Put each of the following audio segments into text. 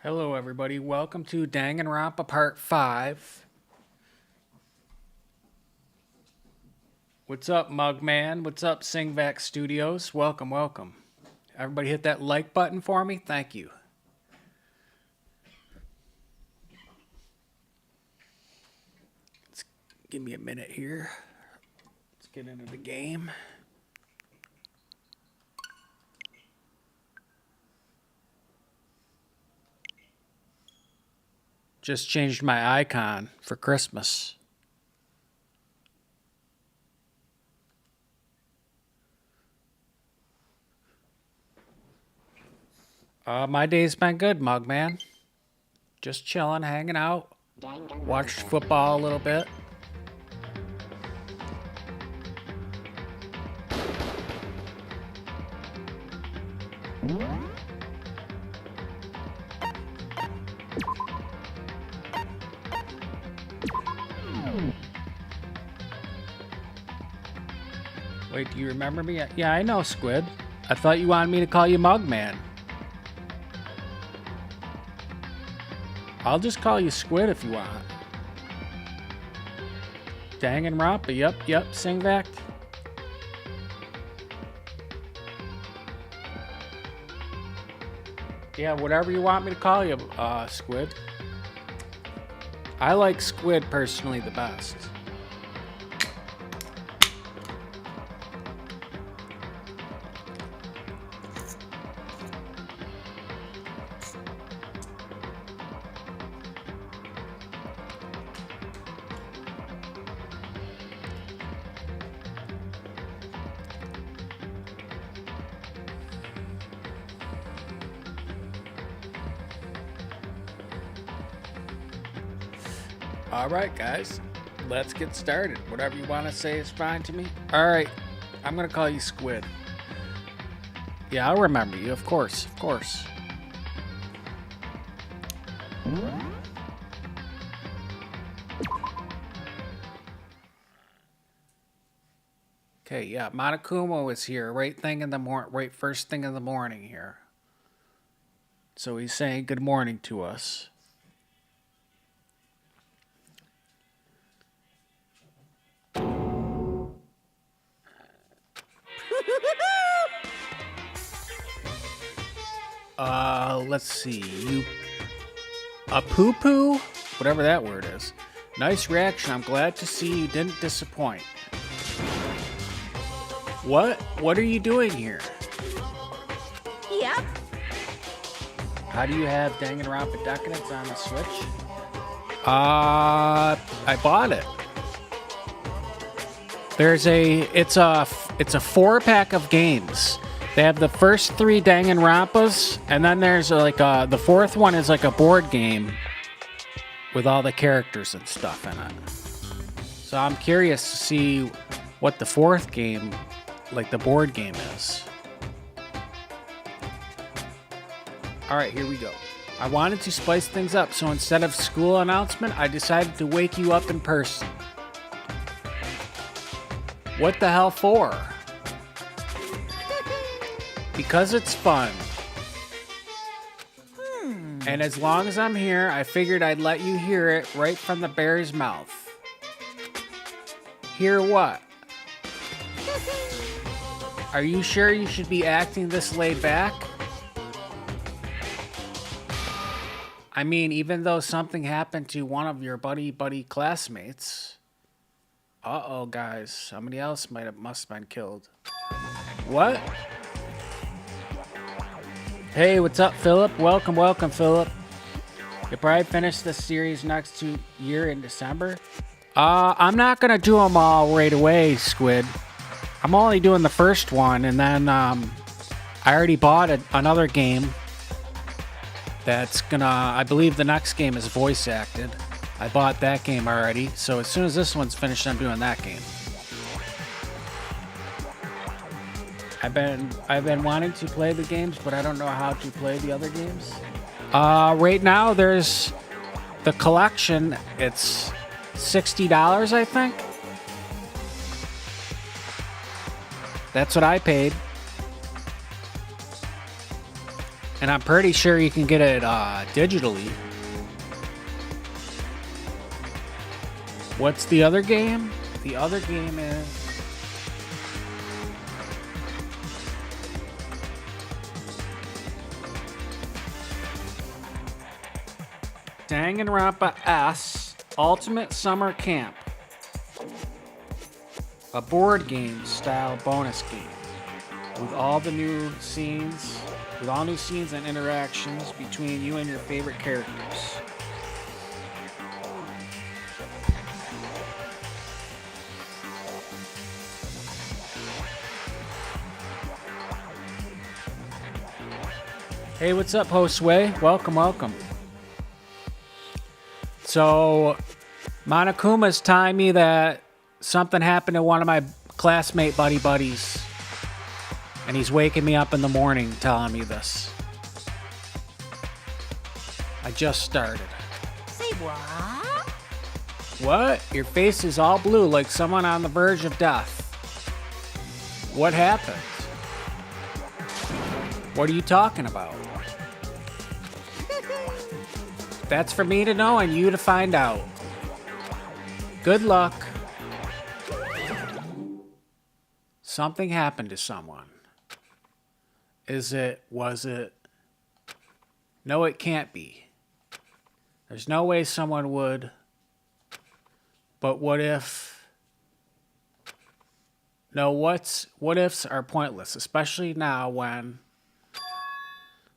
Hello everybody, welcome to Danganronpa Part 5. What's up, Mugman? What's up, Singvac Studios? Welcome, welcome. Everybody hit that like button for me, thank you. Give me a minute here. Let's get into the game. Just changed my icon for Christmas. My day's been good, Mugman. Just chilling, hanging out. Watched football a little bit. Wait, do you remember me? Yeah, I know, Squid. I thought you wanted me to call you Mugman. I'll just call you Squid if you want. Danganronpa, yep, Singvac. Yeah, whatever you want me to call you, Squid. I like Squid personally the best. Alright guys, let's get started. Whatever you want to say is fine to me. Alright, I'm going to call you Squid. Yeah, I'll remember you, of course. Okay, yeah, Monokuma is here, right first thing in the morning here. So he's saying good morning to us. Let's see. A poo-poo? Whatever that word is. Nice reaction. I'm glad to see you didn't disappoint. What are you doing here? Yep. How do you have Danganronpa Decadence on the Switch? I bought it. It's a 4-pack of games. They have the first 3 Danganronpas, and then there's the fourth one is like a board game with all the characters and stuff in it. So I'm curious to see what the fourth game, like the board game, is. Alright, here we go. I wanted to spice things up, so instead of school announcement, I decided to wake you up in person. What the hell for? Because it's fun. And as long as I'm here, I figured I'd let you hear it right from the bear's mouth. Hear what? Are you sure you should be acting this laid back? I mean, even though something happened to one of your buddy classmates. Uh-oh, guys. Somebody else must have been killed. What? Hey, what's up, Philip? Welcome, Philip. You'll probably finish this series next year in December. I'm not gonna do them all right away, Squid. I'm only doing the first one, and then I already bought another game that's I believe the next game is voice acted. I bought that game already, so as soon as this one's finished, I'm doing that game. I've been wanting to play the games, but I don't know how to play the other games. Right now there's the collection. It's $60, I think. That's what I paid. And I'm pretty sure you can get it digitally. What's the other game? The other game is... Danganronpa S Ultimate Summer Camp. A board game style bonus game. With all the new scenes, and interactions between you and your favorite characters. Hey, what's up, Josue? Welcome, welcome. So, Monokuma's telling me that something happened to one of my classmate buddies. And he's waking me up in the morning telling me this. I just started. Say what? What? Your face is all blue like someone on the verge of death. What happened? What are you talking about? That's for me to know and you to find out. Good luck. Something happened to someone. Was it? No, it can't be. There's no way someone would. But what if? No, what ifs are pointless, especially now when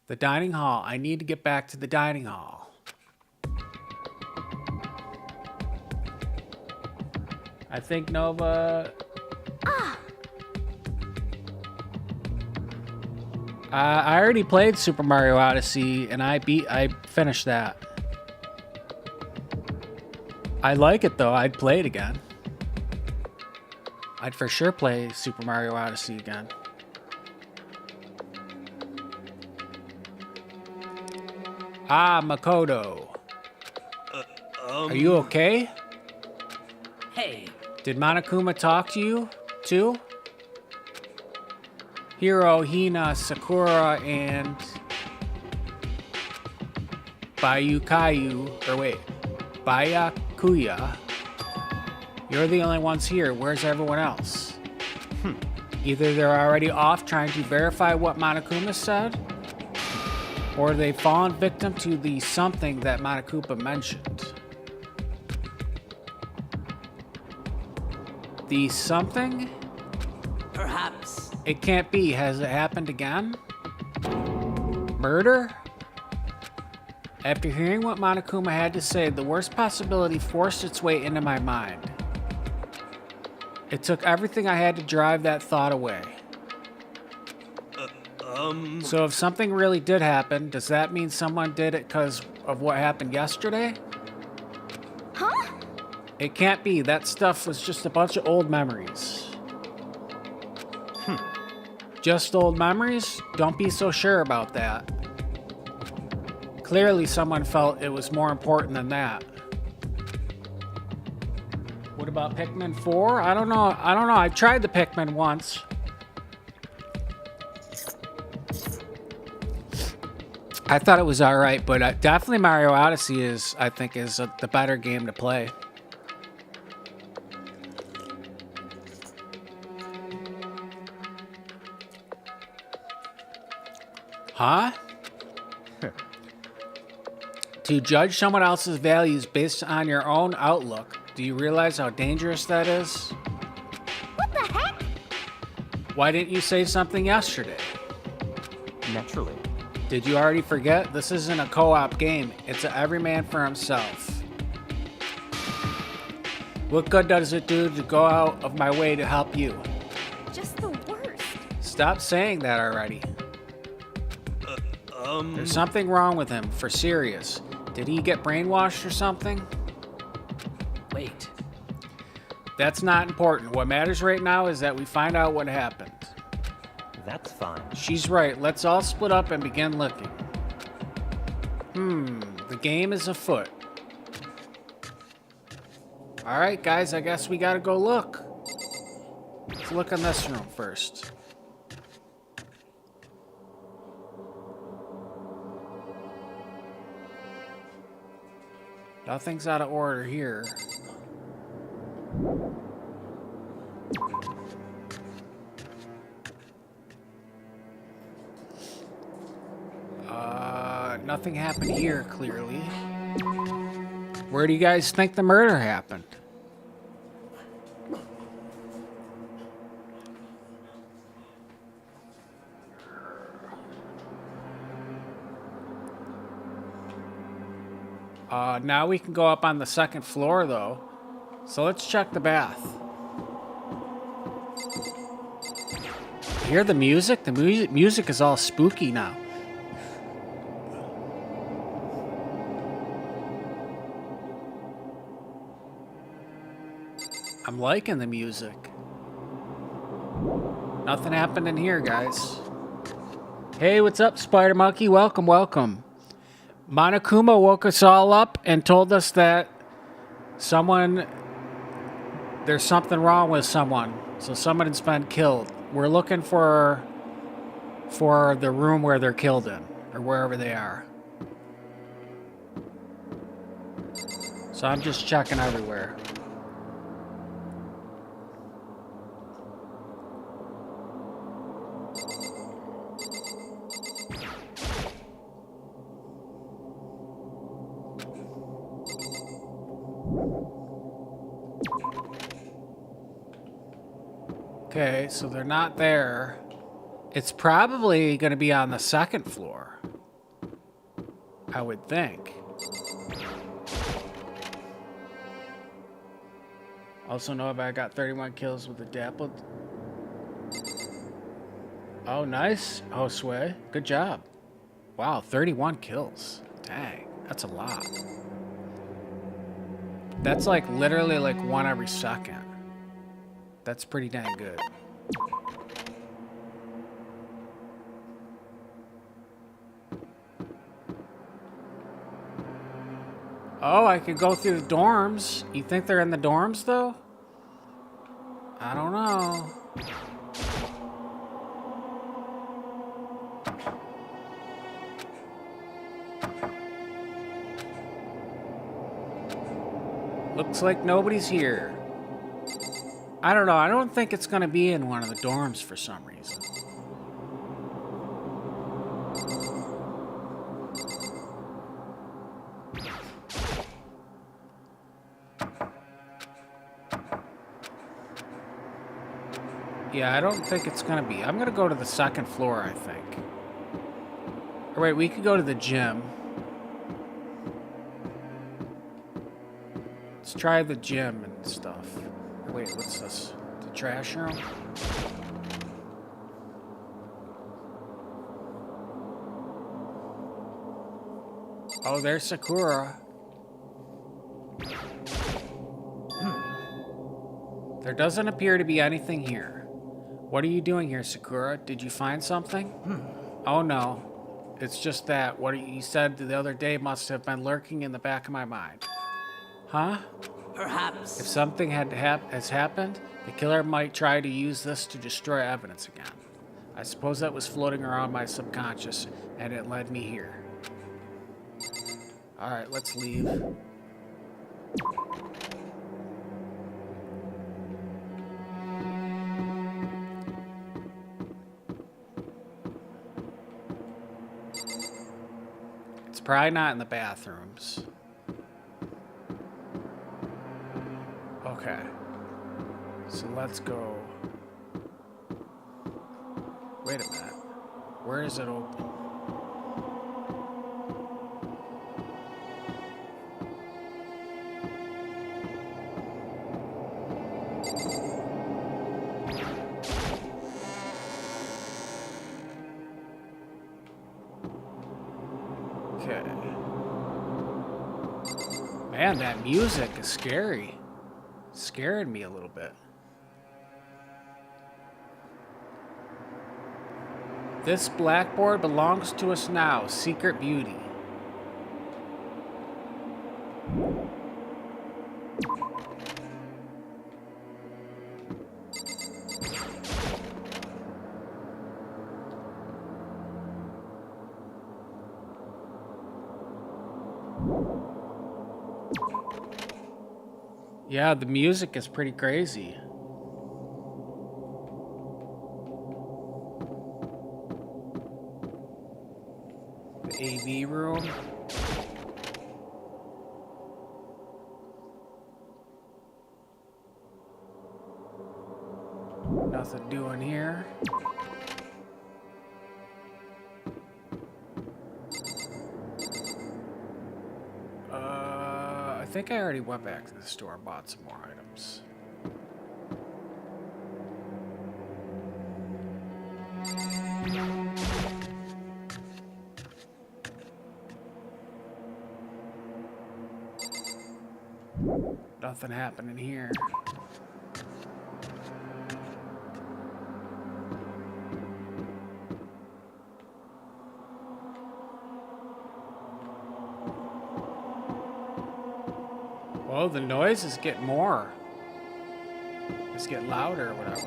the dining hall. I need to get back to the dining hall. I think Nova... I already played Super Mario Odyssey, and I finished that. I like it, though. I'd play it again. I'd for sure play Super Mario Odyssey again. Makoto. Are you okay? Hey. Did Monokuma talk to you, too? Hiro, Hina, Sakura, and Byakuya. You're the only ones here. Where's everyone else? Either they're already off trying to verify what Monokuma said, or they've fallen victim to the something that Monokuma mentioned. The something? Perhaps. It can't be. Has it happened again? Murder? After hearing what Monokuma had to say, the worst possibility forced its way into my mind. It took everything I had to drive that thought away. So if something really did happen, does that mean someone did it because of what happened yesterday? Huh? It can't be. That stuff was just a bunch of old memories. Just old memories? Don't be so sure about that. Clearly someone felt it was more important than that. What about Pikmin 4? I don't know. I tried the Pikmin once. I thought it was alright, but definitely Mario Odyssey is the better game to play. Huh? To judge someone else's values based on your own outlook, do you realize how dangerous that is? What the heck? Why didn't you say something yesterday? Naturally. Did you already forget? This isn't a co-op game. It's a every man for himself. What good does it do to go out of my way to help you? Just the worst. Stop saying that already. There's something wrong with him, for serious. Did he get brainwashed or something? Wait. That's not important. What matters right now is that we find out what happened. That's fine. She's right. Let's all split up and begin looking. The game is afoot. Alright, guys, I guess we gotta go look. Let's look in this room first. Nothing's out of order here. Nothing happened here, clearly. Where do you guys think the murder happened? Now we can go up on the second floor, though. So let's check the bath. Hear the music? The music is all spooky now. I'm liking the music. Nothing happened in here, guys. Hey, what's up, Spider Monkey? Welcome, welcome. Monokuma woke us all up and told us that there's something wrong with someone. So someone's been killed. We're looking for the room where they're killed in, or wherever they are. So I'm just checking everywhere. Okay, so they're not there. It's probably going to be on the second floor, I would think. Also know I got 31 kills with the dappled. Oh, nice, Josue. Good job. Wow, 31 kills. Dang, that's a lot. That's like literally like one every second. That's pretty dang good. Oh, I could go through the dorms. You think they're in the dorms, though? I don't know. Looks like nobody's here. I don't know. I don't think it's going to be in one of the dorms for some reason. Yeah, I don't think it's going to be. I'm going to go to the second floor, I think. Or wait, we could go to the gym. Let's try the gym and stuff. Wait, what's this? The trash room? Oh, there's Sakura. There doesn't appear to be anything here. What are you doing here, Sakura? Did you find something? Oh no. It's just that what you said the other day must have been lurking in the back of my mind. Huh? Perhaps. If something has happened, the killer might try to use this to destroy evidence again. I suppose that was floating around my subconscious, and it led me here. Alright, let's leave. It's probably not in the bathrooms. Okay, so let's go. Wait a minute. Where is it open? Okay. Man, that music is scary. Scared me a little bit. This blackboard belongs to us now, Secret Beauty. Yeah, the music is pretty crazy. The AV room. Nothing doing here. I think I already went back to the store and bought some more items. Nothing happening here. Oh, the noise is getting more. It's getting louder or whatever.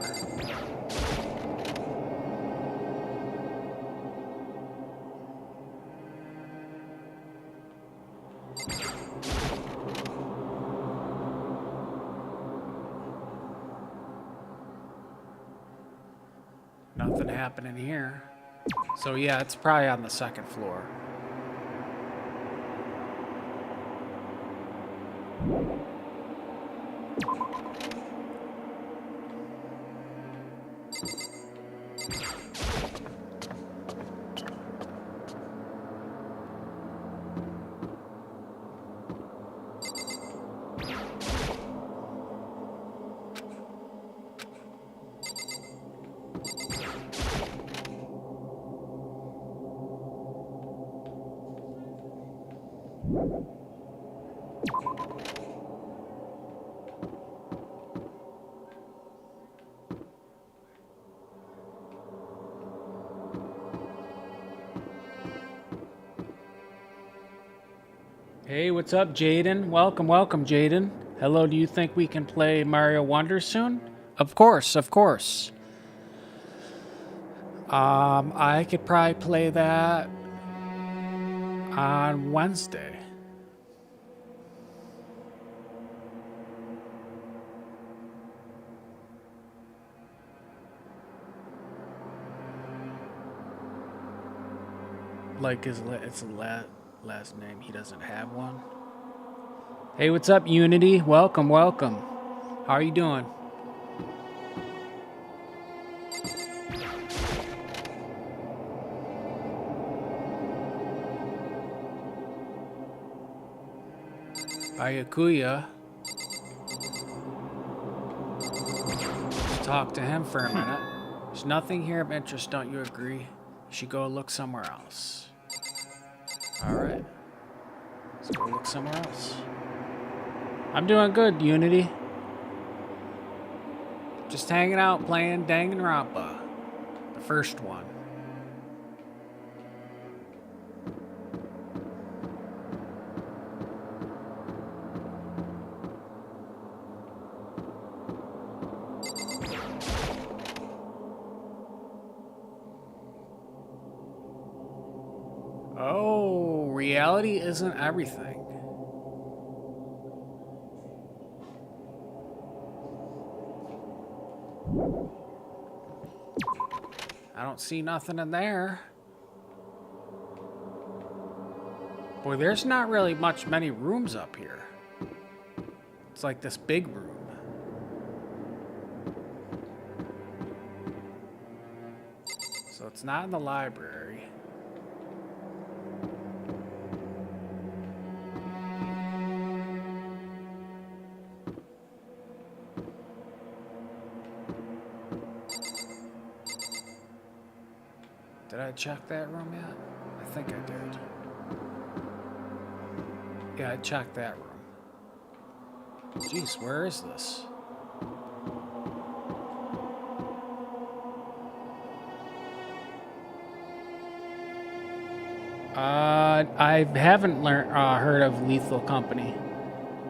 Nothing happening here. So yeah, it's probably on the second floor. Hey, what's up, Jaden? Welcome, welcome, Jaden. Hello, do you think we can play Mario Wonder soon? Of course, of course. I could probably play that on Wednesday. Like it's a last name. He doesn't have one. Hey, what's up, Unity? Welcome, welcome. How are you doing? Ayakuya. Let's talk to him for a minute. There's nothing here of interest, don't you agree? You should go look somewhere else. Alright. Let's go look somewhere else. I'm doing good, Unity. Just hanging out playing Danganronpa. The first one. Oh, reality isn't everything. I don't see nothing in there. Boy, there's not really many rooms up here. It's like this big room. So it's not in the library. Did I check that room yet? I think I did. Yeah, I checked that room. Jeez, where is this? I haven't heard of Lethal Company.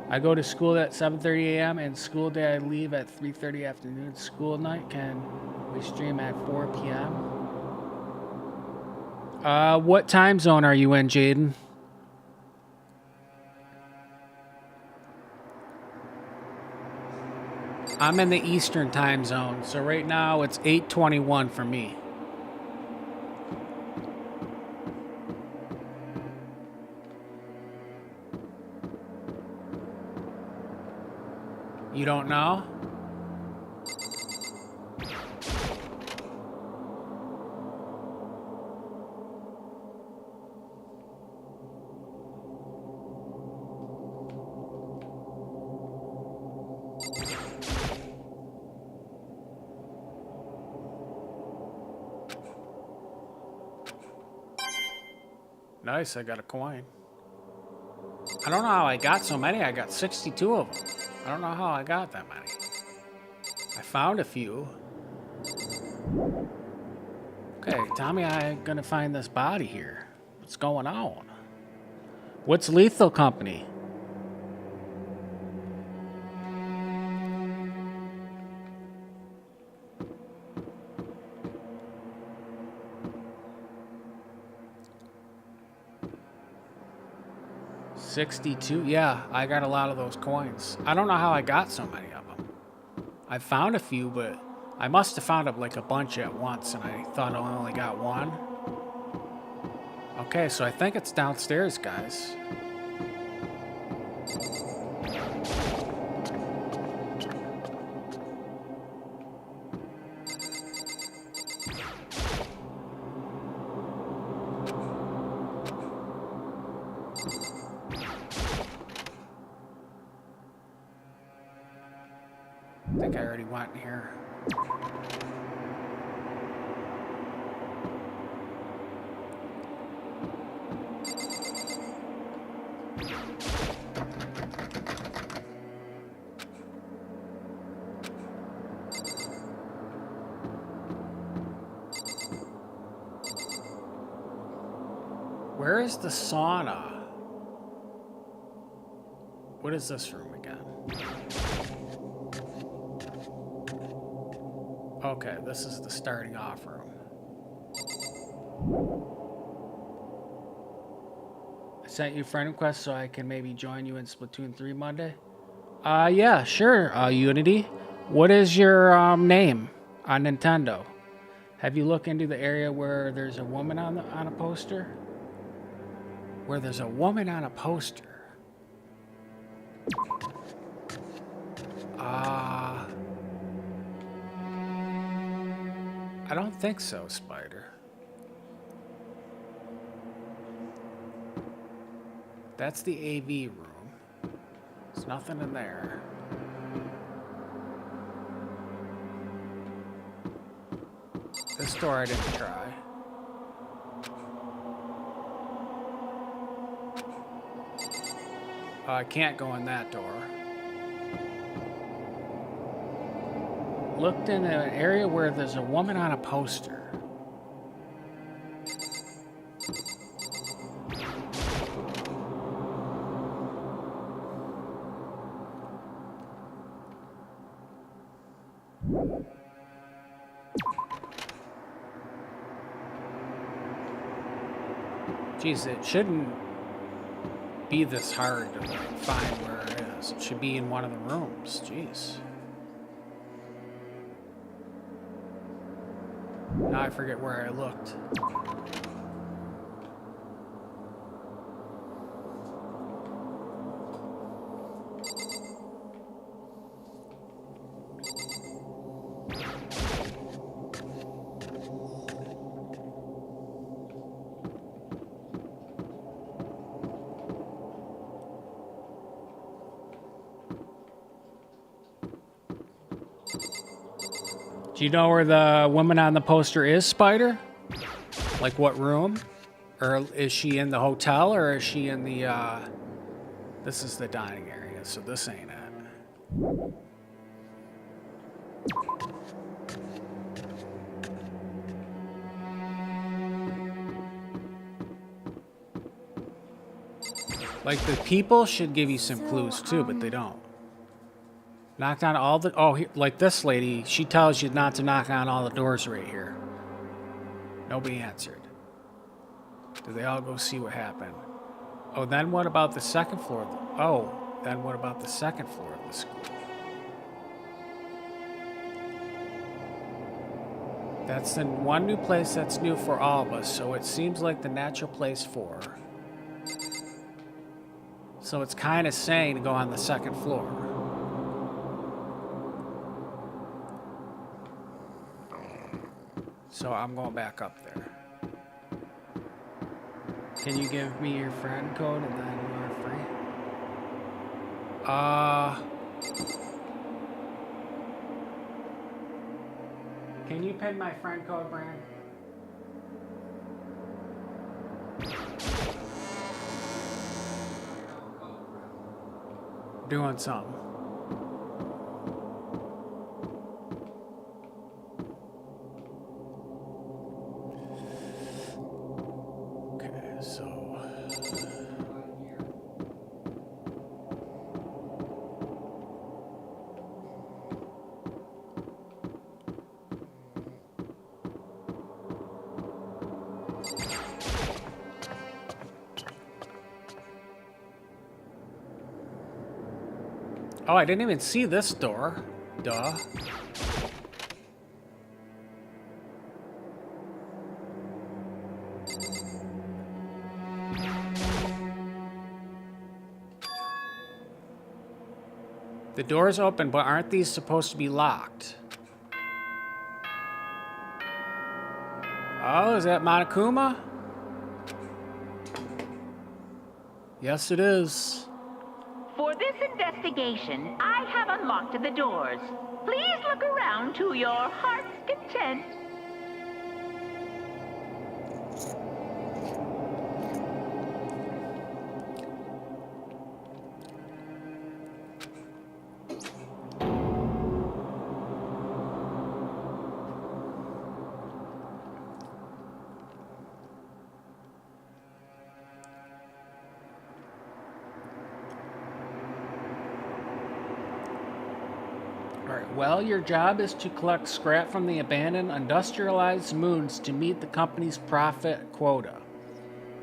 I go to school at 7:30 a.m. and school day I leave at 3:30 afternoon. School night can we stream at 4 p.m. What time zone are you in, Jaden? I'm in the Eastern time zone, so right now it's 8:21 for me. You don't know? Nice, I got a coin. I don't know how I got so many. I got 62 of them. I don't know how I got that many. I found a few. Okay, tell me I'm gonna find this body here. What's going on? What's Lethal Company? $62. Yeah, I got a lot of those coins. I don't know how I got so many of them. I found a few, but I must have found like a bunch at once, and I thought I only got one. Okay, so I think it's downstairs, guys. I think I already went in here. Where is the sauna? What is this room again? Okay, this is the starting off room. I sent you a friend request so I can maybe join you in Splatoon 3 Monday. Yeah, sure, Unity. What is your name on Nintendo? Have you looked into the area where there's a woman on a poster? Where there's a woman on a poster? I don't think so, Spider. That's the AV room. There's nothing in there. This door I didn't try. I can't go in that door. Looked in an area where there's a woman on a poster. Jeez, it shouldn't be this hard to find where it is. It should be in one of the rooms. Jeez. Now I forget where I looked. Do you know where the woman on the poster is, Spider? Like what room? Or is she in the hotel, or is she in the, this is the dining area, so this ain't it. Like, the people should give you some clues too, but they don't. Knocked on all the... Oh, like this lady, she tells you not to knock on all the doors right here. Nobody answered. Did they all go see what happened? Oh, then what about the second floor? Oh, then what about the second floor of the school? That's the one new place that's new for all of us, so it seems like the natural place for her. So it's kind of saying to go on the second floor. So I'm going back up there. Can you give me your friend code and then you're free? Can you pin my friend code, Brand? Doing something. Okay, so oh, I didn't even see this door. Duh. The door's open, but aren't these supposed to be locked? Oh, is that Monokuma? Yes, it is. For this investigation, I have unlocked the doors. Please look around to your heart's content. Well, your job is to collect scrap from the abandoned industrialized moons to meet the company's profit quota.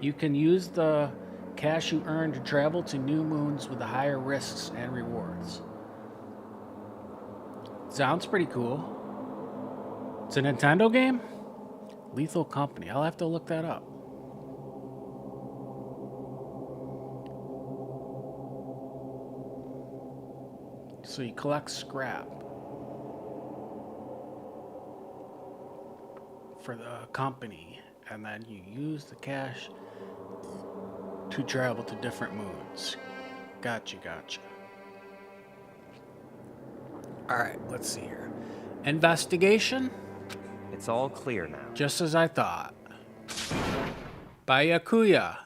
You can use the cash you earn to travel to new moons with the higher risks and rewards. Sounds pretty cool. It's a Nintendo game? Lethal Company. I'll have to look that up. So you collect scrap for the company, and then you use the cash to travel to different moons. Gotcha. Alright, let's see here. Investigation? It's all clear now. Just as I thought. Byakuya.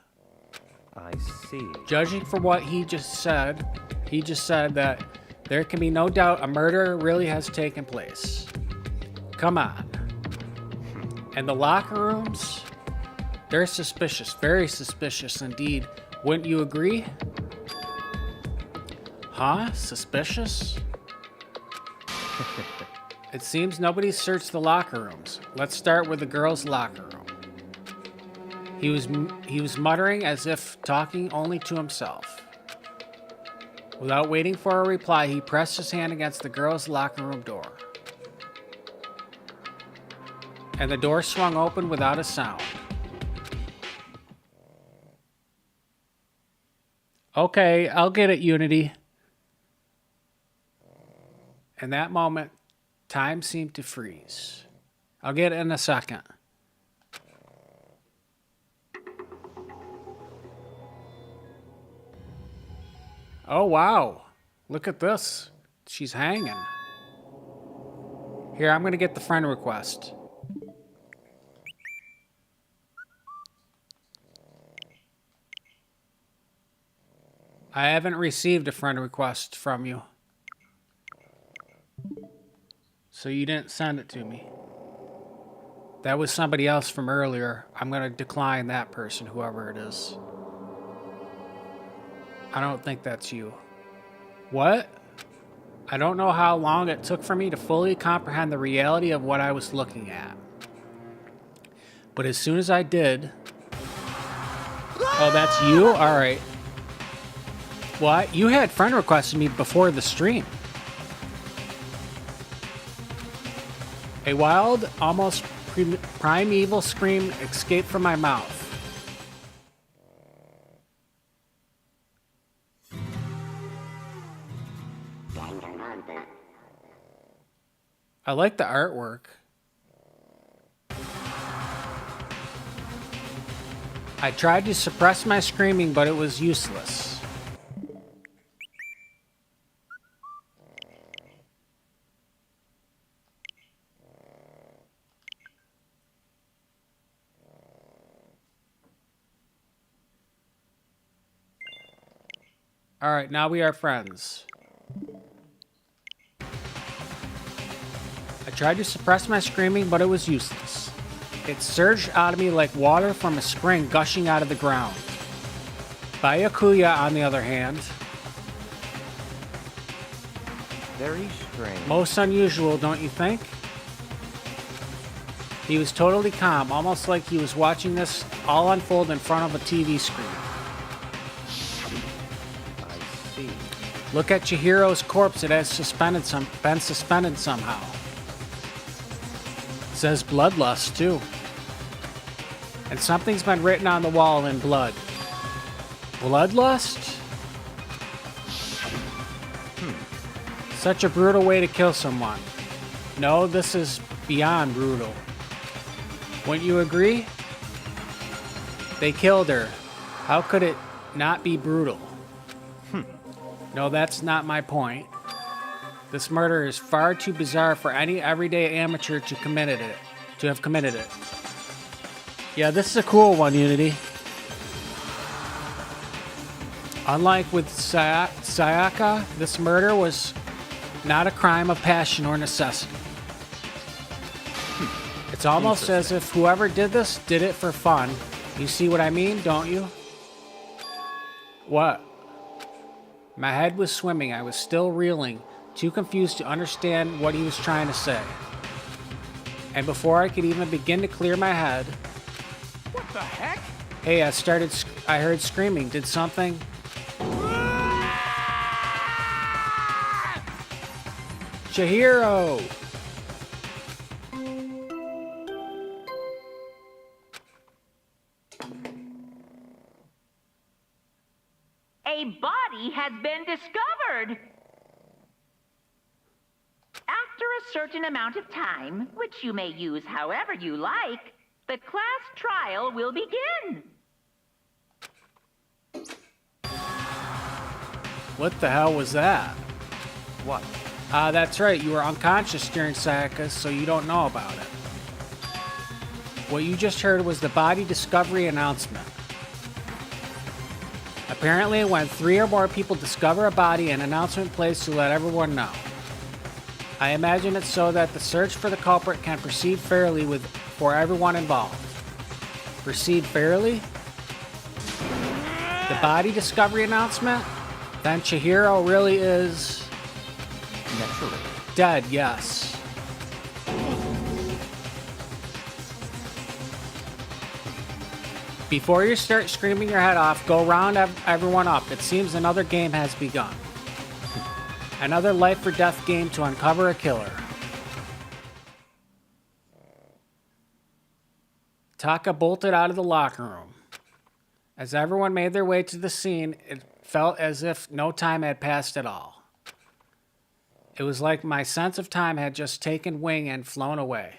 I see. Judging from what he just said that there can be no doubt a murder really has taken place. Come on. And the locker rooms? They're suspicious. Very suspicious indeed. Wouldn't you agree? Huh? Suspicious? It seems nobody's searched the locker rooms. Let's start with the girls' locker room. He was muttering as if talking only to himself. Without waiting for a reply, he pressed his hand against the girls' locker room door. And the door swung open without a sound. Okay, I'll get it, Unity. In that moment, time seemed to freeze. I'll get it in a second. Oh, wow. Look at this. She's hanging. Here, I'm going to get the friend request. I haven't received a friend request from you. So you didn't send it to me. That was somebody else from earlier. I'm going to decline that person, whoever it is. I don't think that's you. What? I don't know how long it took for me to fully comprehend the reality of what I was looking at. But as soon as I did... Oh, that's you? Alright. What? You had friend requested me before the stream. A wild, almost primeval scream escaped from my mouth. I like the artwork. I tried to suppress my screaming, but it was useless. All right, now we are friends. I tried to suppress my screaming, but it was useless. It surged out of me like water from a spring gushing out of the ground. Byakuya, on the other hand, Very strange. most unusual, don't you think? He was totally calm, almost like he was watching this all unfold in front of a TV screen. I see. Look at Chihiro's corpse. It has been suspended somehow. It says bloodlust, too. And something's been written on the wall in blood. Bloodlust? Such a brutal way to kill someone. No, this is beyond brutal. Wouldn't you agree? They killed her. How could it not be brutal? No, that's not my point. This murder is far too bizarre for any everyday amateur to have committed it. Yeah, this is a cool one, Unity. Unlike with Sayaka, this murder was not a crime of passion or necessity. It's almost as if whoever did this did it for fun. You see what I mean, don't you? What? My head was swimming. I was still reeling, too confused to understand what he was trying to say. And before I could even begin to clear my head... What the heck? Hey, I heard screaming. Did something... Chihiro! A body has been discovered. After a certain amount of time, which you may use however you like, the class trial will begin. What the hell was that? What? That's right. You were unconscious during Sayaka's, so you don't know about it. What you just heard was the body discovery announcement. Apparently, when 3 or more people discover a body, an announcement plays to let everyone know. I imagine it's so that the search for the culprit can proceed fairly for everyone involved. Proceed fairly? The body discovery announcement? Then Chihiro really is... Naturally. dead, yes. Before you start screaming your head off, go round everyone up. It seems another game has begun. Another life or death game to uncover a killer. Taka bolted out of the locker room. As everyone made their way to the scene, it felt as if no time had passed at all. It was like my sense of time had just taken wing and flown away.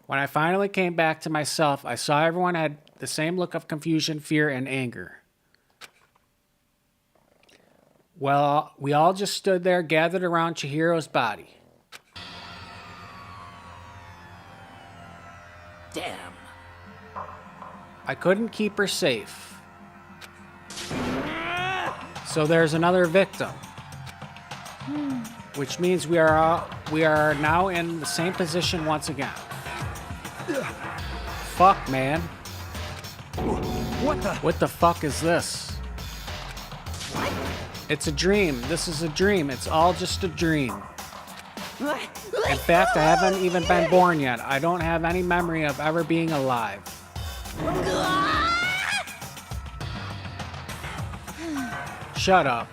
When I finally came back to myself, I saw everyone had the same look of confusion, fear, and anger. Well, we all just stood there, gathered around Chihiro's body. Damn. I couldn't keep her safe. So there's another victim. Which means we are now in the same position once again. Fuck, man. What the fuck is this? It's a dream. This is a dream. It's all just a dream. In fact, I haven't even been born yet. I don't have any memory of ever being alive. Shut up.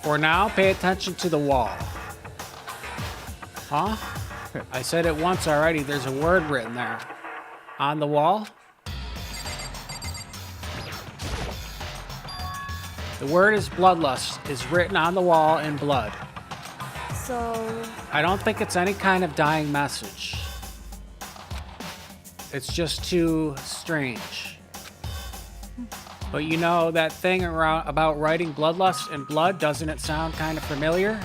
For now, pay attention to the wall. Huh? I said it once already. There's a word written there. On the wall? The word is bloodlust, is written on the wall in blood. So, I don't think it's any kind of dying message. It's just too strange. But you know that thing about writing bloodlust in blood, doesn't it sound kind of familiar?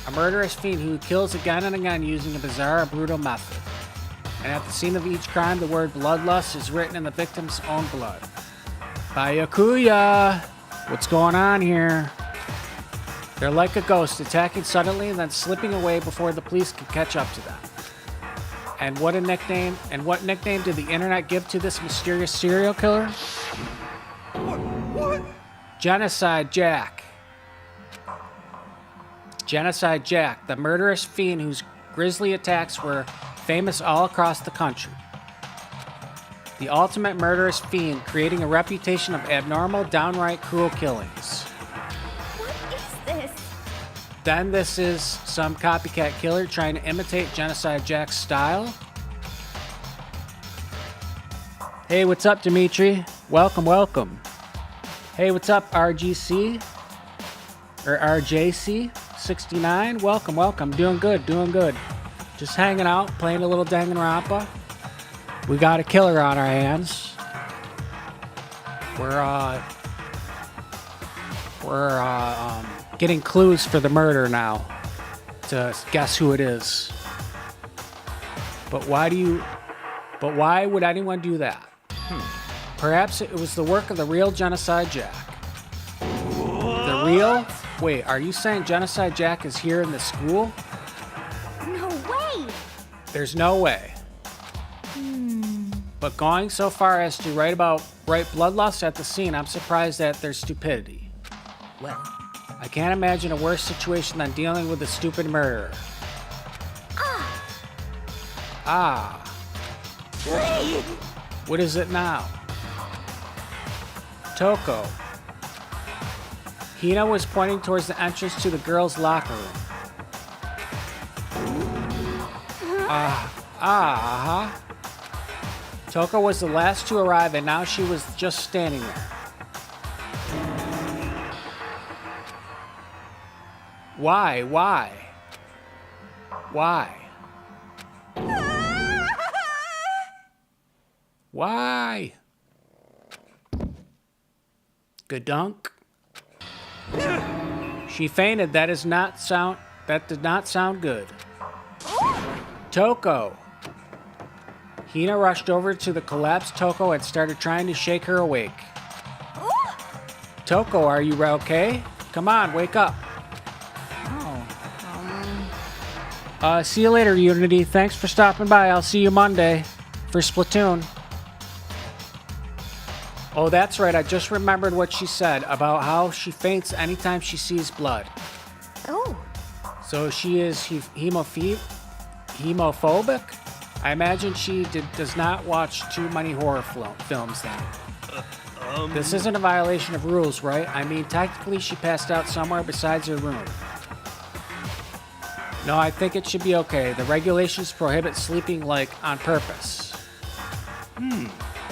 A murderous fiend who kills again and again using a bizarre, brutal method. And at the scene of each crime, the word bloodlust is written in the victim's own blood. Byakuya! What's going on here? They're like a ghost, attacking suddenly and then slipping away before the police can catch up to them. And what nickname did the internet give to this mysterious serial killer? What? Genocide Jack. Genocide Jack, the murderous fiend whose grisly attacks were famous all across the country. The ultimate murderous fiend, creating a reputation of abnormal, downright cruel killings. what is this? Then this is some copycat killer trying to imitate Genocide Jack's style. Hey, what's up, Dimitri? Welcome, welcome. Hey, what's up, RGC? Or RJC69? Welcome, welcome. Doing good, doing good. Just hanging out, playing a little Danganronpa. We got a killer on our hands. We're getting clues for the murder now to guess who it is. But why would anyone do that? Perhaps it was the work of the real Genocide Jack. The real? Wait, are you saying Genocide Jack is here in the school? No way! There's no way. But going so far as to write bloodlust at the scene, I'm surprised at their stupidity. Well, I can't imagine a worse situation than dealing with a stupid murderer. Ah. What is it now? Toko. Hina was pointing towards the entrance to the girls' locker room. Toko was the last to arrive, and now she was just standing there. Why? Why? Gadunk. She fainted. That did not sound good. Toko. Hina rushed over to the collapsed Toko and started trying to shake her awake. Toko, are you okay? Come on, wake up. See you later, Unity. Thanks for stopping by. I'll see you Monday for Splatoon. Oh, that's right. I just remembered what she said about how she faints anytime she sees blood. Oh, So she is hemophobic? I imagine she does not watch too many horror films then. This isn't a violation of rules, right? I mean, technically she passed out somewhere besides her room. No, I think it should be okay. The regulations prohibit sleeping, like, on purpose.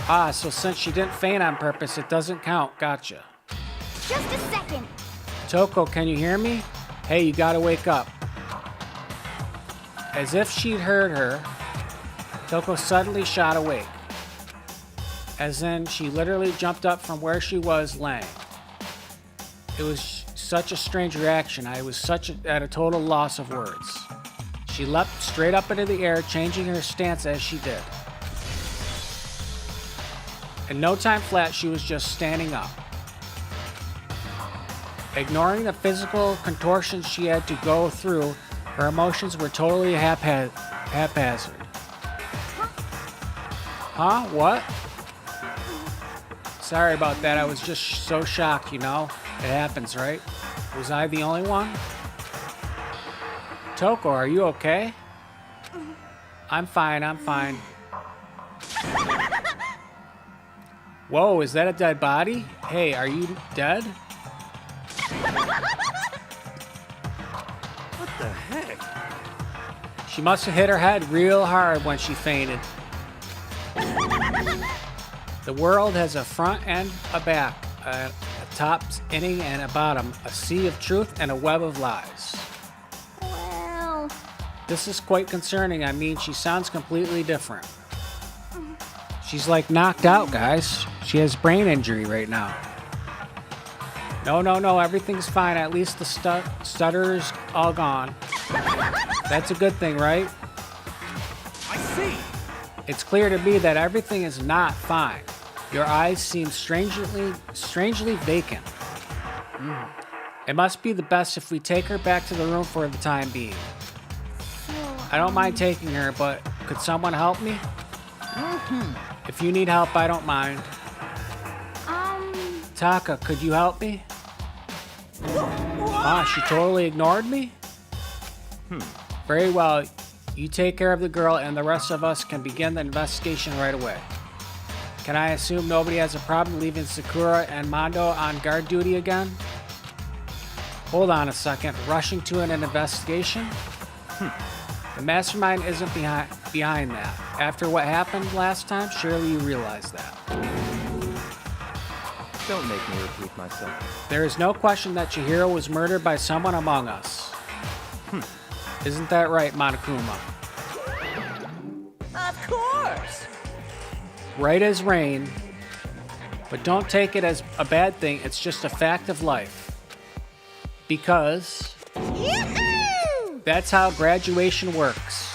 So since she didn't faint on purpose, it doesn't count. Gotcha. just a second. Toko, can you hear me? Hey, you gotta wake up. As if she'd heard her, Toko suddenly shot awake. As in, she literally jumped up from where she was laying. It was such a strange reaction. I was at a total loss of words. She leapt straight up into the air, changing her stance as she did. In no time flat, she was just standing up. Ignoring the physical contortions she had to go through, her emotions were totally haphazard. Huh? What? Sorry about that. I was just so shocked, you know? It happens, right? Was I the only one? Toko, are you okay? I'm fine. Whoa, is that a dead body? Hey, are you dead? What the heck? She must have hit her head real hard when she fainted. The world has a front and a back, a top inning and a bottom, a sea of truth and a web of lies. Well, This is quite concerning. I mean, she sounds completely different. She's like knocked out, guys. She has brain injury right now. No, everything's fine. At least the stutter's all gone. That's a good thing, right? I see. It's clear to me that everything is not fine. Your eyes seem strangely vacant. It must be the best if we take her back to the room for the time being. I don't mind taking her, but could someone help me? If you need help, I don't mind. Taka, could you help me? Ah, she totally ignored me? Very well. You take care of the girl and the rest of us can begin the investigation right away. Can I assume nobody has a problem leaving Sakura and Mondo on guard duty again? Hold on a second. Rushing to an investigation? The mastermind isn't behind that. After what happened last time, surely you realize that. Don't make me repeat myself. There is no question that Chihiro was murdered by someone among us. Isn't that right, Monokuma? Of course! Right as rain. But don't take it as a bad thing, it's just a fact of life. Because that's how graduation works.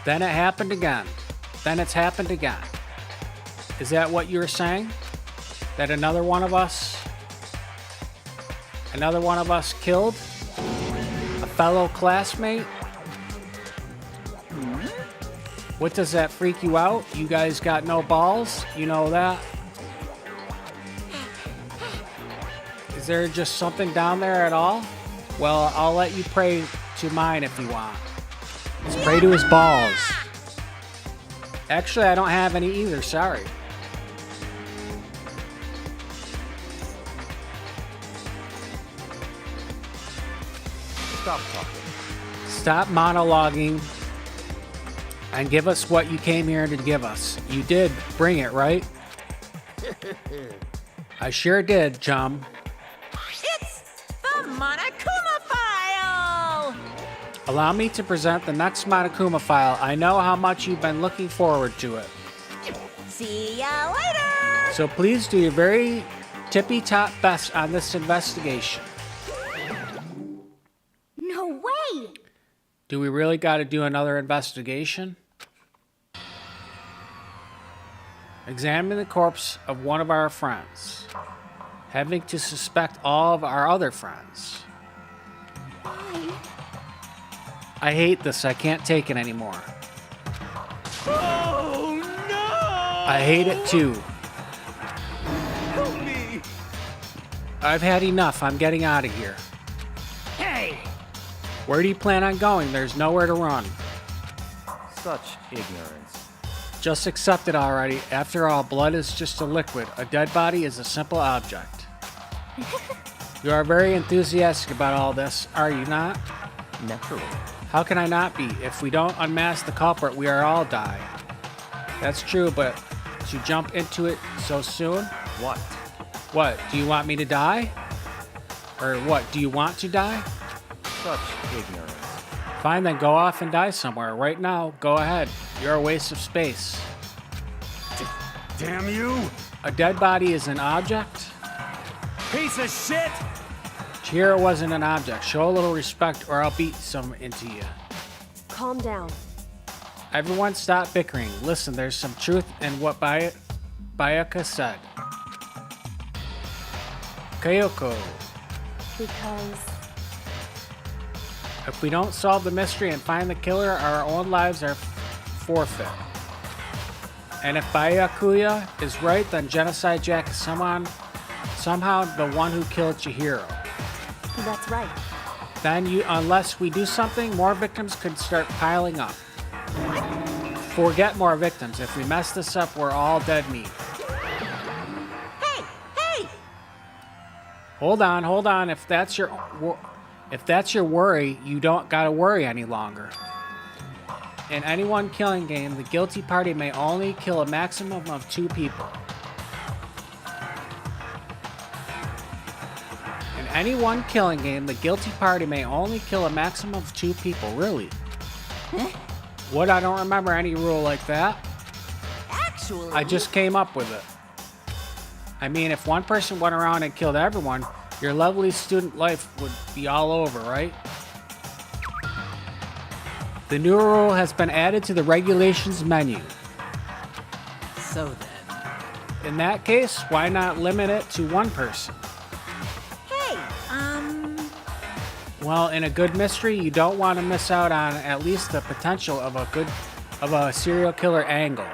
Then it happened again. Then it's happened again. Is that what you were saying? That another one of us killed a fellow classmate? What, does that freak you out? You guys got no balls? You know that? Is there just something down there at all? Well, I'll let you pray to mine if you want. Let's pray to his balls. Actually, I don't have any either, sorry. Stop talking. Stop monologuing and give us what you came here to give us. You did bring it, right? I sure did, chum. It's the Monokuma file! Allow me to present the next Monokuma file. I know how much you've been looking forward to it. See ya later! So please do your very tippy-top best on this investigation. no way! Do we really got to do another investigation? Examine the corpse of one of our friends, having to suspect all of our other friends. I hate this. I can't take it anymore. Oh no! I hate it too. Help me! I've had enough. I'm getting out of here. Hey! Where do you plan on going? There's nowhere to run. Such ignorance. Just accept it already. After all, blood is just a liquid. A dead body is a simple object. You are very enthusiastic about all this, are you not? Naturally. How can I not be? If we don't unmask the culprit, we are all die. That's true, but to jump into it so soon? What? What, do you want me to die? Or what, do you want to die? Such ignorance. Fine, then go off and die somewhere. Right now, go ahead. You're a waste of space. Damn you! A dead body is an object? Piece of shit! Chihiro wasn't an object. Show a little respect or I'll beat some into you. Calm down. Everyone stop bickering. Listen, there's some truth in what Bayaka said. Kyoko, Because if we don't solve the mystery and find the killer, our own lives are forfeit. And if Byakuya is right, then Genocide Jack is somehow the one who killed Chihiro. that's right. Then unless we do something, more victims could start piling up. we'll get more victims. If we mess this up, we're all dead meat. Hey! Hey! Hold on. If that's your worry, you don't gotta worry any longer. In any one killing game, the guilty party may only kill a maximum of 2 people. In any one killing game, the guilty party may only kill a maximum of 2 people. Really? What? I don't remember any rule like that. Actually... I just came up with it. I mean, if one person went around and killed everyone, your lovely student life would be all over, right? The new rule has been added to the regulations menu. So then... In that case, why not limit it to 1 person? Hey, Well, in a good mystery, you don't want to miss out on at least the potential of a serial killer angle.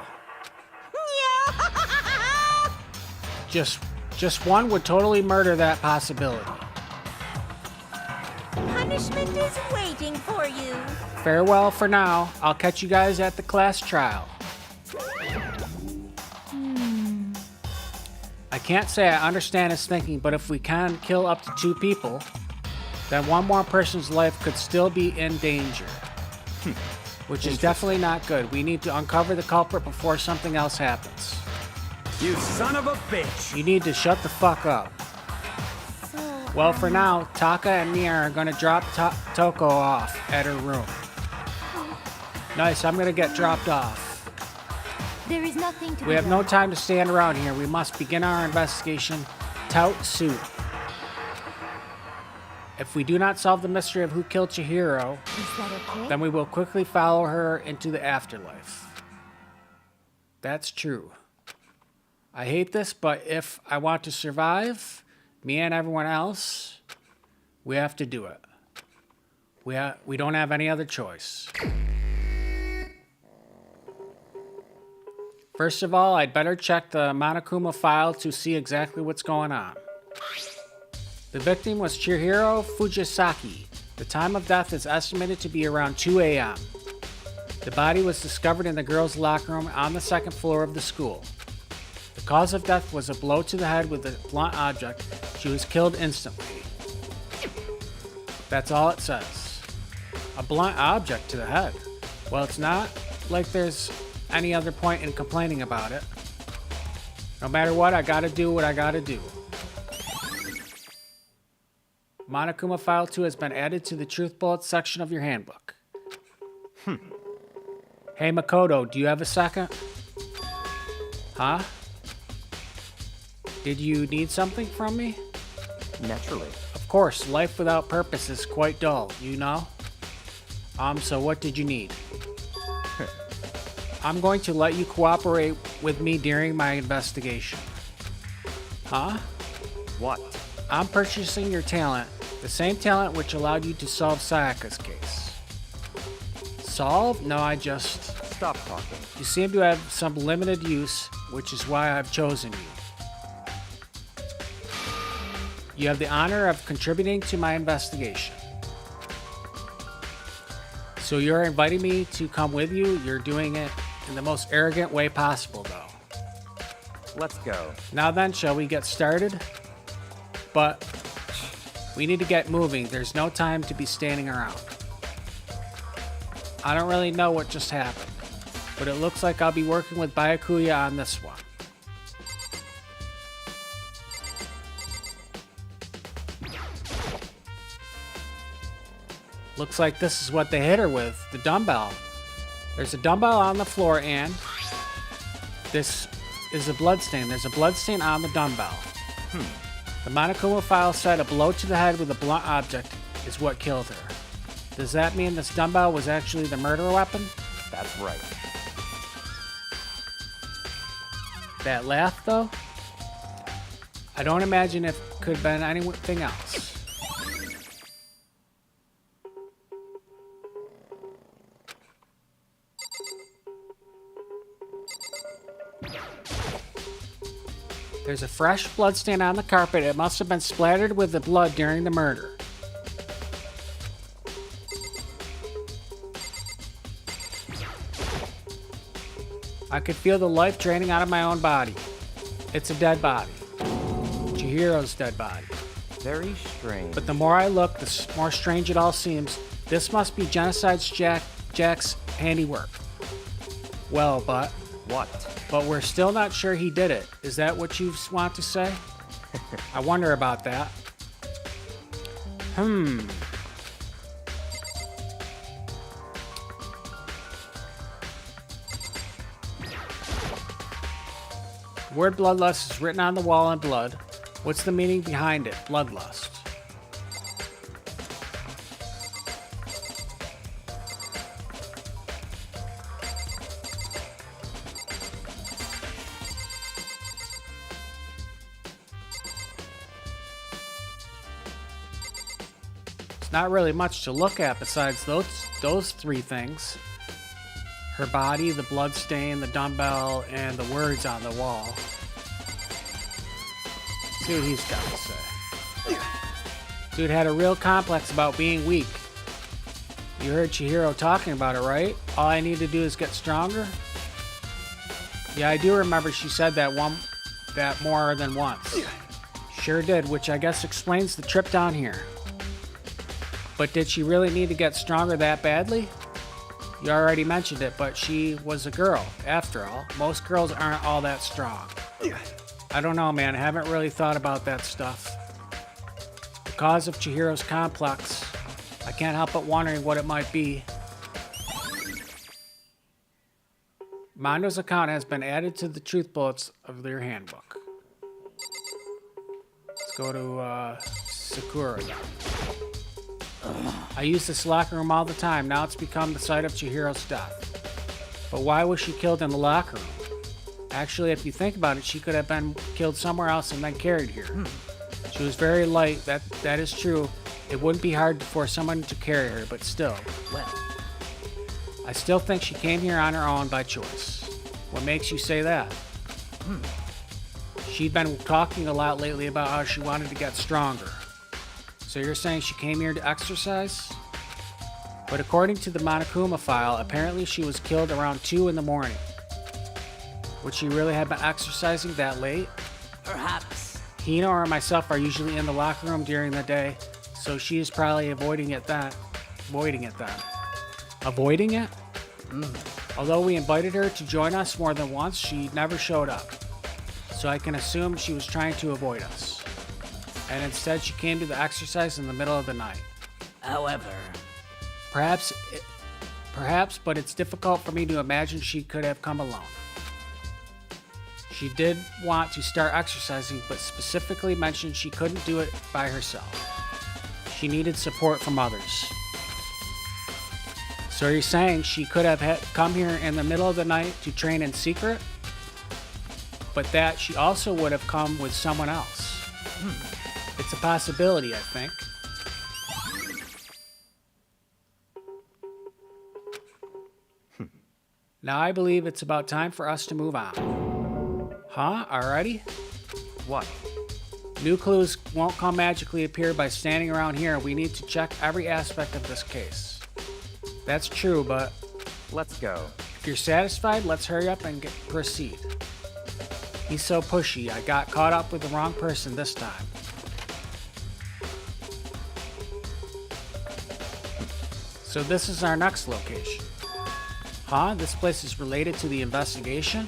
Just one would totally murder that possibility. Punishment is waiting for you. Farewell for now. I'll catch you guys at the class trial. I can't say I understand his thinking, but if we can kill up to 2 people, then one more person's life could still be in danger. Which is definitely not good. We need to uncover the culprit before something else happens. You son of a bitch! You need to shut the fuck up. Well, for now, Taka and Mia are gonna drop Toko off at her room. Nice, I'm gonna get dropped off. There is nothing to We have no time to stand around here. We must begin our investigation tout soon. If we do not solve the mystery of who killed Chihiro, Is that okay? then we will quickly follow her into the afterlife. That's true. I hate this, but if I want to survive, me and everyone else, we have to do it. We don't have any other choice. First of all, I'd better check the Monokuma file to see exactly what's going on. The victim was Chihiro Fujisaki. The time of death is estimated to be around 2 a.m. The body was discovered in the girls' locker room on the 2nd floor of the school. The cause of death was a blow to the head with a blunt object. She was killed instantly. That's all it says. A blunt object to the head. Well, it's not like there's any other point in complaining about it. No matter what, I gotta do what I gotta do. Monokuma File 2 has been added to the Truth Bullets section of your handbook. Hey Makoto, do you have a second? Huh? Did you need something from me? Naturally. Of course, life without purpose is quite dull, you know? So what did you need? I'm going to let you cooperate with me during my investigation. Huh? What? I'm purchasing your talent, the same talent which allowed you to solve Sayaka's case. Solve? No, I just... Stop talking. You seem to have some limited use, which is why I've chosen you. You have the honor of contributing to my investigation. So you're inviting me to come with you? You're doing it in the most arrogant way possible, though. Let's go. Now then, shall we get started? But we need to get moving. There's no time to be standing around. I don't really know what just happened, but it looks like I'll be working with Byakuya on this one. Looks like this is what they hit her with, the dumbbell. There's a dumbbell on the floor and this is a bloodstain. There's a bloodstain on the dumbbell. The Monokuma file said a blow to the head with a blunt object is what killed her. Does that mean this dumbbell was actually the murder weapon? That's right. That laugh, though? I don't imagine it could have been anything else. There's a fresh bloodstain on the carpet. It must have been splattered with the blood during the murder. I could feel the life draining out of my own body. It's a dead body. Chihiro's dead body. Very strange. But the more I look, the more strange it all seems. This must be Genocide's Jack's handiwork. Well, but What? we're still not sure he did it. Is that what you want to say? I wonder about that. Word bloodlust is written on the wall in blood. What's the meaning behind it? Bloodlust. It's not really much to look at besides those three things. Her body, the blood stain, the dumbbell, and the words on the wall. See what he's got to say. Dude had a real complex about being weak. You heard Chihiro talking about it, right? All I need to do is get stronger? Yeah, I do remember she said that more than once. Sure did, which I guess explains the trip down here. But did she really need to get stronger that badly? You already mentioned it, but she was a girl, after all. Most girls aren't all that strong. I don't know, man. I haven't really thought about that stuff. The cause of Chihiro's complex. I can't help but wondering what it might be. Mondo's account has been added to the truth bullets of their handbook. Let's go to Sakura. I use this locker room all the time. Now it's become the site of Chihiro's death. But why was she killed in the locker room? Actually, if you think about it, she could have been killed somewhere else and then carried here. She was very light, that is true. It wouldn't be hard for someone to carry her, but still. Well, I still think she came here on her own by choice. What makes you say that? She'd been talking a lot lately about how she wanted to get stronger. So you're saying she came here to exercise? But according to the Monokuma file, apparently she was killed around 2 in the morning. Would she really have been exercising that late? Perhaps. Hino or myself are usually in the locker room during the day, so she is probably avoiding it then. Avoiding it? Although we invited her to join us more than once, she never showed up. So I can assume she was trying to avoid us. And instead she came to the exercise in the middle of the night. However, Perhaps, but it's difficult for me to imagine she could have come alone. She did want to start exercising, but specifically mentioned she couldn't do it by herself. She needed support from others. So you're saying she could have come here in the middle of the night to train in secret? But that she also would have come with someone else. It's a possibility, I think. Now I believe it's about time for us to move on. Huh? Alrighty? What? New clues won't come magically appear by standing around here. We need to check every aspect of this case. That's true, but Let's go. if you're satisfied, let's hurry up and proceed. He's so pushy. I got caught up with the wrong person this time. So this is our next location. Huh? This place is related to the investigation?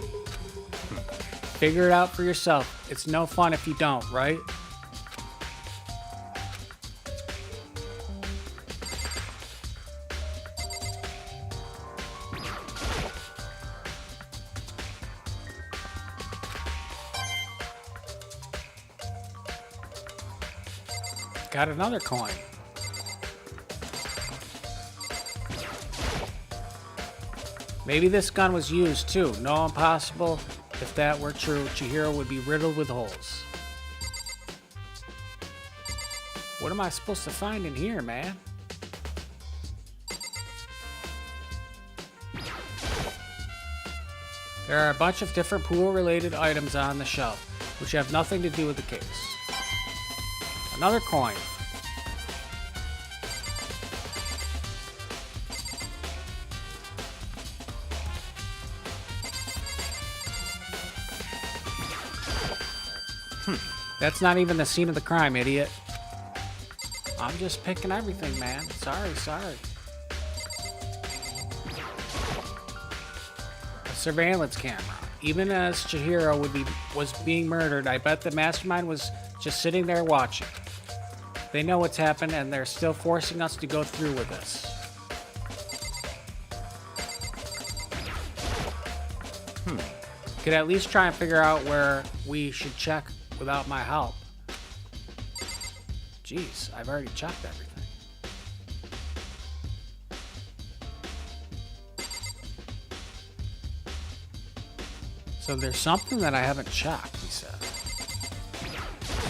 Figure it out for yourself. It's no fun if you don't, right? Got another coin. Maybe this gun was used too. No, impossible. If that were true, Chihiro would be riddled with holes. What am I supposed to find in here, man? There are a bunch of different pool-related items on the shelf, which have nothing to do with the case. Another coin. That's not even the scene of the crime, idiot. I'm just picking everything, man. Sorry. A surveillance camera. Even as Chihiro was being murdered, I bet the mastermind was just sitting there watching. They know what's happened, and they're still forcing us to go through with this. Could at least try and figure out where we should check without my help. Jeez, I've already checked everything. So there's something that I haven't checked, he said.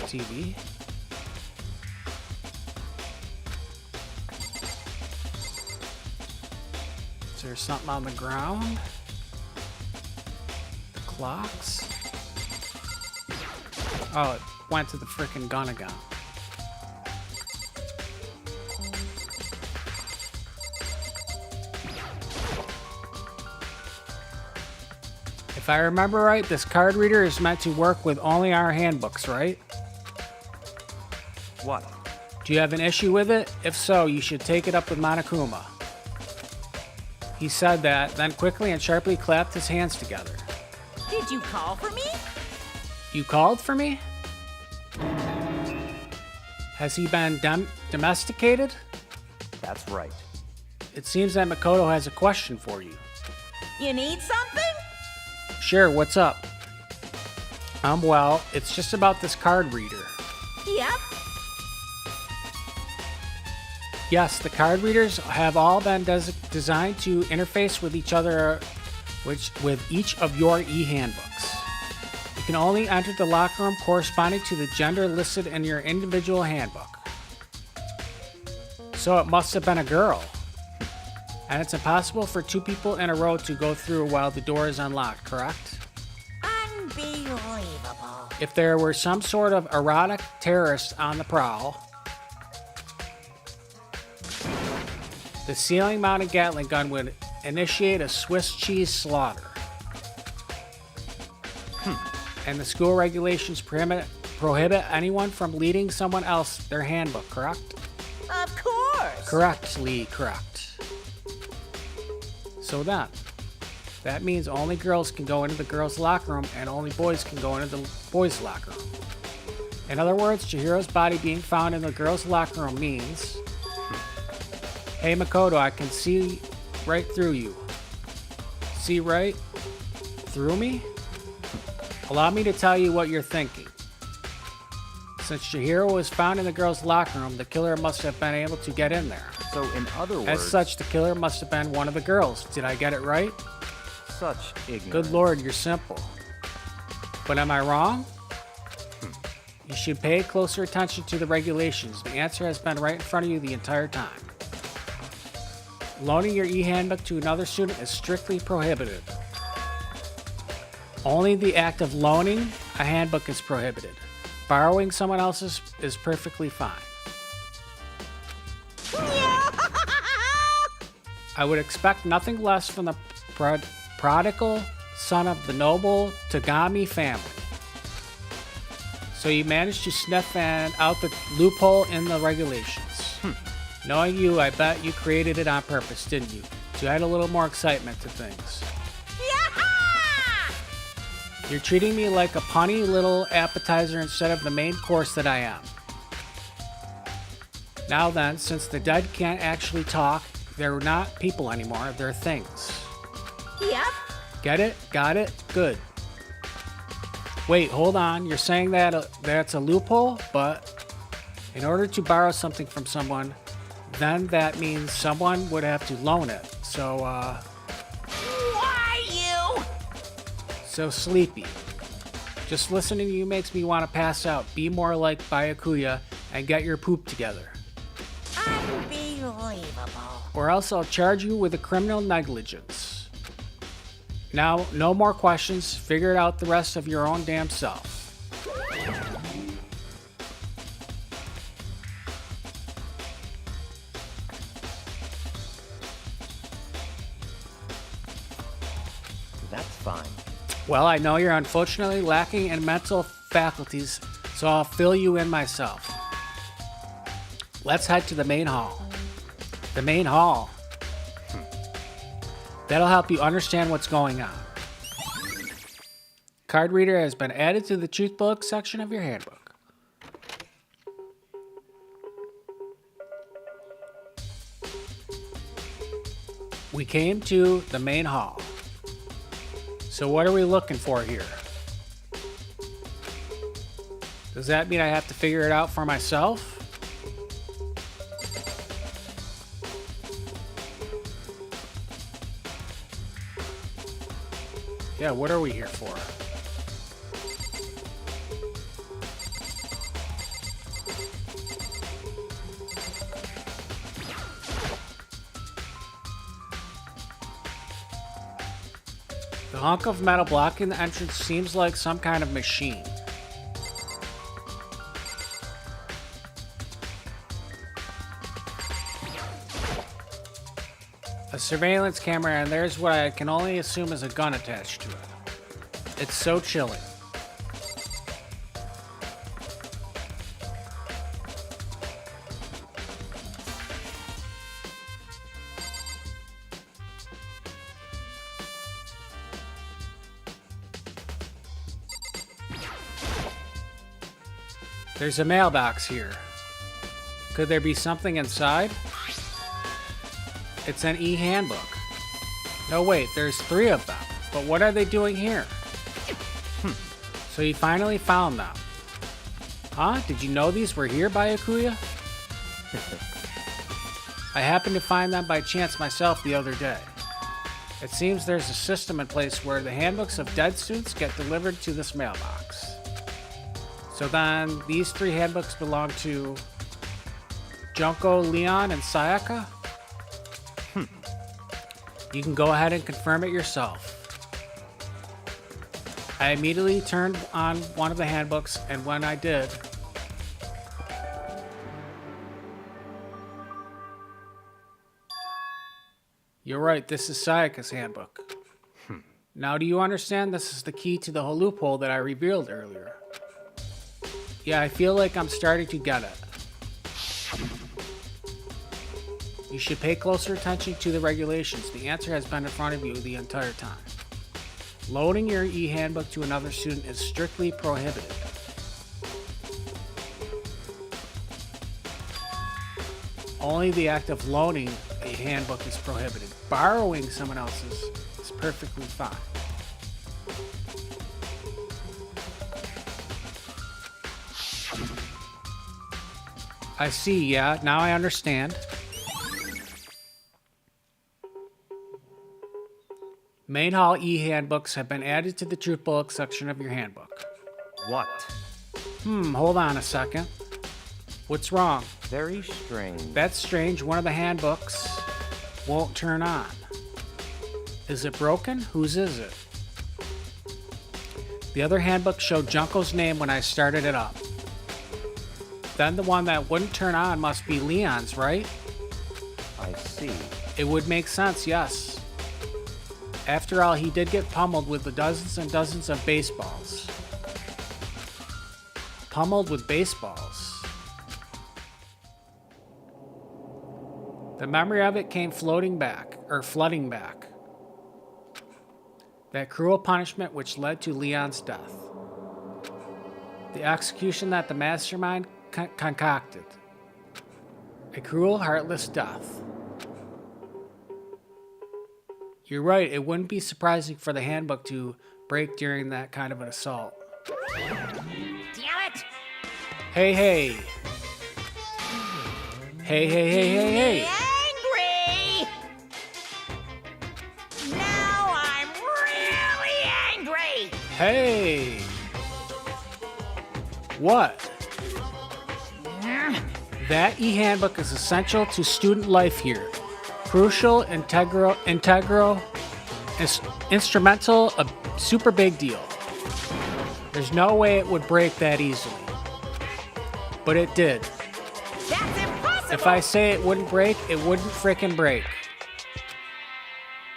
TV. Is there something on the ground? The clocks? Oh, it went to the frickin' gun again. If I remember right, this card reader is meant to work with only our handbooks, right? What? Do you have an issue with it? If so, you should take it up with Monokuma. He said that, then quickly and sharply clapped his hands together. Did you call for me? You called for me? Has he been domesticated? That's right. It seems that Makoto has a question for you. You need something? Sure, what's up? Well, it's just about this card reader. Yep. Yes, the card readers have all been designed to interface with each other, with each of your e-handbooks. You can only enter the locker room corresponding to the gender listed in your individual handbook. So it must have been a girl. And it's impossible for two people in a row to go through while the door is unlocked, correct? Unbelievable. If there were some sort of erotic terrorist on the prowl, the ceiling-mounted Gatling gun would initiate a Swiss cheese slaughter. And the school regulations prohibit anyone from leading someone else their handbook, correct? Of course. Correctly correct. So then, that means only girls can go into the girls' locker room and only boys can go into the boys' locker room. In other words, Chihiro's body being found in the girls' locker room means, hey Makoto, I can see right through you. See right through me? Allow me to tell you what you're thinking. Since Chihiro was found in the girls' locker room, the killer must have been able to get in there. So in other words... As such, the killer must have been one of the girls. Did I get it right? Such ignorance. Good lord, you're simple. But am I wrong? You should pay closer attention to the regulations. The answer has been right in front of you the entire time. Loaning your e-handbook to another student is strictly prohibited. Only the act of loaning a handbook is prohibited. Borrowing someone else's is perfectly fine. I would expect nothing less from the prodigal son of the noble Tagami family. So you managed to sniff out the loophole in the regulations. Knowing you, I bet you created it on purpose, didn't you? To add a little more excitement to things. You're treating me like a punny little appetizer instead of the main course that I am. Now then, since the dead can't actually talk, they're not people anymore, they're things. Yep. Get it? Got it? Good. Wait, hold on. You're saying that that's a loophole? But in order to borrow something from someone, then that means someone would have to loan it. So, Why you? So sleepy. Just listening to you makes me want to pass out. Be more like Byakuya and get your poop together. Unbelievable. Or else I'll charge you with a criminal negligence. Now, no more questions. Figure it out the rest of your own damn self. That's fine. Well, I know you're unfortunately lacking in mental faculties, so I'll fill you in myself. Let's head to the main hall. The main hall. That'll help you understand what's going on. Card reader has been added to the truth book section of your handbook. We came to the main hall. So what are we looking for here? Does that mean I have to figure it out for myself? Yeah, what are we here for? The hunk of metal blocking the entrance seems like some kind of machine. A surveillance camera, and there's what I can only assume is a gun attached to it. It's so chilling. There's a mailbox here. Could there be something inside? It's an e-handbook. No, wait, there's 3 of them. But what are they doing here? So you finally found them. Huh? Did you know these were here, Byakuya? I happened to find them by chance myself the other day. It seems there's a system in place where the handbooks of dead students get delivered to this mailbox. So then, these 3 handbooks belong to Junko, Leon, and Sayaka? You can go ahead and confirm it yourself. I immediately turned on one of the handbooks, and when I did, you're right, this is Sayaka's handbook. Now, do you understand this is the key to the whole loophole that I revealed earlier? Yeah, I feel like I'm starting to get it. You should pay closer attention to the regulations. The answer has been in front of you the entire time. Loaning your e-handbook to another student is strictly prohibited. Only the act of loaning a handbook is prohibited. Borrowing someone else's is perfectly fine. I see, yeah, now I understand. Main Hall e-handbooks have been added to the truth book section of your handbook. What? Hold on a second. What's wrong? Very strange. That's strange. One of the handbooks won't turn on. Is it broken? Whose is it? The other handbook showed Junko's name when I started it up. Then the one that wouldn't turn on must be Leon's, right? I see. It would make sense, yes. After all, he did get pummeled with the dozens and dozens of baseballs. Pummeled with baseballs. The memory of it came flooding back. That cruel punishment which led to Leon's death. The execution that the mastermind concocted. A cruel, heartless death. You're right, it wouldn't be surprising for the handbook to break during that kind of an assault. Damn it! Hey, hey. Hey, hey, hey, hey, hey. Angry! Now I'm really angry! Hey. What? That e-handbook is essential to student life here. Crucial, integral, instrumental, a super big deal. There's no way it would break that easily. But it did. That's impossible! If I say it wouldn't break, it wouldn't frickin' break.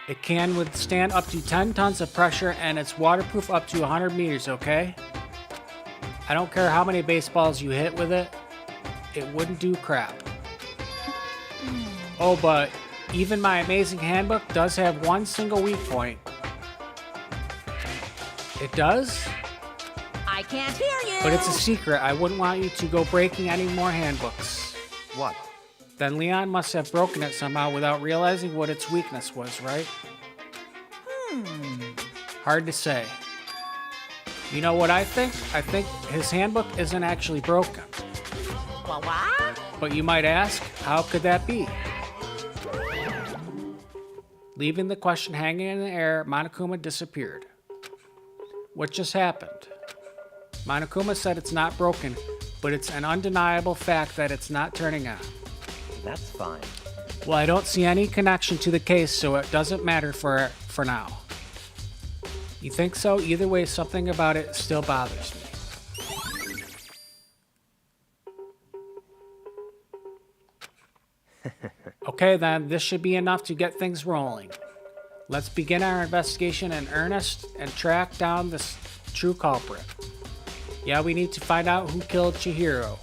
It can withstand up to 10 tons of pressure and it's waterproof up to 100 meters, okay? I don't care how many baseballs you hit with it, it wouldn't do crap. Oh, but even my amazing handbook does have one single weak point. It does? I can't hear you. But it's a secret. I wouldn't want you to go breaking any more handbooks. What? Then Leon must have broken it somehow without realizing what its weakness was, right? Hard to say. You know what I think? I think his handbook isn't actually broken. What? But you might ask, how could that be? Leaving the question hanging in the air, Monokuma disappeared. What just happened? Monokuma said it's not broken, but it's an undeniable fact that it's not turning on. That's fine. Well, I don't see any connection to the case, so it doesn't matter for now. You think so? Either way, something about it still bothers me. Okay then, this should be enough to get things rolling. Let's begin our investigation in earnest and track down this true culprit. Yeah, we need to find out who killed Chihiro.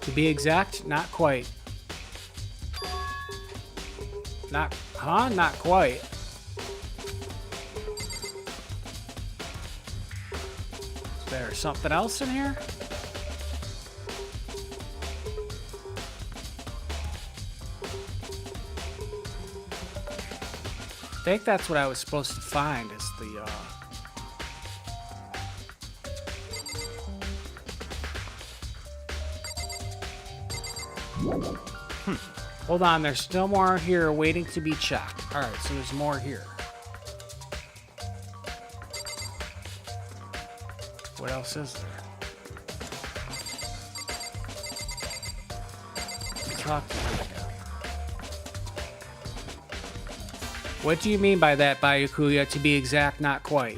To be exact, not quite. Not quite. Is there something else in here? I think that's what I was supposed to find is the, Hold on, there's still more here waiting to be checked. Alright, so there's more here. What else is there? Talk to him again. What do you mean by that, Byakuya? To be exact, not quite.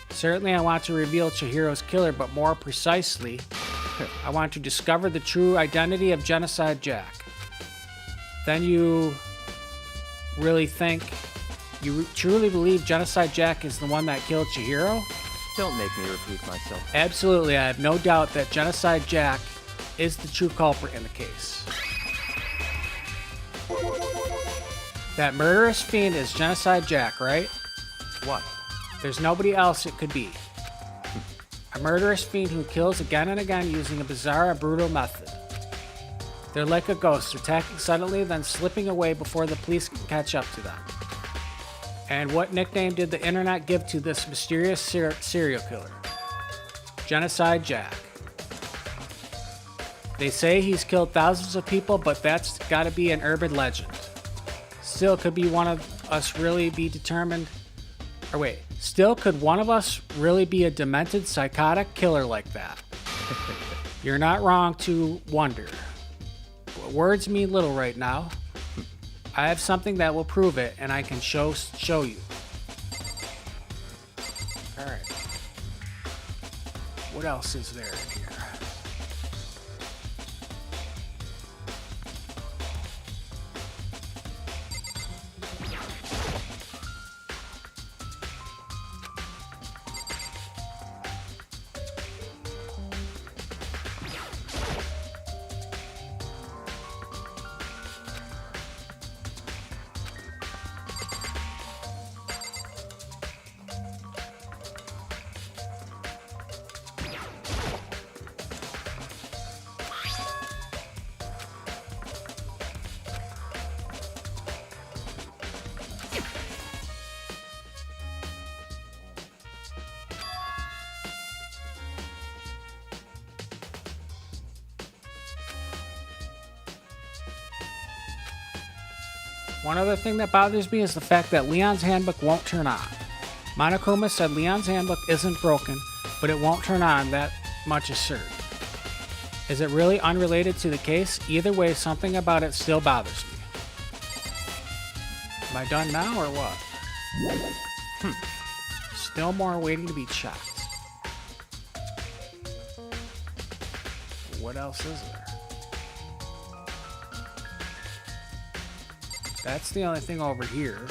Certainly I want to reveal Chihiro's killer, but more precisely, I want to discover the true identity of Genocide Jack. Then you really think, you truly believe Genocide Jack is the one that killed Chihiro? Don't make me repeat myself. Absolutely, I have no doubt that Genocide Jack is the true culprit in the case. That murderous fiend is Genocide Jack, right? What? There's nobody else it could be. A murderous fiend who kills again and again using a bizarre and brutal method. They're like a ghost, attacking suddenly, then slipping away before the police can catch up to them. And what nickname did the internet give to this mysterious serial killer? Genocide Jack. They say he's killed thousands of people, but that's gotta be an urban legend. Still, could be one of us really be determined? Or wait, still, could one of us really be a demented, psychotic killer like that? You're not wrong to wonder. But words mean little right now. I have something that will prove it, and I can show you. Alright. What else is there in here? One other thing that bothers me is the fact that Leon's handbook won't turn on. Monokuma said Leon's handbook isn't broken, but it won't turn on, that much is certain. Is it really unrelated to the case? Either way, something about it still bothers me. Am I done now or what? Still more waiting to be checked. What else is there? That's the only thing over here.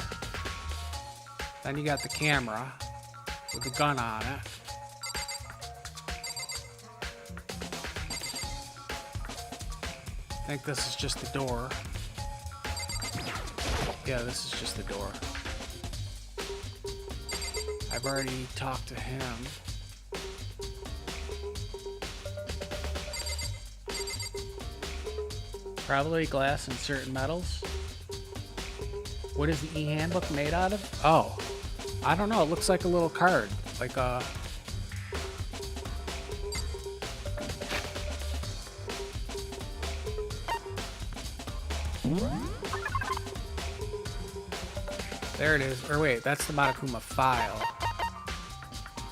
Then you got the camera with the gun on it. think this is just the door. Yeah, this is just the door. I've already talked to him. Probably glass and certain metals. What is the e-handbook made out of? Oh, I don't know. It looks like a little card. Like a... There it is. Or wait, that's the Monokuma file.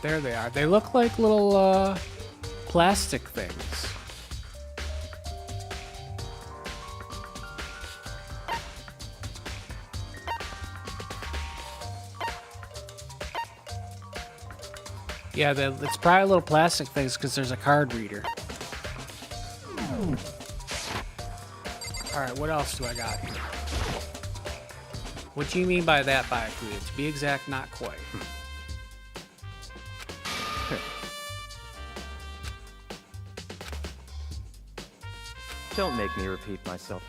There they are. They look like little plastic things. Yeah, it's probably little plastic things because there's a card reader. Alright, what else do I got here? What do you mean by that, Byakuya? To be exact, not quite. Don't make me repeat myself.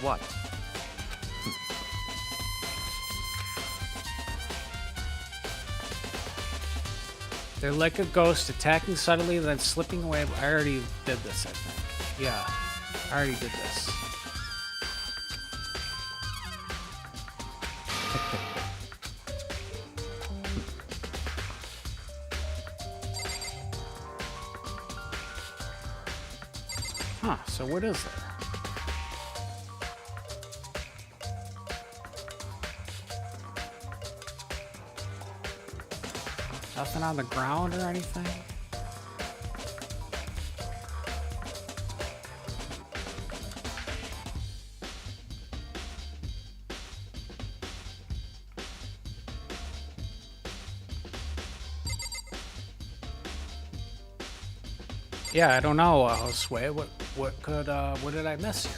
What? They're like a ghost, attacking suddenly, then slipping away. I already did this, I think. Yeah, I already did this. Huh, so what is there? Nothing on the ground or anything? Yeah, I don't know, Josue. What did I miss here?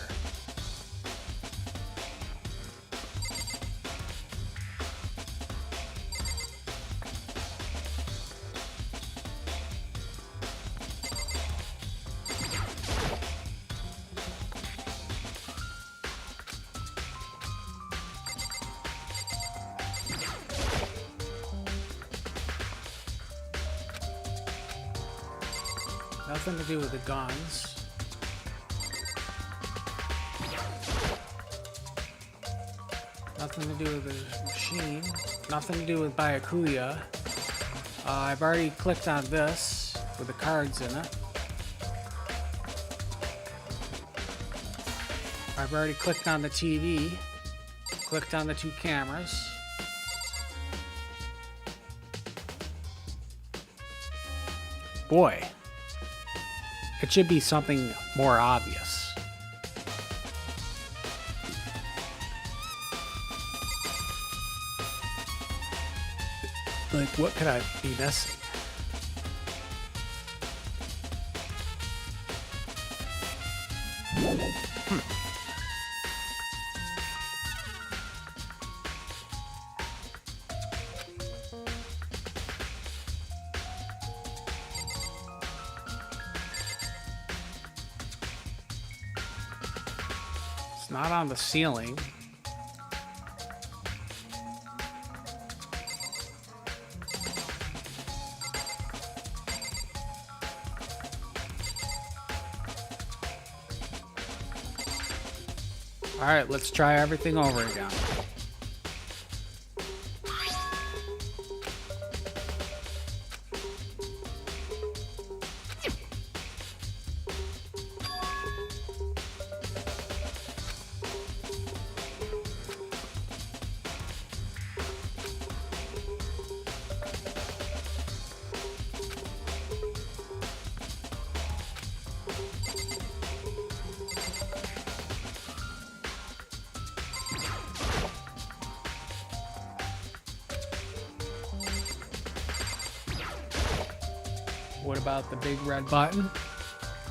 Nothing to do with the guns. Nothing to do with the machine. Nothing to do with Byakuya. I've already clicked on this with the cards in it. I've already clicked on the TV. Clicked on the two cameras. Boy. It should be something more obvious. Like, what could I be missing? It's not on the ceiling. All right, let's try everything over again. What about the big red button?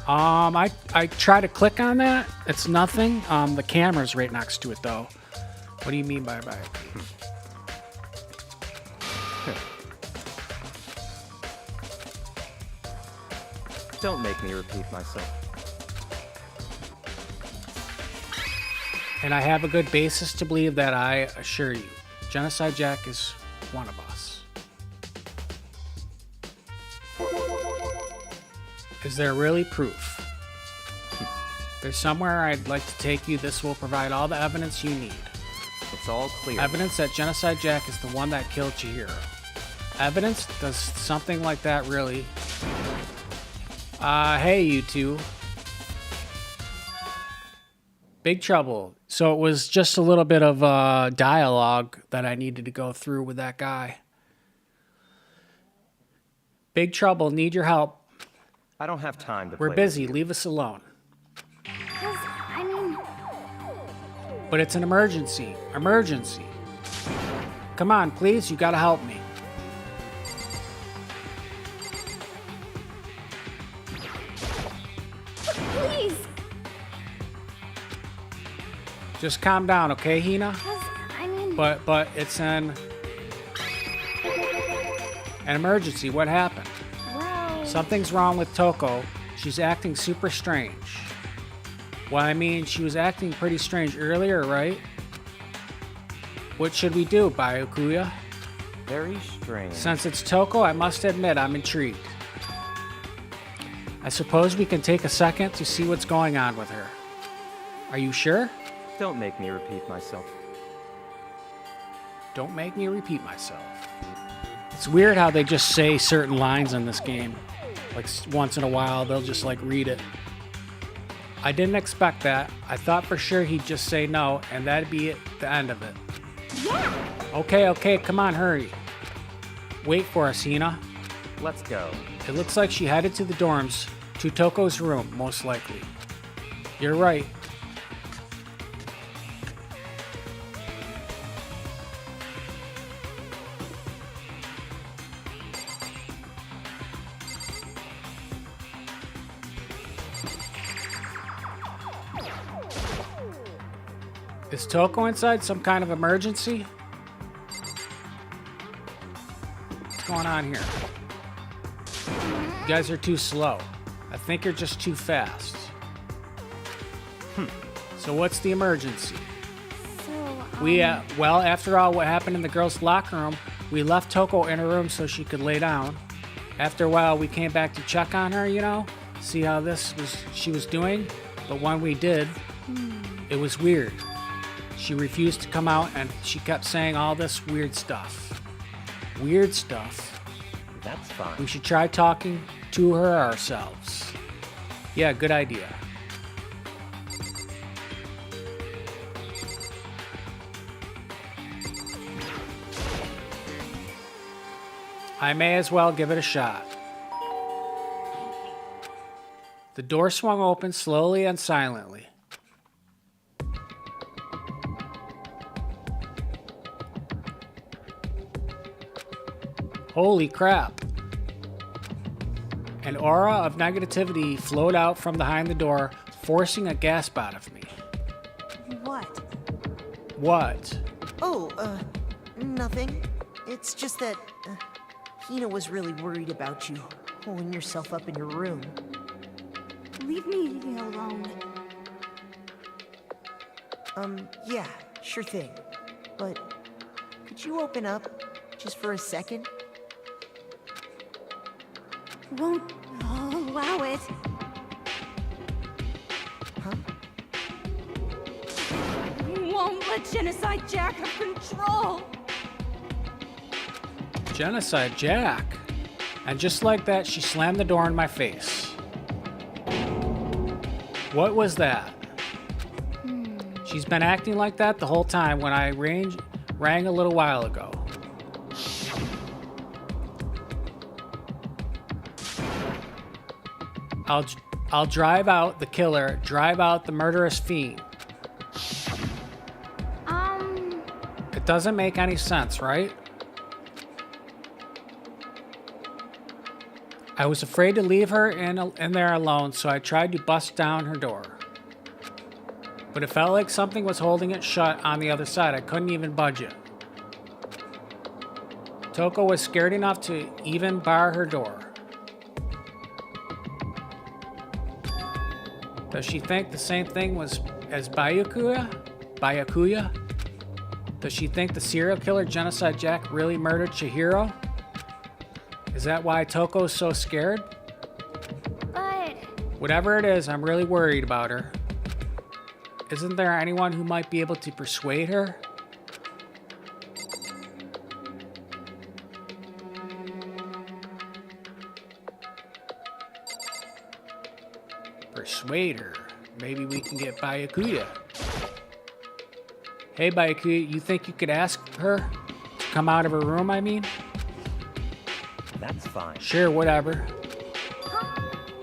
I try to click on that. It's nothing. The camera's right next to it, though. What do you mean by it? Don't make me repeat myself. And I have a good basis to believe that, I assure you. Genocide Jack is one of us. Is there really proof? There's somewhere I'd like to take you. This will provide all the evidence you need. It's all clear. Evidence that Genocide Jack is the one that killed Chihiro. Evidence? Does something like that really? Hey, you two. Big trouble. So it was just a little bit of dialogue that I needed to go through with that guy. Big trouble. Need your help. I don't have time to We're play busy. with you. Leave us alone. I mean, But it's an emergency. Emergency. Come on, please. You gotta help me. please. Just calm down, okay, Hina? I mean, But it's an emergency. What happened? well, Something's wrong with Toko. She's acting super strange. Well, I mean, she was acting pretty strange earlier, right? What should we do, Byakuya? Very strange. Since it's Toko, I must admit I'm intrigued. I suppose we can take a second to see what's going on with her. Are you sure? Don't make me repeat myself. Don't make me repeat myself. It's weird how they just say certain lines in this game. Like once in a while, they'll just like read it. I didn't expect that. I thought for sure he'd just say no, and that'd be it, the end of it. yeah. Okay, come on, hurry. Wait for us, Hina. Let's go. It looks like she headed to the dorms, to Toko's room, most likely. You're right. Is Toko inside? Some kind of emergency? What's going on here? You guys are too slow. I think you're just too fast. So what's the emergency? So, Well, after all what happened in the girls' locker room, we left Toko in her room so she could lay down. After a while, we came back to check on her, see how she was doing. But when we did, it was weird. She refused to come out, and she kept saying all this weird stuff. Weird stuff. That's fine. We should try talking to her ourselves. Yeah, good idea. I may as well give it a shot. The door swung open slowly and silently. Holy crap. An aura of negativity flowed out from behind the door, forcing a gasp out of me. What? What? Oh, nothing. It's just that Hina was really worried about you, holding yourself up in your room. leave me alone. Yeah, sure thing. But could you open up just for a second? Won't allow it. Huh? Won't let Genocide Jack have control. Genocide Jack? And just like that, she slammed the door in my face. What was that? She's been acting like that the whole time when I rang a little while ago. I'll drive out the killer, drive out the murderous fiend. It doesn't make any sense, right? I was afraid to leave her in there alone, so I tried to bust down her door. But it felt like something was holding it shut on the other side. I couldn't even budge it. Toko was scared enough to even bar her door. Does she think the same thing was as Byakuya? Byakuya? Does she think the serial killer Genocide Jack really murdered Chihiro? Is that why Toko's so scared? But Whatever it is, I'm really worried about her. Isn't there anyone who might be able to persuade her? Persuade her. Maybe we can get Byakuya. Hey, Byakuya, you think you could ask her to come out of her room, I mean? That's fine. Sure, whatever.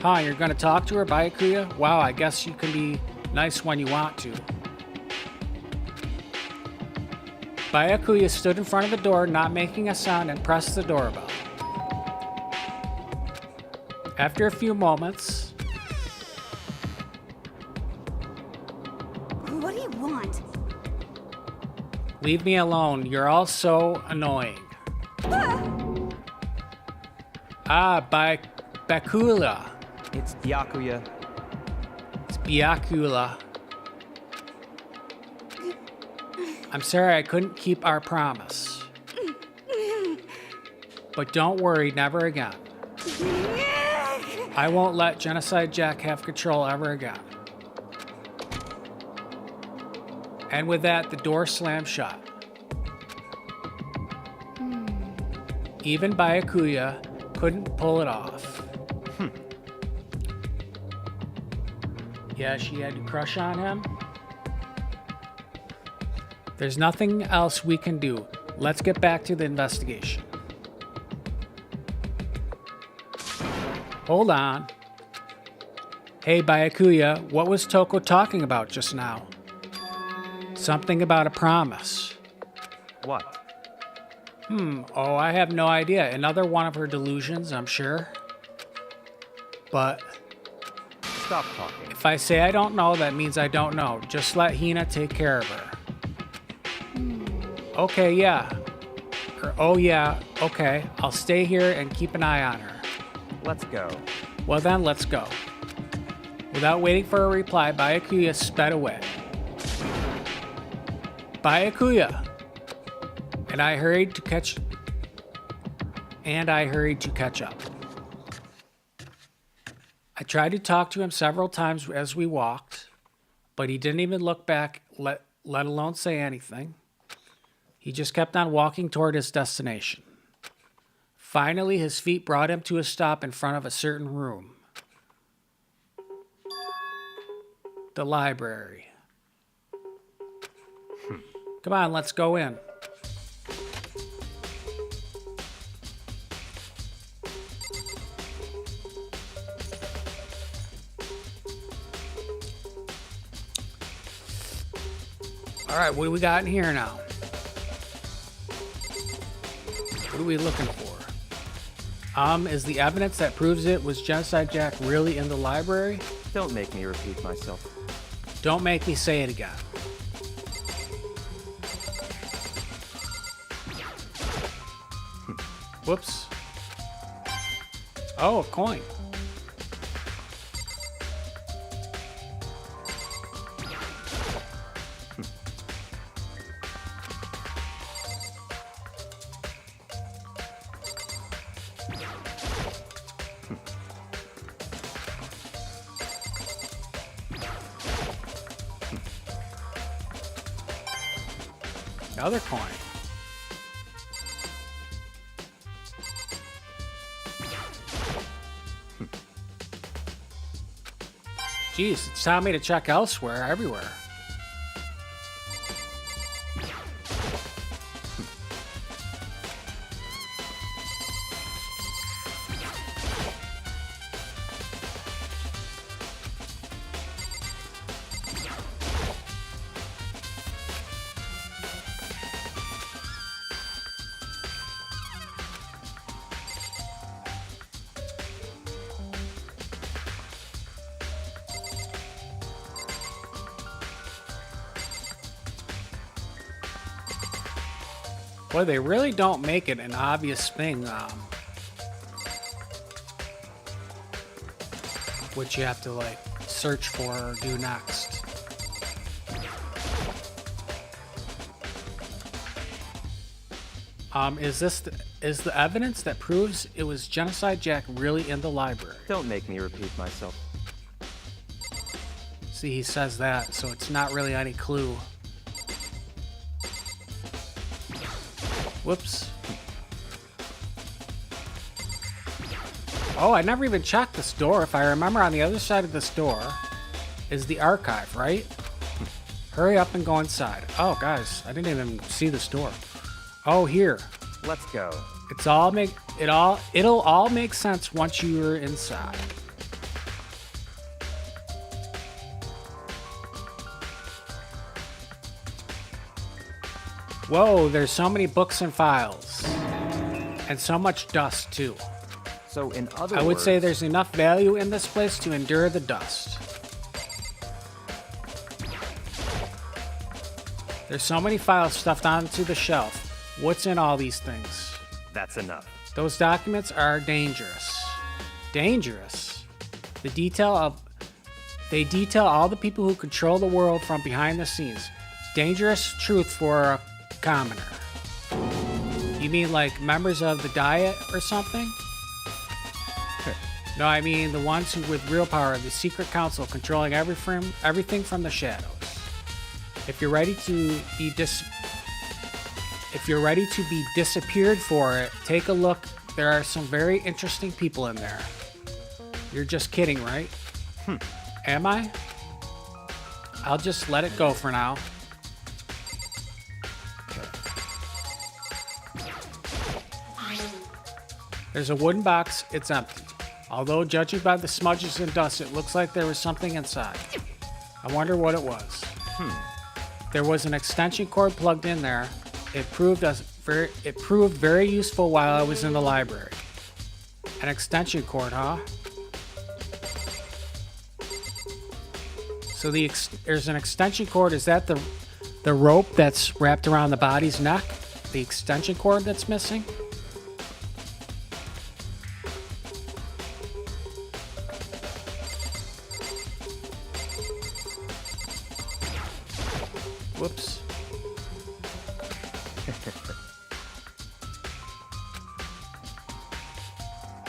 Huh, you're gonna talk to her, Byakuya? Wow, I guess you can be nice when you want to. Byakuya stood in front of the door, not making a sound, and pressed the doorbell. After a few moments, what do you want? leave me alone. You're all so annoying. Bakula. It's Byakuya. It's Byakula. I'm sorry I couldn't keep our promise. But don't worry, never again. I won't let Genocide Jack have control ever again. And with that, the door slammed shut. Even Byakuya couldn't pull it off. Yeah, she had to crush on him. There's nothing else we can do. Let's get back to the investigation. Hold on. Hey, Byakuya, what was Toko talking about just now? Something about a promise. What? Oh, I have no idea. Another one of her delusions, I'm sure. But Stop talking. if I say I don't know, that means I don't know. Just let Hina take care of her. Okay, yeah. Or, oh, yeah, okay. I'll stay here and keep an eye on her. Let's go. Well then, let's go. Without waiting for a reply, Byakuya sped away. Byakuya! And I hurried to catch up. I tried to talk to him several times as we walked, but he didn't even look back, let alone say anything. He just kept on walking toward his destination. Finally, his feet brought him to a stop in front of a certain room. The library. Come on, let's go in. All right, what do we got in here now? What are we looking for? Is the evidence that proves it was Genocide Jack really in the library? Don't make me repeat myself. Don't make me say it again. Whoops. Oh, a coin. Another coin. Jeez, it's telling me to check elsewhere, everywhere. Boy, they really don't make it an obvious thing, which you have to, like, search for or do next. Is the evidence that proves it was Genocide Jack really in the library? Don't make me repeat myself. See, he says that, so it's not really any clue. Whoops. Oh, I never even checked this door. If I remember, on the other side of this door is the archive, right? Hurry up and go inside. Oh, guys, I didn't even see this door. Oh, here. Let's go. It'll all make sense once you're inside. Whoa, there's so many books and files. And so much dust, too. So in other I words... would say there's enough value in this place to endure the dust. There's so many files stuffed onto the shelf. What's in all these things? That's enough. Those documents are dangerous. Dangerous? They detail all the people who control the world from behind the scenes. Dangerous truth for a commoner. You mean like members of the Diet or something? No, I mean the ones who with real power, the secret council controlling everything from the shadows. If you're ready to be disappeared for it, take a look. There are some very interesting people in there. You're just kidding, right? Am I? I'll just let it go for now. There's a wooden box. It's empty. Although, judging by the smudges and dust, it looks like there was something inside. I wonder what it was. There was an extension cord plugged in there. It proved very useful while I was in the library. An extension cord, huh? So there's an extension cord. Is that the rope that's wrapped around the body's neck? The extension cord that's missing? Whoops.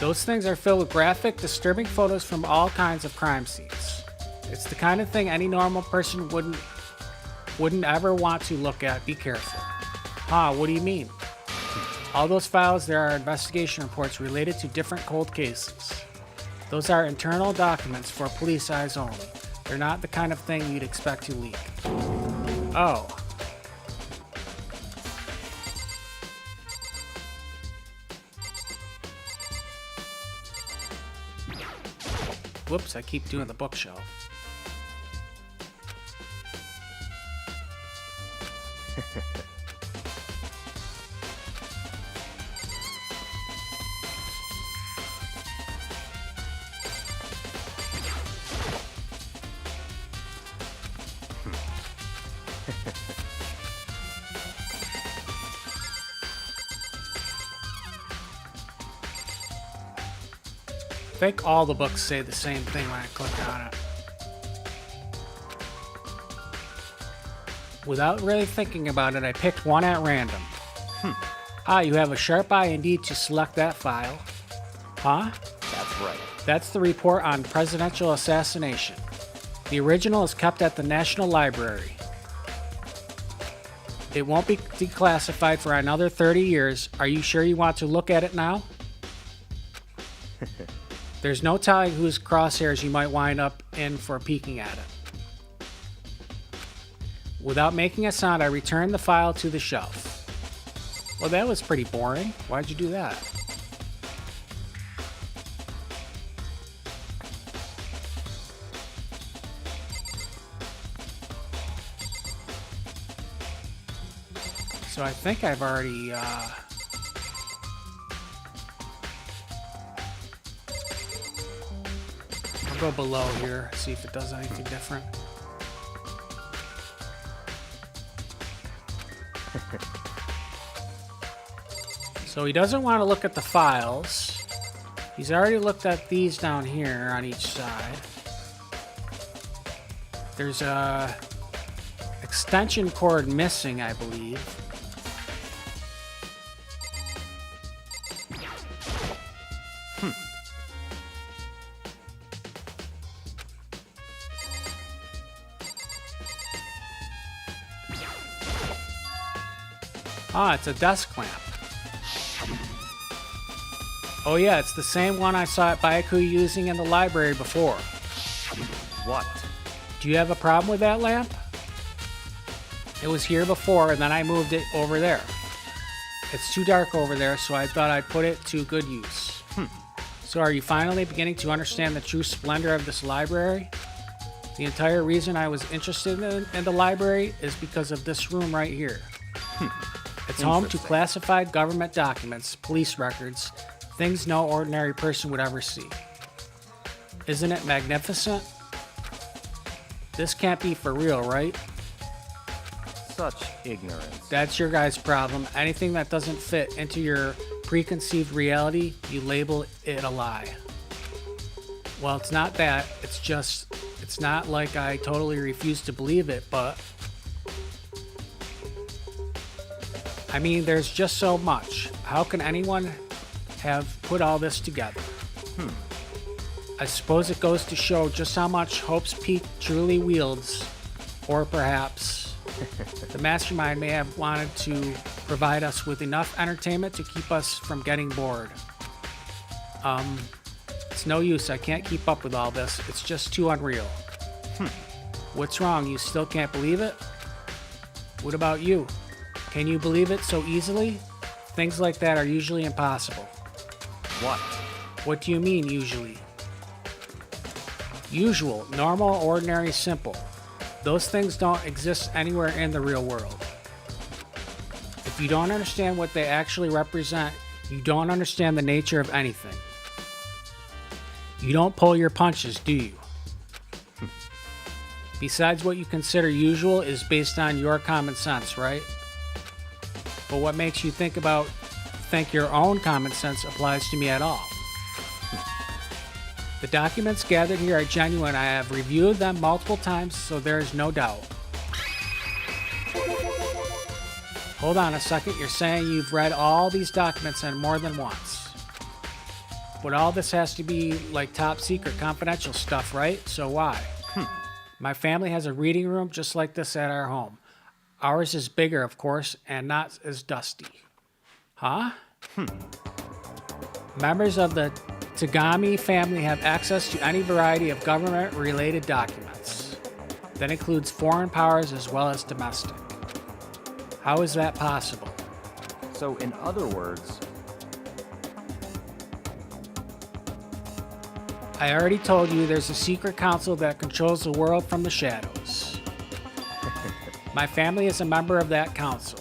Those things are filled with graphic, disturbing photos from all kinds of crime scenes. It's the kind of thing any normal person wouldn't ever want to look at. Be careful. Huh, what do you mean? All those files, there are investigation reports related to different cold cases. Those are internal documents for police eyes only. They're not the kind of thing you'd expect to leak. Oh. Whoops, I keep doing the bookshelf. I think all the books say the same thing when I click on it. Without really thinking about it, I picked one at random. Ah, you have a sharp eye indeed to select that file. Huh? That's right. That's the report on presidential assassination. The original is kept at the National Library. It won't be declassified for another 30 years. Are you sure you want to look at it now? There's no telling whose crosshairs you might wind up in for peeking at it. Without making a sound, I returned the file to the shelf. Well, that was pretty boring. Why'd you do that? So I think I've already, go below here, see if it does anything different. So he doesn't want to look at the files. He's already looked at these down here on each side. There's a extension cord missing, I believe. Ah, it's a desk lamp. Oh yeah, it's the same one I saw Byakuya using in the library before. What? Do you have a problem with that lamp? It was here before, and then I moved it over there. It's too dark over there, so I thought I'd put it to good use. So are you finally beginning to understand the true splendor of this library? The entire reason I was interested in the library is because of this room right here. It's home to classified government documents, police records, things no ordinary person would ever see. Isn't it magnificent? This can't be for real, right? Such ignorance. That's your guys' problem. Anything that doesn't fit into your preconceived reality, you label it a lie. Well, it's not that. It's not like I totally refuse to believe it, but I mean, there's just so much. How can anyone have put all this together? I suppose it goes to show just how much Hope's Peak truly wields, or perhaps the mastermind may have wanted to provide us with enough entertainment to keep us from getting bored. It's no use. I can't keep up with all this. It's just too unreal. What's wrong? You still can't believe it? What about you? Can you believe it so easily? Things like that are usually impossible. What? What do you mean, usually? Usual, normal, ordinary, simple. Those things don't exist anywhere in the real world. If you don't understand what they actually represent, you don't understand the nature of anything. You don't pull your punches, do you? Besides, what you consider usual is based on your common sense, right? But what makes you think your own common sense applies to me at all? The documents gathered here are genuine. I have reviewed them multiple times, so there is no doubt. Hold on a second. You're saying you've read all these documents and more than once. But all this has to be like top secret confidential stuff, right? So why? My family has a reading room just like this at our home. Ours is bigger, of course, and not as dusty. Huh? Members of the Tagami family have access to any variety of government-related documents. That includes foreign powers as well as domestic. How is that possible? So, in other words, I already told you there's a secret council that controls the world from the shadows. My family is a member of that council.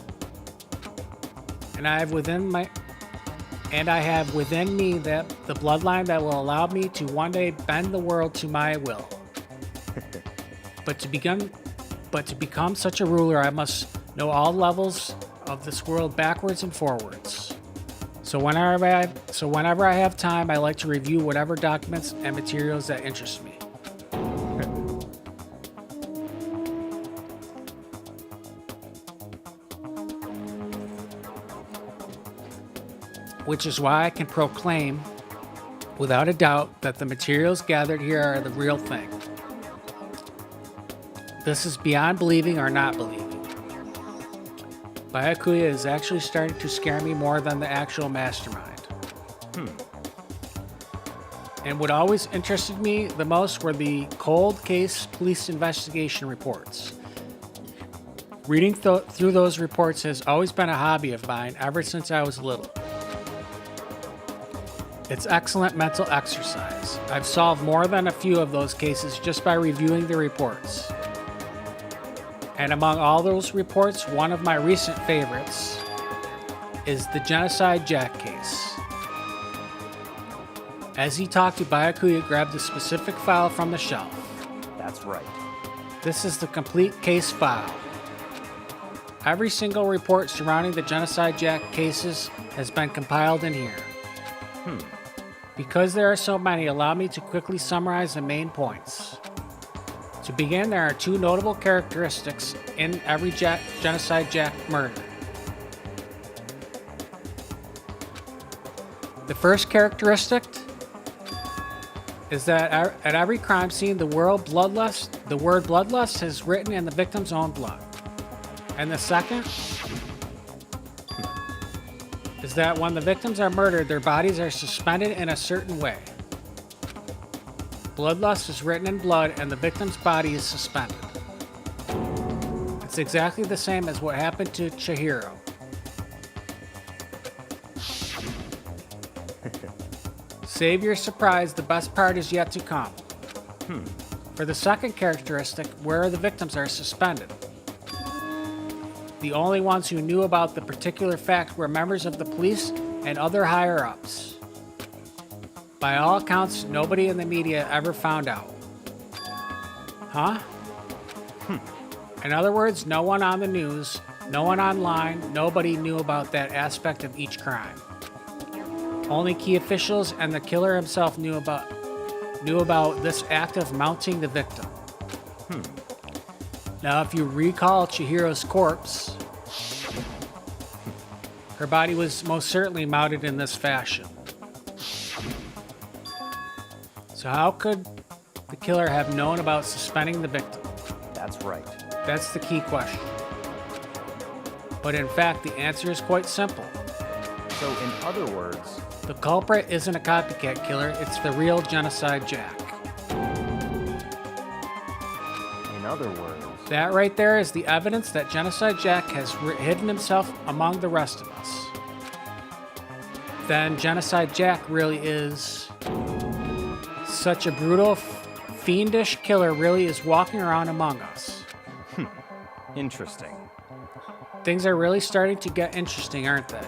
And I have within me that the bloodline that will allow me to one day bend the world to my will. But to become such a ruler, I must know all levels of this world backwards and forwards. So whenever I have time, I like to review whatever documents and materials that interest me. Which is why I can proclaim, without a doubt, that the materials gathered here are the real thing. This is beyond believing or not believing. Byakuya is actually starting to scare me more than the actual mastermind. And what always interested me the most were the cold case police investigation reports. Reading through those reports has always been a hobby of mine ever since I was little. It's excellent mental exercise. I've solved more than a few of those cases just by reviewing the reports. And among all those reports, one of my recent favorites is the Genocide Jack case. As he talked to Byakuya, grabbed a specific file from the shelf. that's right. This is the complete case file. Every single report surrounding the Genocide Jack cases has been compiled in here. Because there are so many, allow me to quickly summarize the main points. To begin, there are two notable characteristics in every Genocide Jack murder. The first characteristic is that at every crime scene, the word bloodlust is written in the victim's own blood. And the second is that when the victims are murdered, their bodies are suspended in a certain way. Bloodlust is written in blood and the victim's body is suspended. It's exactly the same as what happened to Chihiro. Save your surprise, the best part is yet to come. For the second characteristic, where the victims are suspended. The only ones who knew about the particular fact were members of the police and other higher-ups. By all accounts, nobody in the media ever found out. Huh? In other words, no one on the news, no one online, nobody knew about that aspect of each crime. Only key officials and the killer himself knew about this act of mounting the victim. Now, if you recall Chihiro's corpse, her body was most certainly mounted in this fashion. So how could the killer have known about suspending the victim? That's right. That's the key question. But in fact, the answer is quite simple. So, in other words, The culprit isn't a copycat killer, it's the real Genocide Jack. in other words, That right there is the evidence that Genocide Jack has hidden himself among the rest of us. Then Genocide Jack really is such a brutal, fiendish killer, really is walking around among us. interesting. Things are really starting to get interesting, aren't they?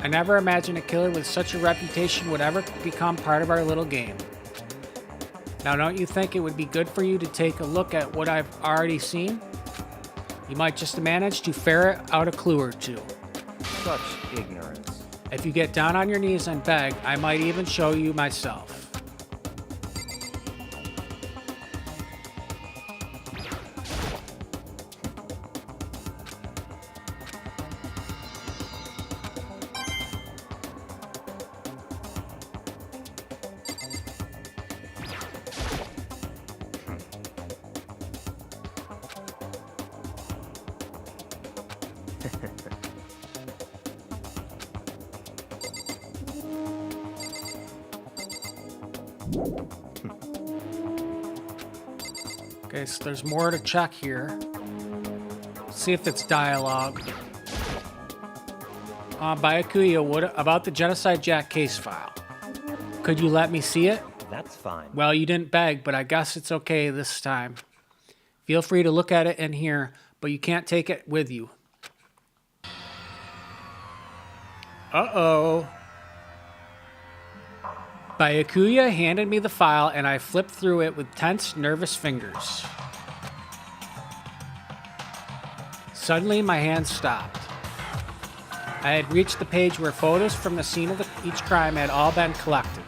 I never imagined a killer with such a reputation would ever become part of our little game. Now, don't you think it would be good for you to take a look at what I've already seen? You might just manage to ferret out a clue or two. Such ignorance. If you get down on your knees and beg, I might even show you myself. Okay, so there's more to check here. See if it's dialogue. Byakuya, what about the Genocide Jack case file? Could you let me see it? That's fine. Well, you didn't beg, but I guess it's okay this time. Feel free to look at it in here, but you can't take it with you. Uh-oh. Byakuya handed me the file, and I flipped through it with tense, nervous fingers. Suddenly, my hands stopped. I had reached the page where photos from the scene of each crime had all been collected.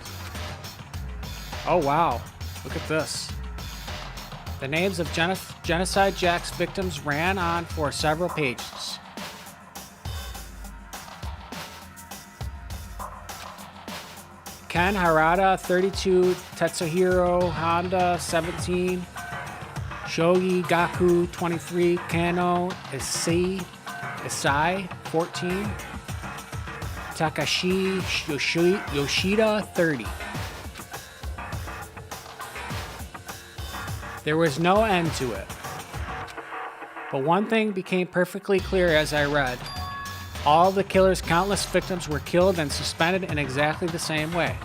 Oh, wow. Look at this. The names of Genocide Jack's victims ran on for several pages. Ken Harada, 32, Tetsuhiro Honda, 17, Shogi Gaku, 23, Kano Isai, 14, Takashi Yoshida, 30. There was no end to it. But one thing became perfectly clear as I read. All the killer's countless victims were killed and suspended in exactly the same way.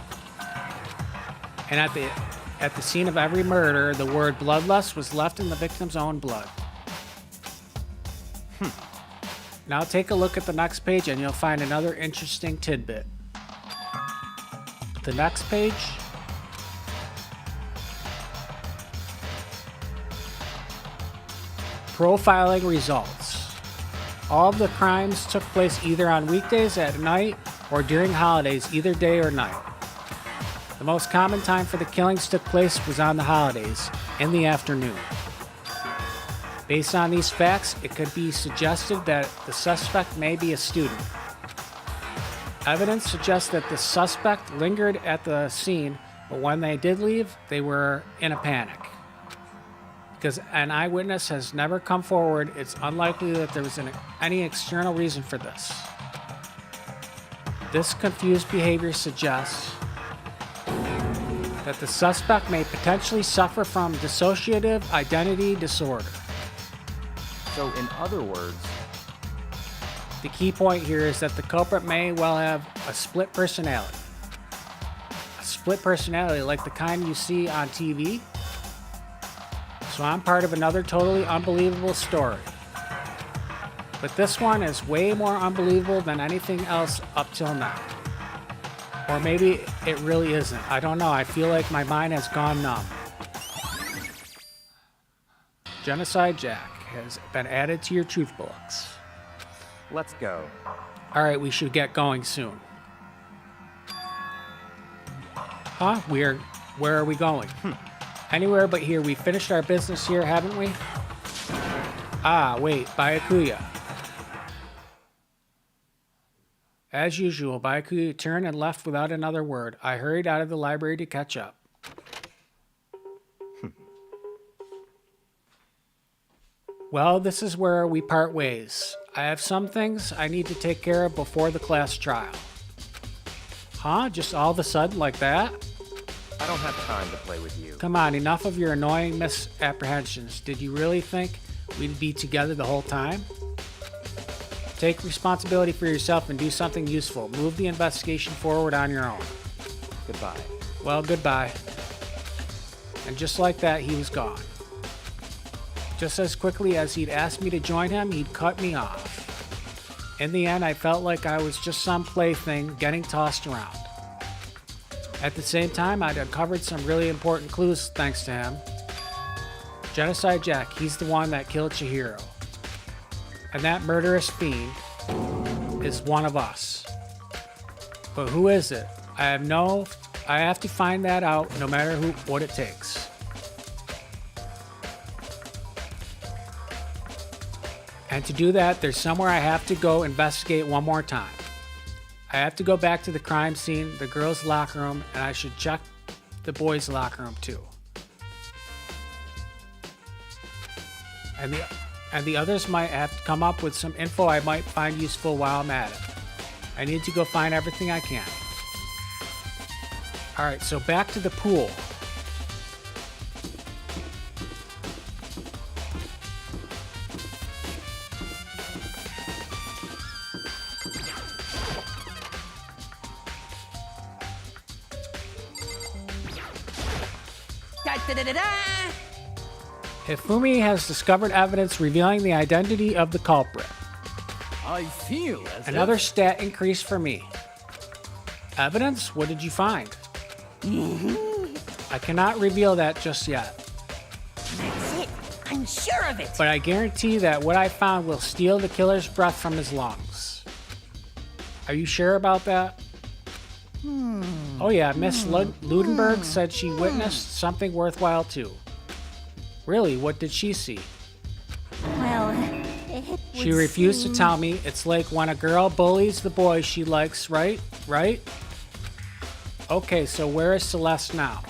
And at the scene of every murder, the word bloodlust was left in the victim's own blood. Now take a look at the next page and you'll find another interesting tidbit. The next page profiling results. All of the crimes took place either on weekdays at night or during holidays, either day or night. The most common time for the killings took place was on the holidays, in the afternoon. Based on these facts, it could be suggested that the suspect may be a student. Evidence suggests that the suspect lingered at the scene, but when they did leave, they were in a panic. Because an eyewitness has never come forward, it's unlikely that there was any external reason for this. This confused behavior suggests that the suspect may potentially suffer from dissociative identity disorder. So, in other words, the key point here is that the culprit may well have a split personality. A split personality like the kind you see on TV. So I'm part of another totally unbelievable story. But this one is way more unbelievable than anything else up till now. Or maybe it really isn't. I don't know. I feel like my mind has gone numb. Genocide Jack has been added to your truth books. let's go. Alright, we should get going soon. Huh? Where are we going? Anywhere but here. We finished our business here, haven't we? Ah, wait. Byakuya. As usual, Byakuya turned and left without another word. I hurried out of the library to catch up. Well, this is where we part ways. I have some things I need to take care of before the class trial. Huh? Just all of a sudden like that? I don't have time to play with you. Come on, enough of your annoying misapprehensions. Did you really think we'd be together the whole time? Take responsibility for yourself and do something useful. Move the investigation forward on your own. Goodbye. Well, goodbye. And just like that, he was gone. Just as quickly as he'd asked me to join him, he'd cut me off. In the end, I felt like I was just some plaything getting tossed around. At the same time, I'd uncovered some really important clues thanks to him. Genocide Jack, he's the one that killed Chihiro. And that murderous fiend is one of us. But who is it? I have to find that out no matter what it takes. And to do that, there's somewhere I have to go investigate one more time. I have to go back to the crime scene, the girls' locker room, and I should check the boys' locker room too. And the others might have to come up with some info I might find useful while I'm at it. I need to go find everything I can. Alright, so back to the pool. Hifumi has discovered evidence revealing the identity of the culprit. I feel as Another stat increase for me. Evidence? What did you find? I cannot reveal that just yet. That's it. I'm sure of it. But I guarantee that what I found will steal the killer's breath from his lungs. Are you sure about that? Oh yeah, Miss Ludenberg said she witnessed something worthwhile too. Really, what did she see? Well, She refused to tell me. It's like when a girl bullies the boy she likes, right? Right? Okay, so where is Celeste now?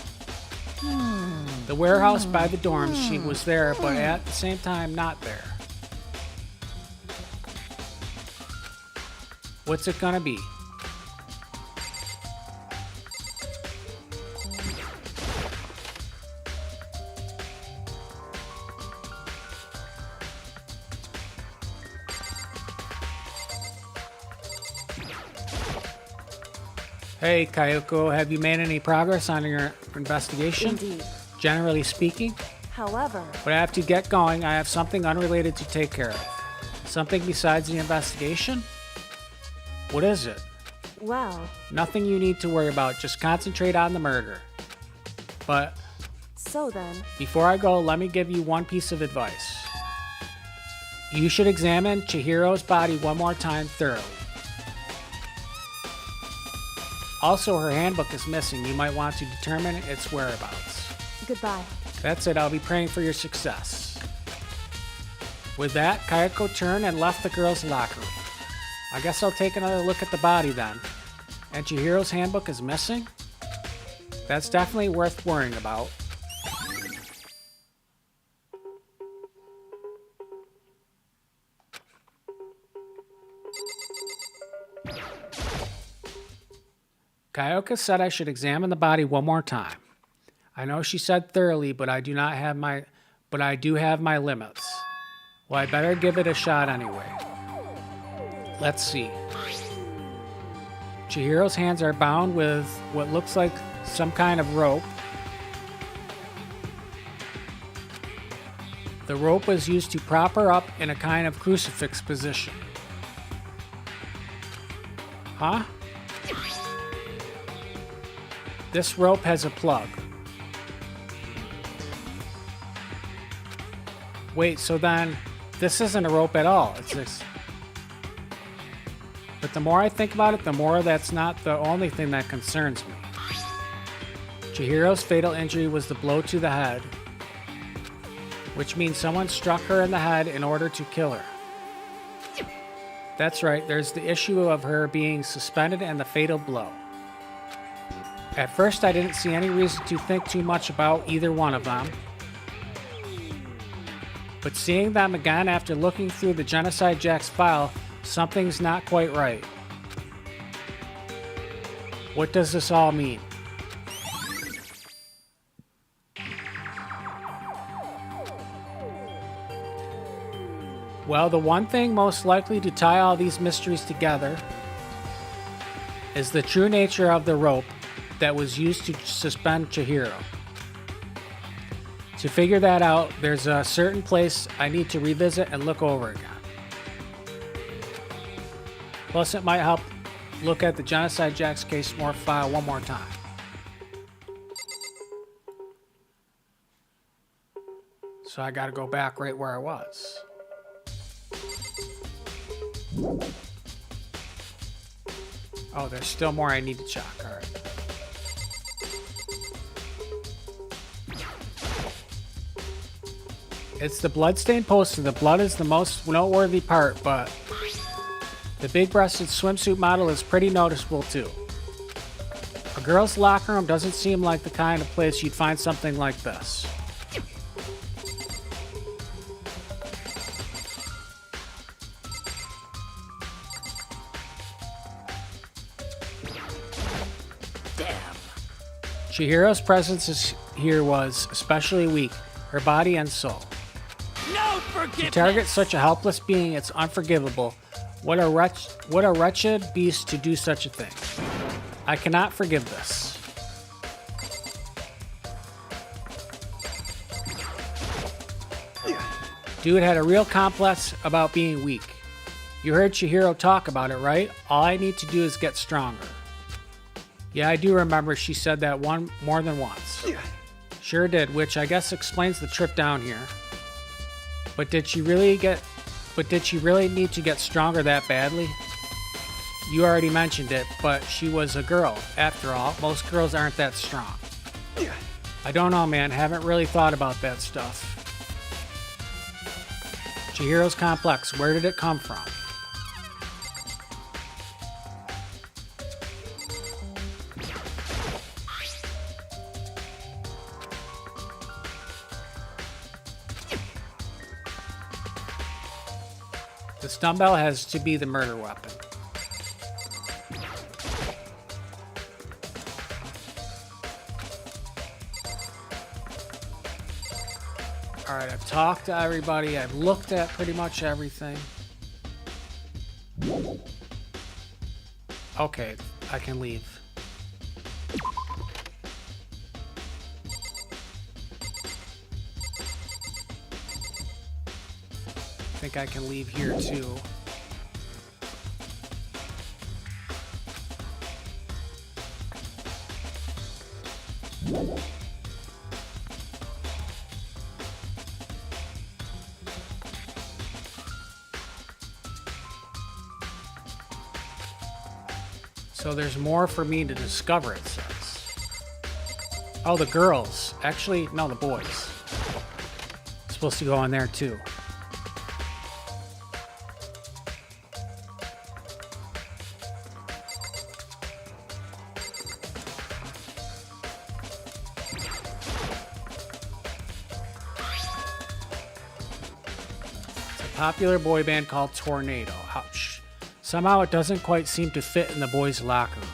The warehouse by the dorms. She was there, but at the same time, not there. What's it gonna be? Hey, Kayoko, have you made any progress on your investigation? Indeed. Generally speaking. However, But I have to get going. I have something unrelated to take care of. Something besides the investigation? What is it? well, Nothing you need to worry about. Just concentrate on the murder. But so then, before I go, let me give you one piece of advice. You should examine Chihiro's body one more time thoroughly. Also, her handbook is missing. You might want to determine its whereabouts. Goodbye. That's it. I'll be praying for your success. With that, Kayako turned and left the girls' locker room. I guess I'll take another look at the body then. And Chihiro's handbook is missing? That's definitely worth worrying about. Kayako said I should examine the body one more time. I know she said thoroughly, but I do have my limits. Well, I better give it a shot anyway. Let's see. Chihiro's hands are bound with what looks like some kind of rope. The rope was used to prop her up in a kind of crucifix position. Huh? This rope has a plug. Wait, so then this isn't a rope at all. It's this. But the more I think about it, the more that's not the only thing that concerns me. Chihiro's fatal injury was the blow to the head, which means someone struck her in the head in order to kill her. That's right, there's the issue of her being suspended and the fatal blow. At first, I didn't see any reason to think too much about either one of them. But seeing them again after looking through the Genocide Jack's file, something's not quite right. What does this all mean? Well, the one thing most likely to tie all these mysteries together is the true nature of the rope that was used to suspend Chihiro. To figure that out, there's a certain place I need to revisit and look over again. Plus, it might help look at the Genocide Jack's case file one more time. So I gotta go back right where I was. Oh, there's still more I need to check. All right. It's the bloodstained poster. The blood is the most noteworthy part, but the big-breasted swimsuit model is pretty noticeable too. A girl's locker room doesn't seem like the kind of place you'd find something like this. Chihiro's presence here was especially weak, her body and soul. No forgiveness! To target such a helpless being, it's unforgivable. What a wretched beast to do such a thing. I cannot forgive this. Dude had a real complex about being weak. You heard Chihiro talk about it, right? All I need to do is get stronger. Yeah, I do remember she said that more than once. Sure did, which I guess explains the trip down here. But did she really need to get stronger that badly? You already mentioned it, but she was a girl. After all, most girls aren't that strong. I don't know, man. Haven't really thought about that stuff. Chihiro's complex, where did it come from? The dumbbell has to be the murder weapon. Alright, I've talked to everybody. I've looked at pretty much everything. Okay, I can leave. I think I can leave here too. So So there's more for me to discover, it says. Oh, the girls. Actually, no, the boys. Supposed to go in there too. It's a popular boy band called Tornado. Ouch. Somehow it doesn't quite seem to fit in the boys' locker room.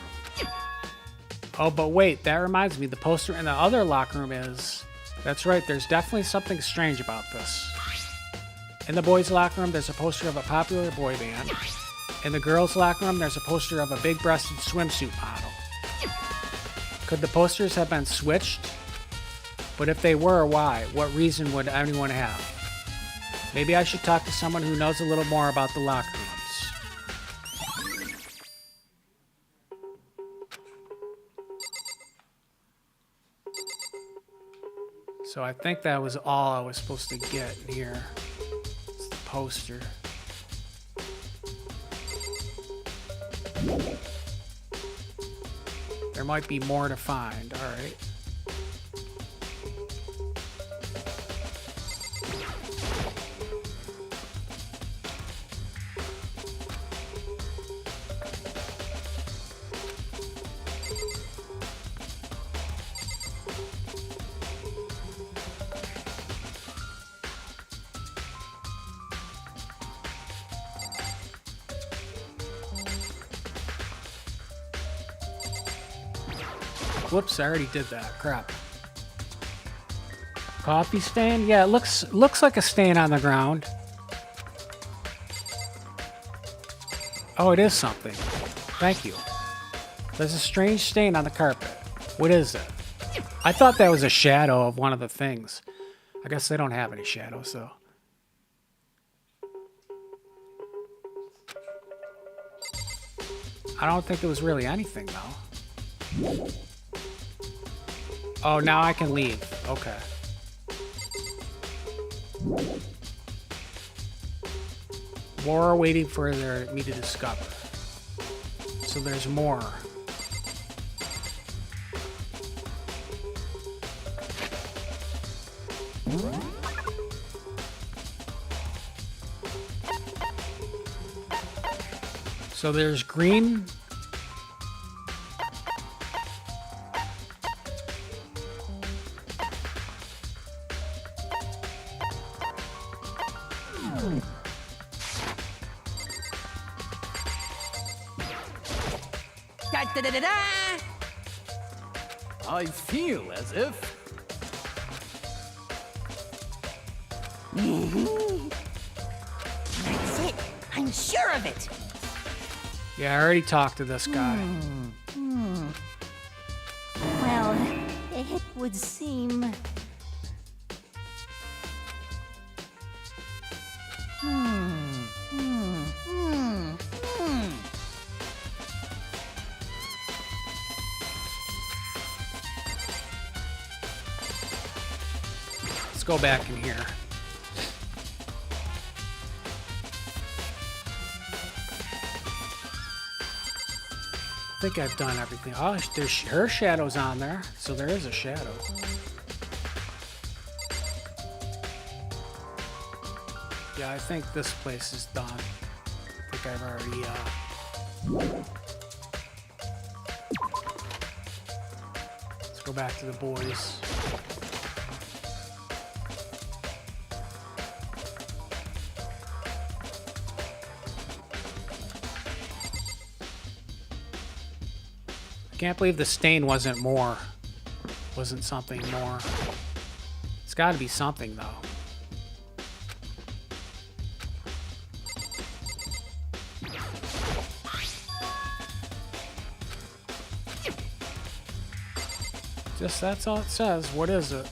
Oh, but wait, that reminds me, the poster in the other locker room is... That's right, there's definitely something strange about this. In the boys' locker room, there's a poster of a popular boy band. In the girls' locker room, there's a poster of a big-breasted swimsuit model. Could the posters have been switched? But if they were, why? What reason would anyone have? Maybe I should talk to someone who knows a little more about the locker rooms. So I think that was all I was supposed to get in here. It's the poster. There might be more to find. All right. Whoops, I already did that. Crap. Coffee stain? Yeah, it looks like a stain on the ground. Oh, it is something. Thank you. There's a strange stain on the carpet. What is it? I thought that was a shadow of one of the things. I guess they don't have any shadows, though. I don't think it was really anything, though. Oh, now I can leave. Okay. More waiting for me to discover. So there's more. So there's green. I feel as if... That's it. I'm sure of it. Yeah, I already talked to this guy. Well, it would seem... Let's go back in here. I think I've done everything. Oh, there's her shadow's on there, so there is a shadow. Yeah, I think this place is done. I think I've already, Let's go back to the boys. I can't believe the stain wasn't something more. It's got to be something, though. Just that's all it says. What is it?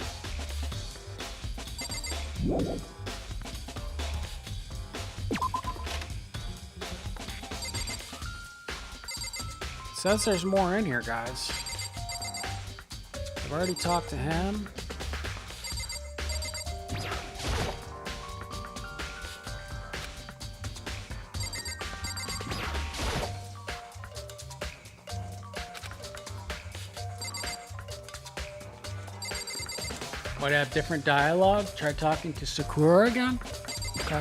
It says there's more in here, guys. I've already talked to him. Might have different dialogue. Try talking to Sakura again. Okay.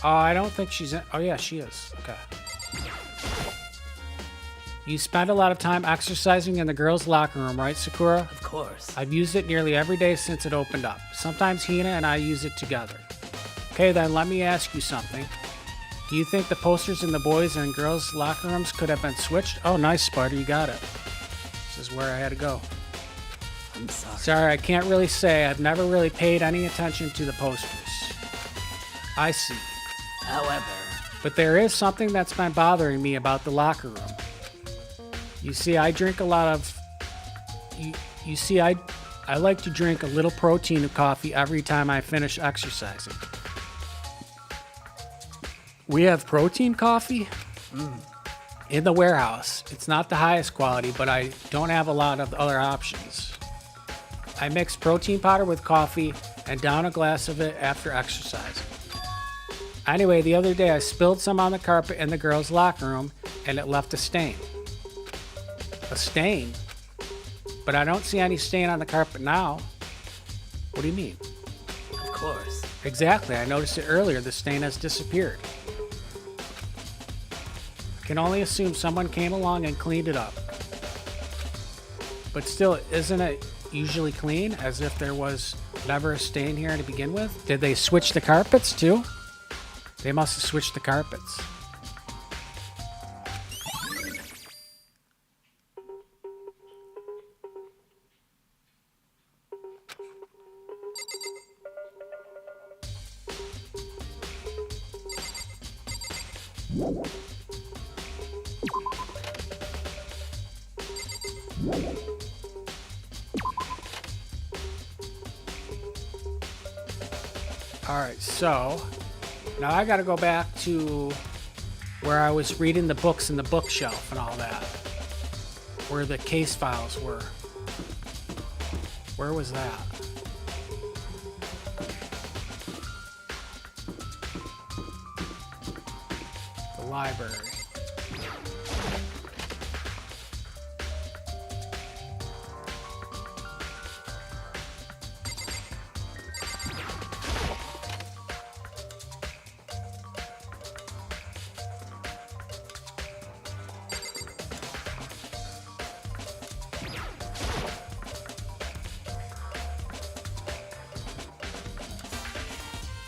I don't think she's in. Oh, yeah, she is. Okay. You spend a lot of time exercising in the girls' locker room, right, Sakura? Of course. I've used it nearly every day since it opened up. Sometimes Hina and I use it together. Okay, then let me ask you something. Do you think the posters in the boys' and girls' locker rooms could have been switched? Oh, nice, Sparta, you got it. This is where I had to go. I'm sorry. Sorry, I can't really say. I've never really paid any attention to the posters. I see. However, But there is something that's been bothering me about the locker room. You see, I drink a lot of... You see, I like to drink a little protein coffee every time I finish exercising. We have protein coffee in the warehouse. It's not the highest quality, but I don't have a lot of other options. I mix protein powder with coffee and down a glass of it after exercising. Anyway, the other day I spilled some on the carpet in the girls' locker room and it left a stain. A stain? But I don't see any stain on the carpet now. What do you mean? of course. Exactly, I noticed it earlier. The stain has disappeared. I can only assume someone came along and cleaned it up. But still, isn't it usually clean, as if there was never a stain here to begin with? Did they switch the carpets too? They must have switched the carpets. Alright, so now I gotta go back to where I was reading the books in the bookshelf and all that. Where the case files were. Where was that? The library.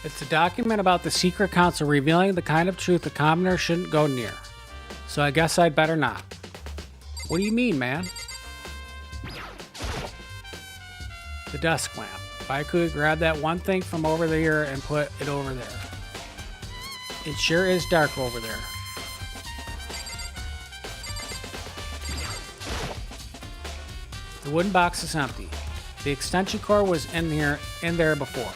It's a document about the secret council revealing the kind of truth a commoner shouldn't go near. So I guess I'd better not. What do you mean, man? The desk lamp. If I could grab that one thing from over there and put it over there. It sure is dark over there. The wooden box is empty. The extension cord was in there before.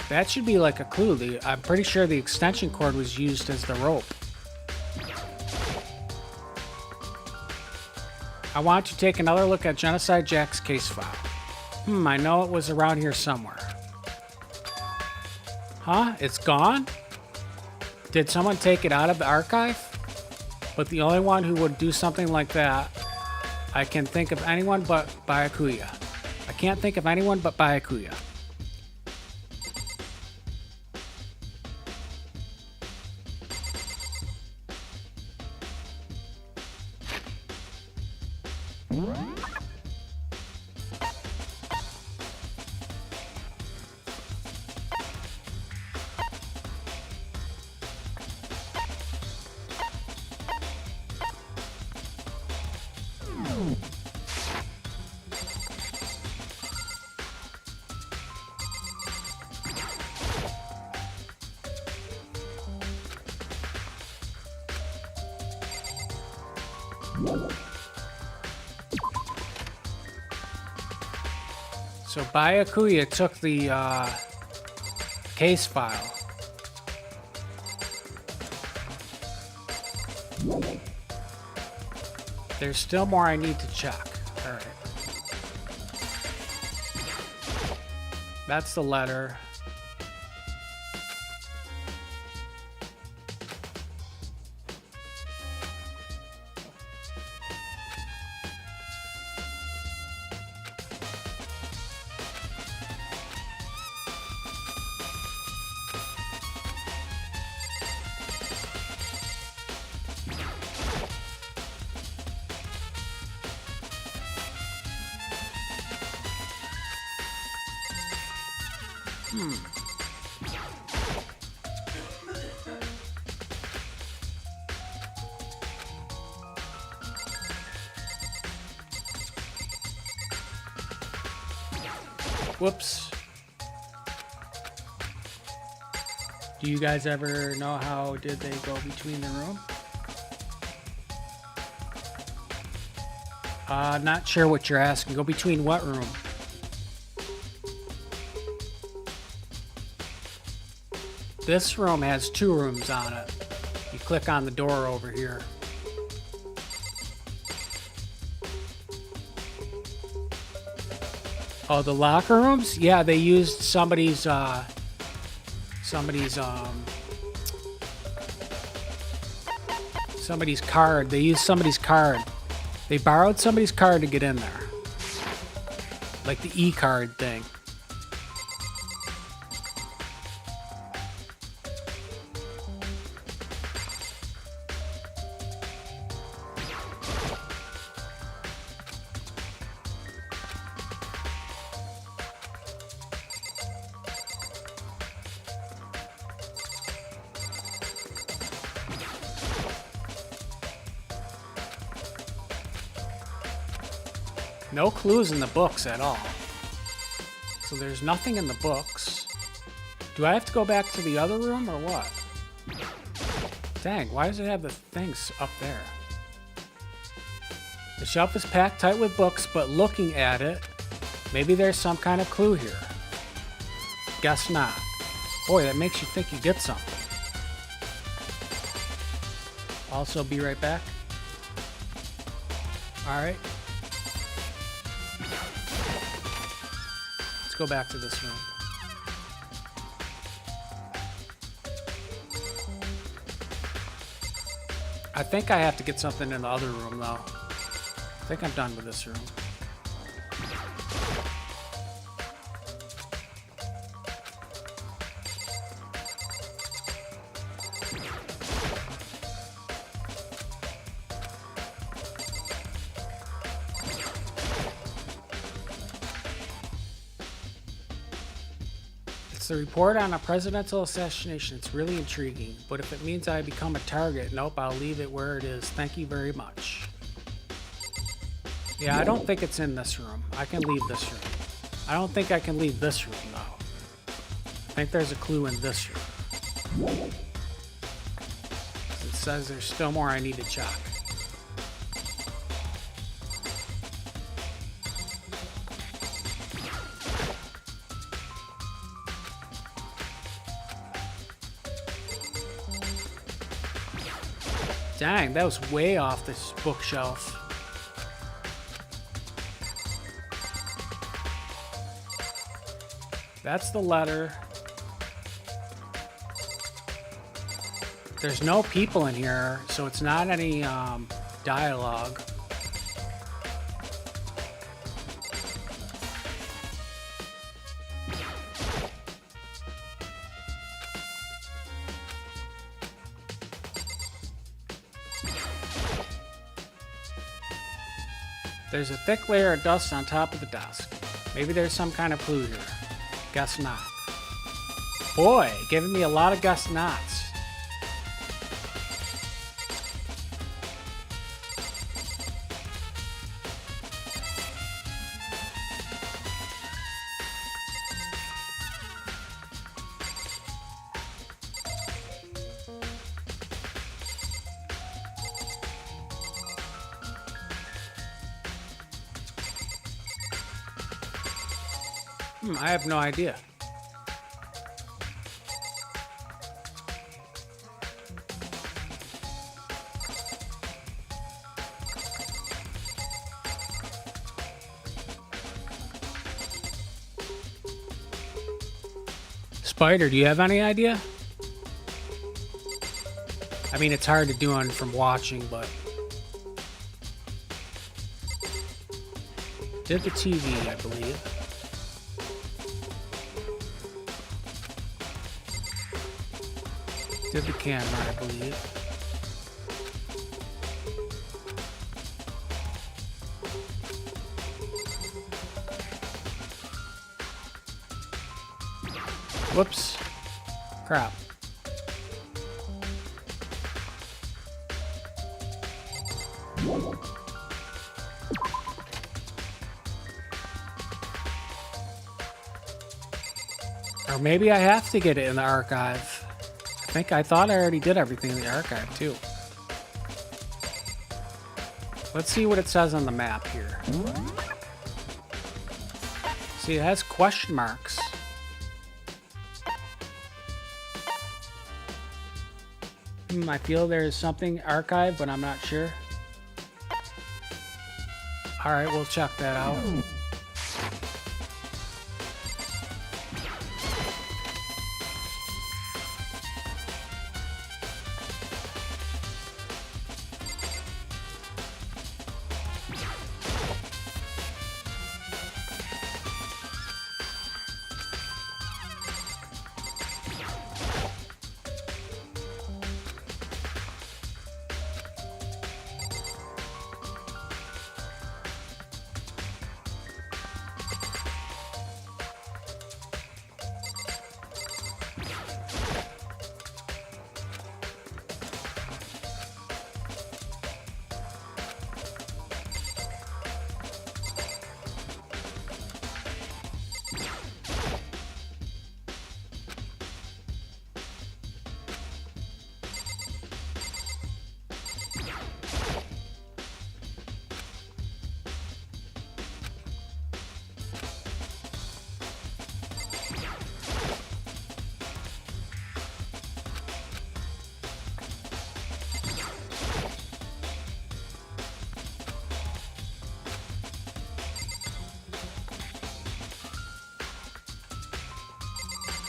That should be like a clue. I'm pretty sure the extension cord was used as the rope. I want to take another look at Genocide Jack's case file. I know it was around here somewhere. Huh? It's gone? Did someone take it out of the archive? But the only one who would do something like that, I can think of anyone but Byakuya. I can't think of anyone but Byakuya. So Byakuya took the case file. There's still more I need to check. Alright. That's the letter. Whoops. Do you guys ever know how did they go between the room? Not sure what you're asking. Go between what room? This room has 2 rooms on it. You click on the door over here. Oh, the locker rooms? Yeah, they used somebody's card. They used somebody's card. They borrowed somebody's card to get in there. Like the e-card thing. No clues in the books at all. So there's nothing in the books. Do I have to go back to the other room or what? Dang, why does it have the things up there? The shelf is packed tight with books, but looking at it, maybe there's some kind of clue here. Guess not. Boy, that makes you think you get something. Also, be right back. Alright. Let's go back to this room. I think I have to get something in the other room, though. I think I'm done with this room. It's the report on a presidential assassination. It's really intriguing, but if it means I become a target, nope, I'll leave it where it is. Thank you very much. Yeah, I don't think it's in this room. I can leave this room. I don't think I can leave this room, though. I think there's a clue in this room. It says there's still more I need to check. Dang, that was way off this bookshelf. That's the letter. There's no people in here, so it's not any dialogue. There's a thick layer of dust on top of the desk. Maybe there's some kind of clue here. Guess not. Boy, giving me a lot of guess nots. I have no idea. Spider, do you have any idea? I mean, it's hard to do on from watching, but did the TV, I believe. Did the camera, I believe. Whoops. Crap. Or maybe I have to get it in the archive. I thought I already did everything in the archive too. Let's see what it says on the map here. See, it has question marks. I feel there's something archived, but I'm not sure. Alright, we'll check that out.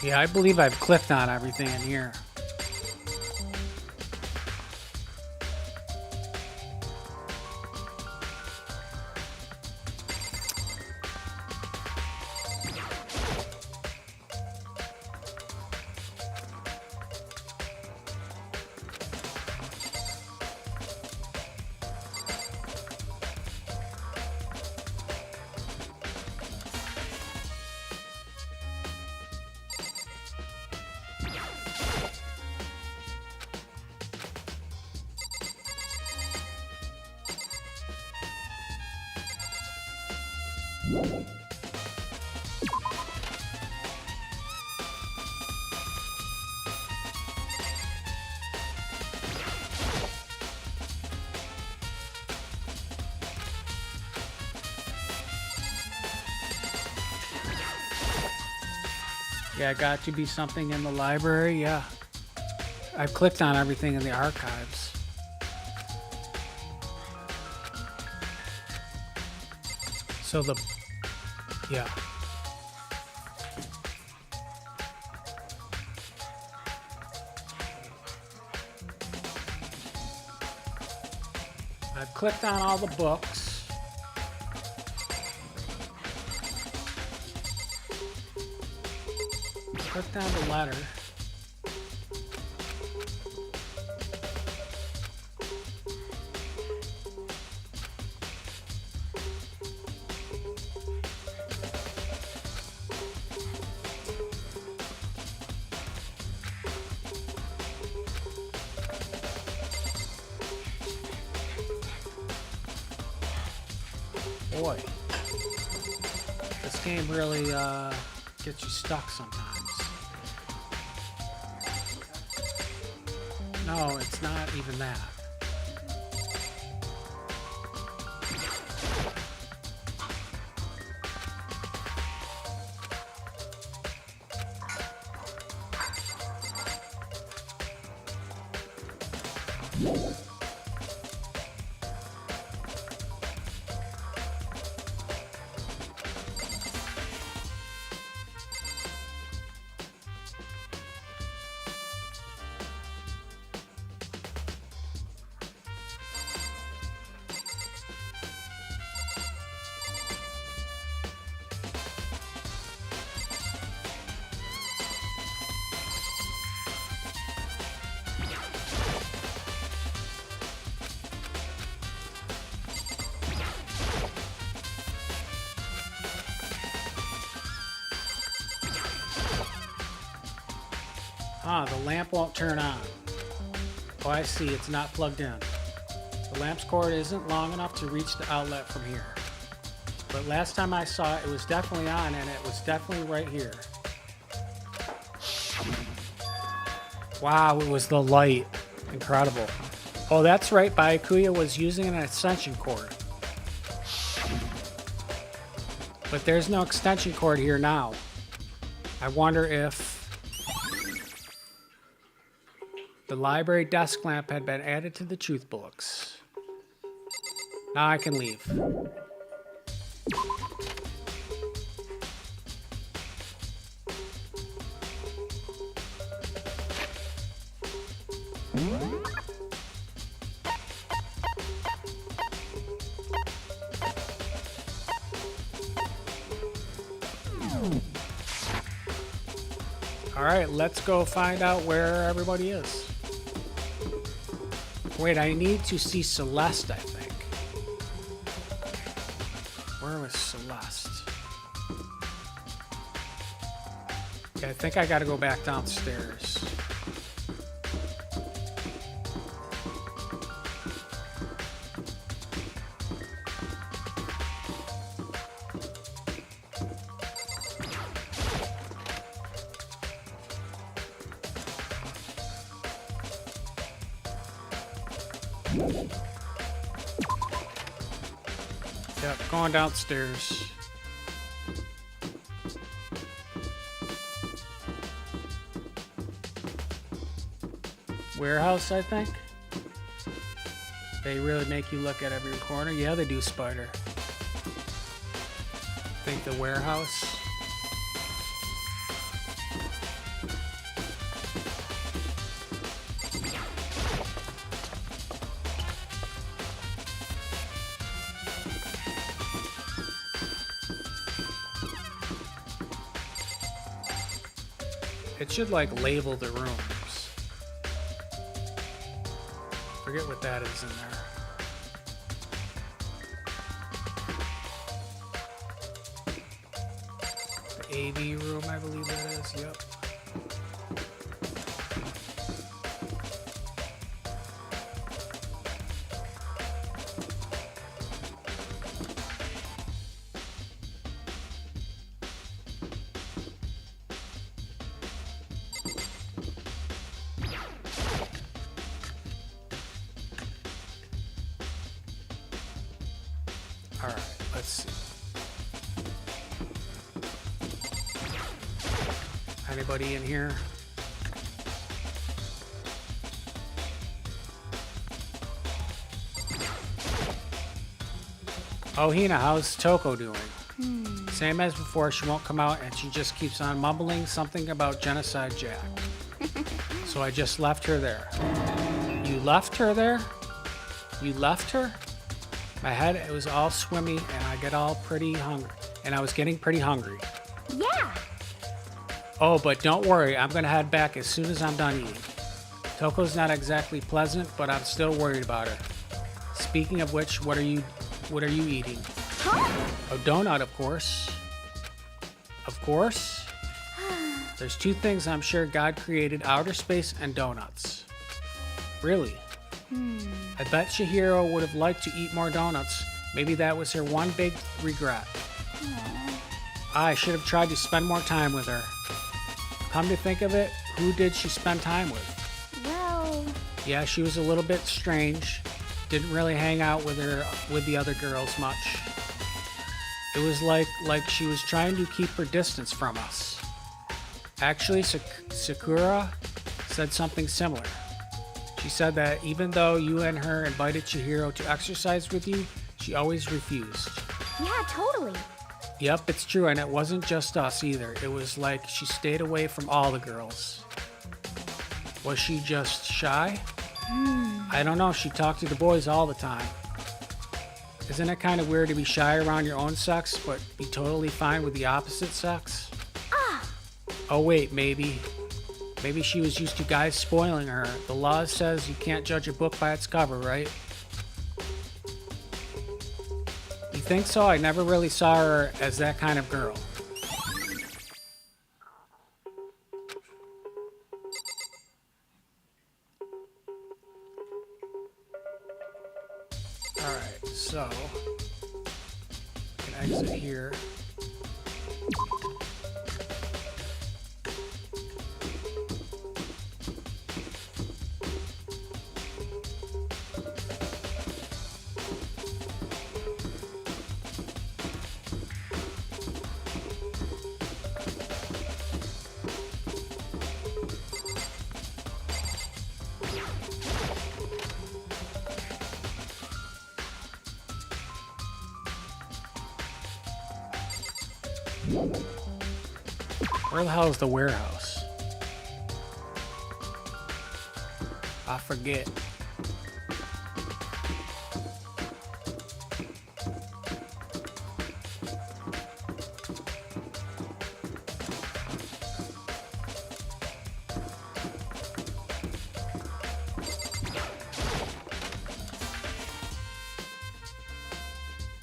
Yeah, I believe I've clicked on everything in here. Yeah, got to be something in the library. Yeah, I've clicked on everything in the archives. So yeah. I've clicked on all the books. Clicked on the letter. Boy, this game really gets you stuck sometimes. No, it's not even that. Huh, the lamp won't turn on. Oh, I see, it's not plugged in. The lamp's cord isn't long enough to reach the outlet from here. But last time I saw it, it was definitely on, and it was definitely right here. Wow, it was the light. Incredible. Oh, that's right, Byakuya was using an extension cord. But there's no extension cord here now. I wonder if the library desk lamp had been added to the truth books. Now I can leave. Alright, let's go find out where everybody is. Wait, I need to see Celeste, I think. Where was Celeste? Okay, I think I gotta go back downstairs. Yep, going downstairs. Warehouse, I think. They really make you look at every corner. Yeah, they do, Spider. I think the warehouse. It should like label the rooms. Forget what that is in there. The AV room, I believe that is. Yep. Alright, let's see. Anybody in here? Oh, Hina, how's Toko doing? Same as before, she won't come out and she just keeps on mumbling something about Genocide Jack. So I just left her there. You left her there? You left her? My head, it was all swimmy and I get all pretty hungry. And I was getting pretty hungry. Yeah. Oh, but don't worry, I'm gonna head back as soon as I'm done eating. Toko's not exactly pleasant, but I'm still worried about her. Speaking of which, what are you eating? Huh? A donut, of course. Of course? There's two things I'm sure God created, outer space and donuts. Really? I bet Chihiro would have liked to eat more donuts. Maybe that was her one big regret. I should have tried to spend more time with her. Come to think of it, who did she spend time with? Well... Yeah, she was a little bit strange. Didn't really hang out with the other girls much. It was like she was trying to keep her distance from us. Actually, Sakura said something similar. She said that even though you and her invited Chihiro to exercise with you, she always refused. Yeah, totally. Yep, it's true, and it wasn't just us either. It was like she stayed away from all the girls. Was she just shy? I don't know, she talked to the boys all the time. Isn't it kind of weird to be shy around your own sex, but be totally fine with the opposite sex? Oh wait, maybe she was used to guys spoiling her. The law says you can't judge a book by its cover, right? You think so? I never really saw her as that kind of girl. Can exit here. Where the hell is the warehouse? I forget.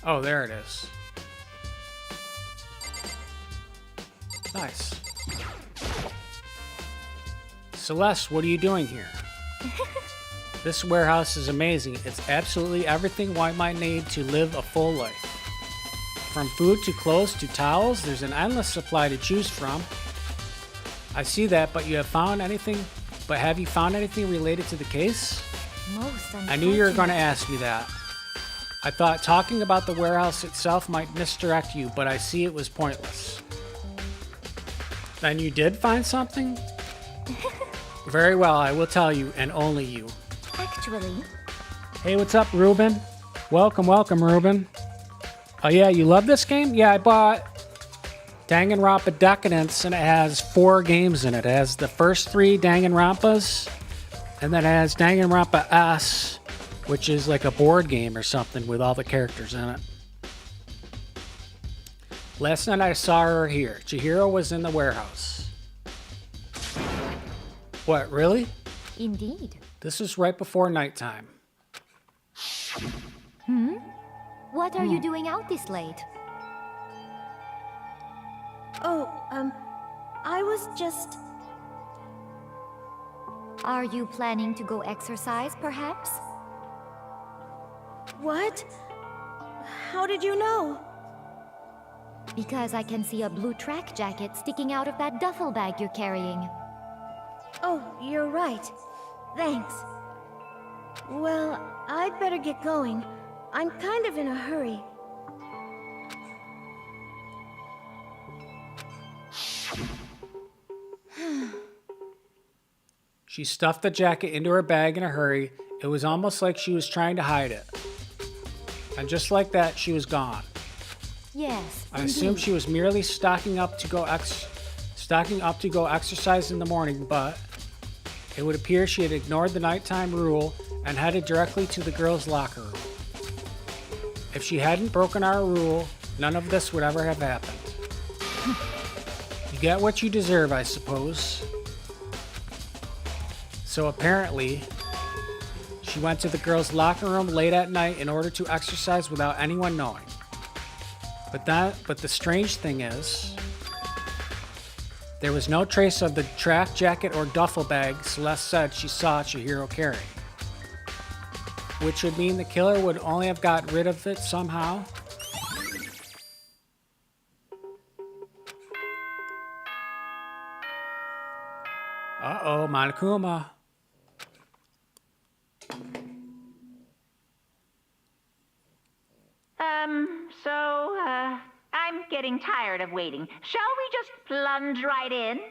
Oh, there it is. Nice. Celeste, what are you doing here? This warehouse is amazing. It's absolutely everything one might need to live a full life. From food to clothes to towels, there's an endless supply to choose from. I see that, but have you found anything related to the case? I knew you were going to ask me that. I thought talking about the warehouse itself might misdirect you, but I see it was pointless. Then you did find something? Very well, I will tell you, and only you. Actually, Hey, what's up, Ruben? Welcome, Ruben. Oh yeah, you love this game? Yeah, I bought Danganronpa Decadence, and it has 4 games in it. It has the first 3 Danganronpas, and then it has Danganronpa S, which is like a board game or something with all the characters in it. Last night I saw her here. Chihiro was in the warehouse. What, really? indeed. This is right before nighttime. What are you doing out this late? Oh, I was just... Are you planning to go exercise, perhaps? What? How did you know? Because I can see a blue track jacket sticking out of that duffel bag you're carrying. Oh, you're right. Thanks. Well, I'd better get going. I'm kind of in a hurry. She stuffed the jacket into her bag in a hurry. It was almost like she was trying to hide it. And just like that, she was gone. Yes, I assumed she was merely stocking up to go exercise in the morning, but it would appear she had ignored the nighttime rule and headed directly to the girls' locker room. If she hadn't broken our rule, none of this would ever have happened. You get what you deserve, I suppose. So apparently, she went to the girls' locker room late at night in order to exercise without anyone knowing. But the strange thing is, there was no trace of the track jacket or duffel bag Celeste said she saw Chihiro carry. Which would mean the killer would only have got rid of it somehow. Uh-oh, Monokuma. I'm getting tired of waiting. Shall we just plunge right in?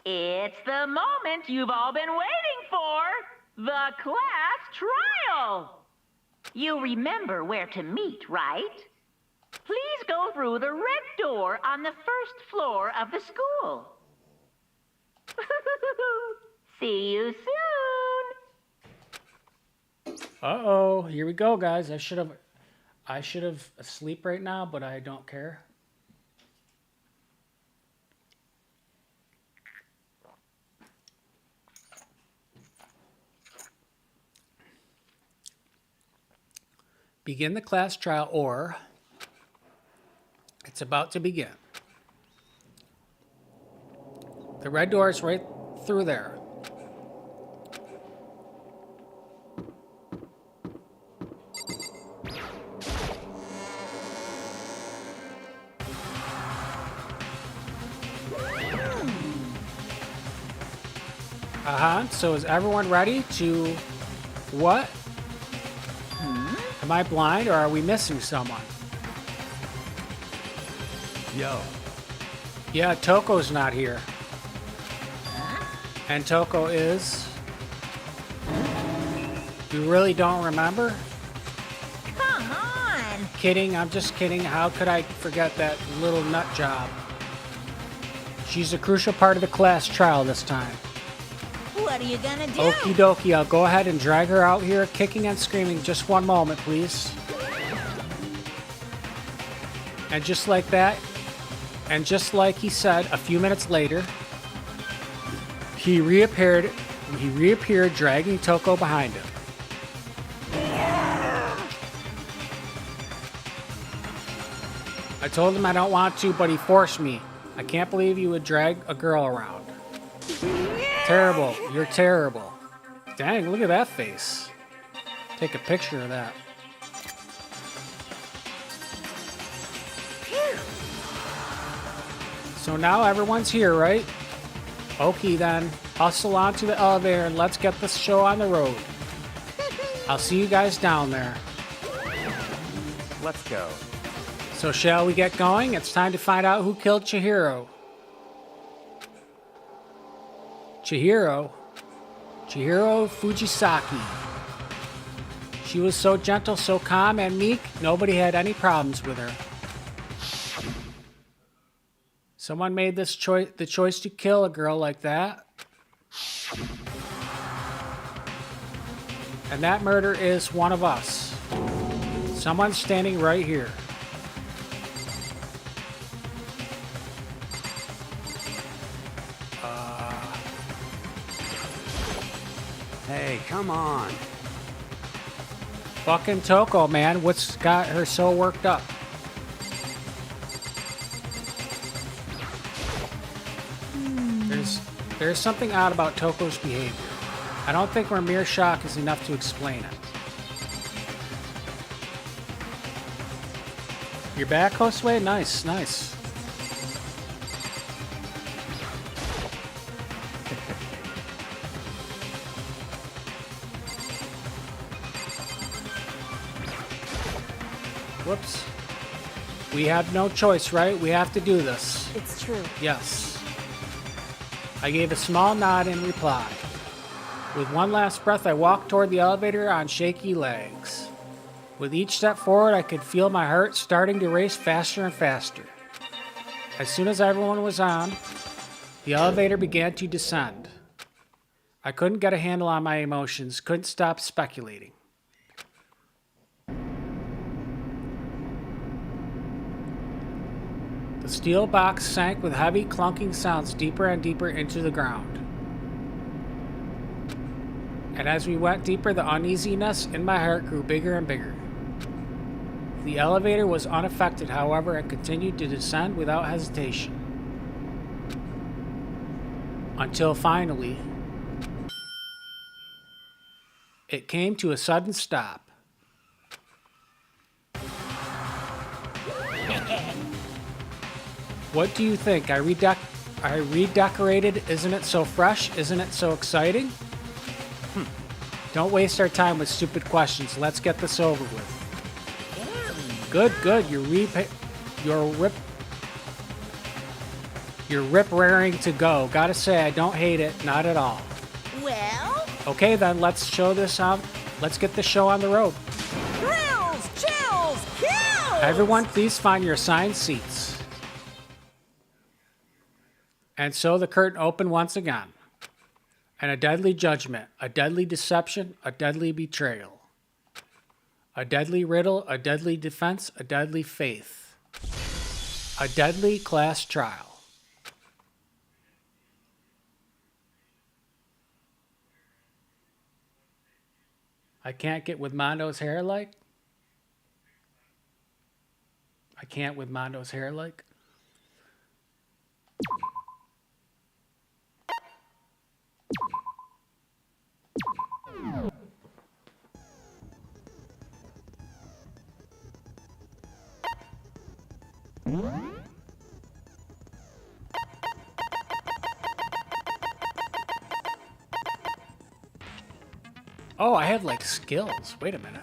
It's the moment you've all been waiting for. The class trial. You remember where to meet, right? Please go through the red door on the first floor of the school. See you soon. Uh-oh, here we go, guys. I should have asleep right now, but I don't care. Begin the class trial, or it's about to begin. The red door is right through there. So is everyone ready to... What? Am I blind or are we missing someone? Yo. Yeah, Toko's not here. And Toko is... You really don't remember? Come on! Kidding, I'm just kidding. How could I forget that little nut job? She's a crucial part of the class trial this time. What are you gonna do? Okie dokie, I'll go ahead and drag her out here, kicking and screaming. Just one moment, please. And just like that, and just like he said, a few minutes later, he reappeared dragging Toko behind him. I told him I don't want to, but he forced me. I can't believe you would drag a girl around. Terrible. You're terrible. Dang, look at that face. Take a picture of that. So now everyone's here, right? Okay then, hustle onto the elevator and let's get this show on the road. I'll see you guys down there. Let's go. So shall we get going? It's time to find out who killed Chihiro. Chihiro Fujisaki. She was so gentle, so calm and meek, nobody had any problems with her. Someone made the choice to kill a girl like that. And that murder is one of us. Someone standing right here. Hey, come on. Fucking Toko, man. What's got her so worked up? There's something odd about Toko's behavior. I don't think her mere shock is enough to explain it. You're back, Josue? Nice, nice. Whoops. We have no choice, right? We have to do this. It's true. Yes. I gave a small nod in reply. With one last breath, I walked toward the elevator on shaky legs. With each step forward, I could feel my heart starting to race faster and faster. As soon as everyone was on, the elevator began to descend. I couldn't get a handle on my emotions, couldn't stop speculating. The steel box sank with heavy clunking sounds deeper and deeper into the ground. And as we went deeper, the uneasiness in my heart grew bigger and bigger. The elevator was unaffected, however, and continued to descend without hesitation. Until finally, it came to a sudden stop. What do you think? I redecorated. Isn't it so fresh? Isn't it so exciting? Don't waste our time with stupid questions. Let's get this over with. Good, good. You're rip-raring to go. Gotta say, I don't hate it. Not at all. Well? Okay, then let's show this on. Let's get the show on the road. Thrills, chills, kills! Everyone, please find your assigned seats. And so the curtain opened once again. And a deadly judgment, a deadly deception, a deadly betrayal. A deadly riddle, a deadly defense, a deadly faith. A deadly class trial. I can't get with Mondo's hair like? I can't with Mondo's hair like? Oh, I had like skills. Wait a minute.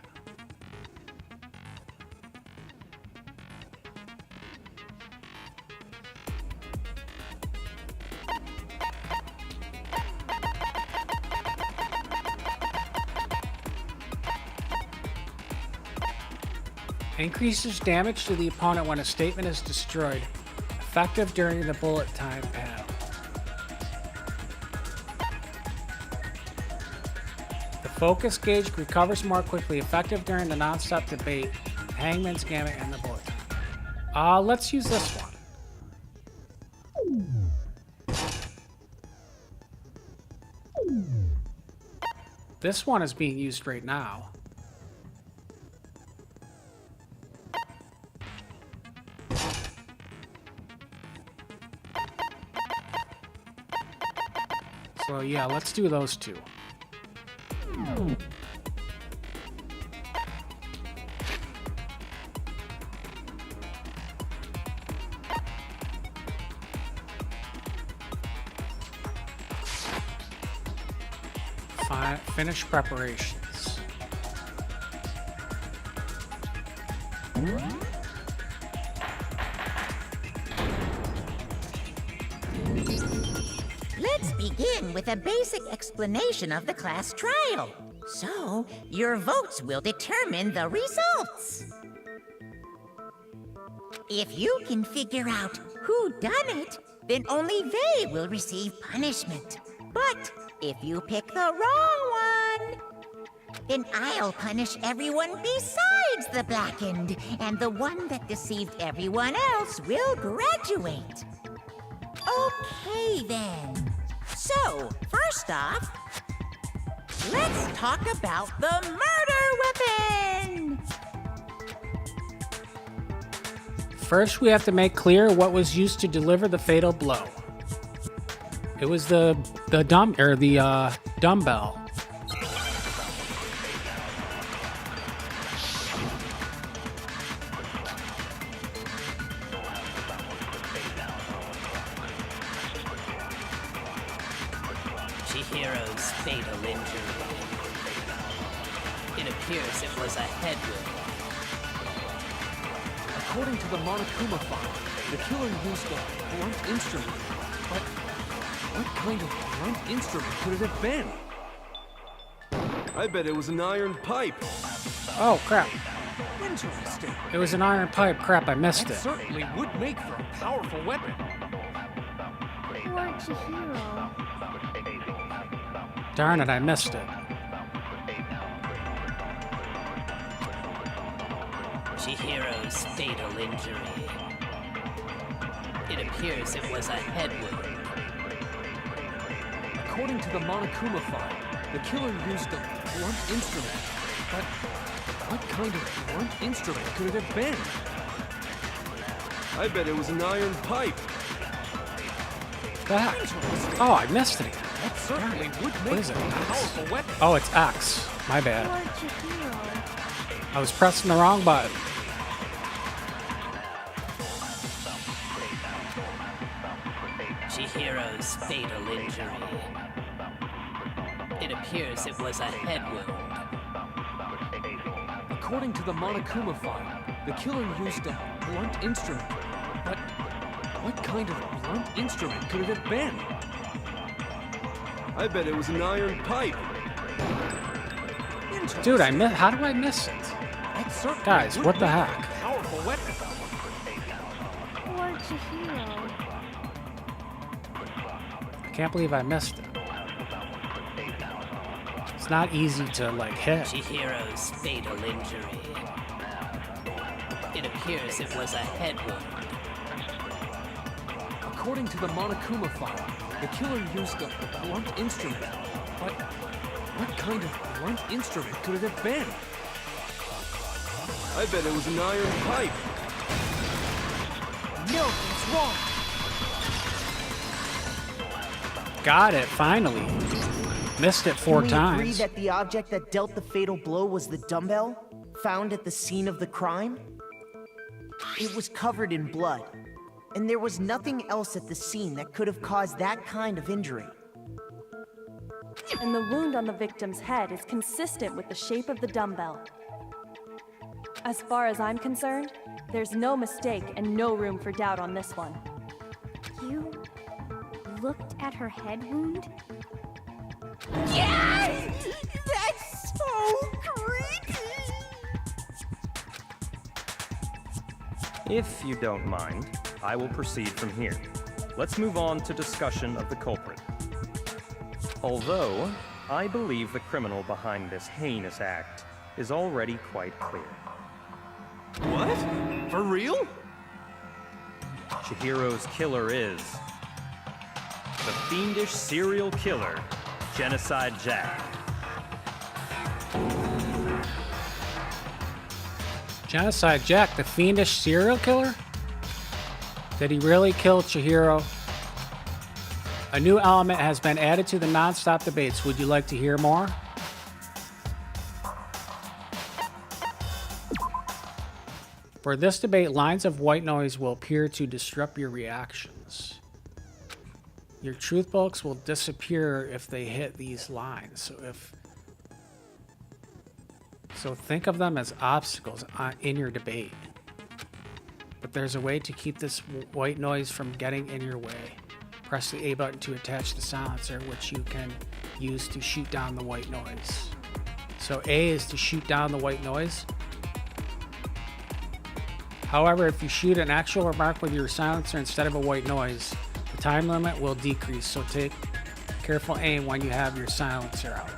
Increases damage to the opponent when a statement is destroyed. Effective during the bullet time panel. The focus gauge recovers more quickly. Effective during the non-stop debate, Hangman's Gambit, and the bullet time. Let's use this one. This one is being used right now. So yeah, let's do those two. Finish preparations. Let's begin with a basic explanation of the class trial. So, your votes will determine the results. If you can figure out who done it, then only they will receive punishment. But if you pick the wrong one, then I'll punish everyone besides the blackened, and the one that deceived everyone else will graduate. Okay, then. So, first off, let's talk about the murder weapon! First, we have to make clear what was used to deliver the fatal blow. It was the dumbbell. Chihiro's fatal injury. It appears it was a head wound. According to the Monokuma file, the killer used a blunt instrument. But what kind of blunt instrument could it have been? I bet it was an iron pipe. Oh, crap. Interesting. It was an iron pipe. Crap, I missed That it. certainly would make for a powerful weapon. Poor Chihiro. Darn it, I missed it. Chihiro's fatal injury. It appears it was a head wound. According to the Monokuma file, the killer used a blunt instrument. But what kind of blunt instrument could it have been? I bet it was an iron pipe. That. Oh, I missed it again. That certainly would What make is it? for a powerful weapon. Oh, it's X. My bad. Poor Chihiro. I was pressing the wrong button. Chihiro's fatal injury. It appears it was a head wound. According to the Monokuma file, the killer used a blunt instrument. But what kind of blunt instrument could it have been? I bet it was an iron pipe. Dude, how do I miss it? That certainly Guys, would what the make for heck? a powerful weapon. Poor Chihiro. I can't believe I missed it. It's not easy to, like, hit. Chihiro's fatal injury. It appears it was a head wound. According to the Monokuma file, the killer used a blunt instrument. But what kind of blunt instrument could it have been? I bet it was an iron pipe. No, it's wrong. Got it, finally. Missed it 4 Can we agree times. that the object that dealt the fatal blow was the dumbbell, found at the scene of the crime? It was covered in blood, and there was nothing else at the scene that could have caused that kind of injury. And the wound on the victim's head is consistent with the shape of the dumbbell. As far as I'm concerned, there's no mistake and no room for doubt on this one. You looked at her head wound? Yes! That's so creepy! If you don't mind, I will proceed from here. Let's move on to discussion of the culprit. Although, I believe the criminal behind this heinous act is already quite clear. What? For real? Chihiro's killer is the fiendish serial killer, Genocide Jack. Genocide Jack, the fiendish serial killer? Did he really kill Chihiro? A new element has been added to the non-stop debates. Would you like to hear more? For this debate, lines of white noise will appear to disrupt your reactions. Your truth bullets will disappear if they hit these lines. So think of them as obstacles in your debate. But there's a way to keep this white noise from getting in your way. Press the A button to attach the silencer, which you can use to shoot down the white noise. So A is to shoot down the white noise. However, if you shoot an actual remark with your silencer instead of a white noise, the time limit will decrease, so take careful aim when you have your silencer out.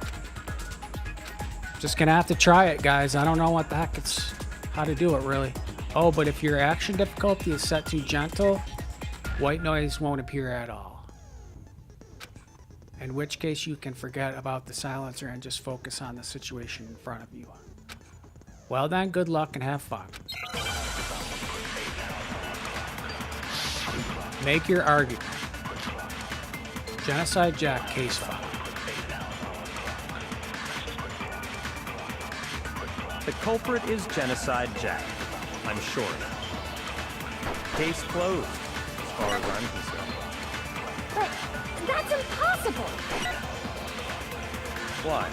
Just gonna have to try it, guys. I don't know what the heck how to do it, really. Oh, but if your action difficulty is set to gentle, white noise won't appear at all. In which case you can forget about the silencer and just focus on the situation in front of you. Well then, good luck and have fun. Make your argument. Genocide Jack, case file. The culprit is Genocide Jack, I'm sure. Case closed, as far as I'm concerned. But that's impossible! Why?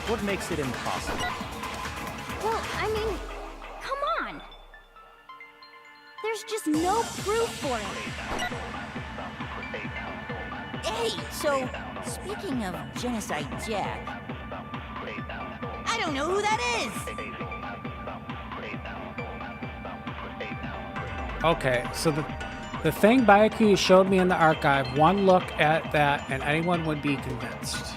What makes it impossible? Well, I mean, come on! There's just no proof for it. Hey, so, speaking of Genocide Jack, I don't know who that is! Okay, so the thing Byakuya showed me in the archive, one look at that and anyone would be convinced.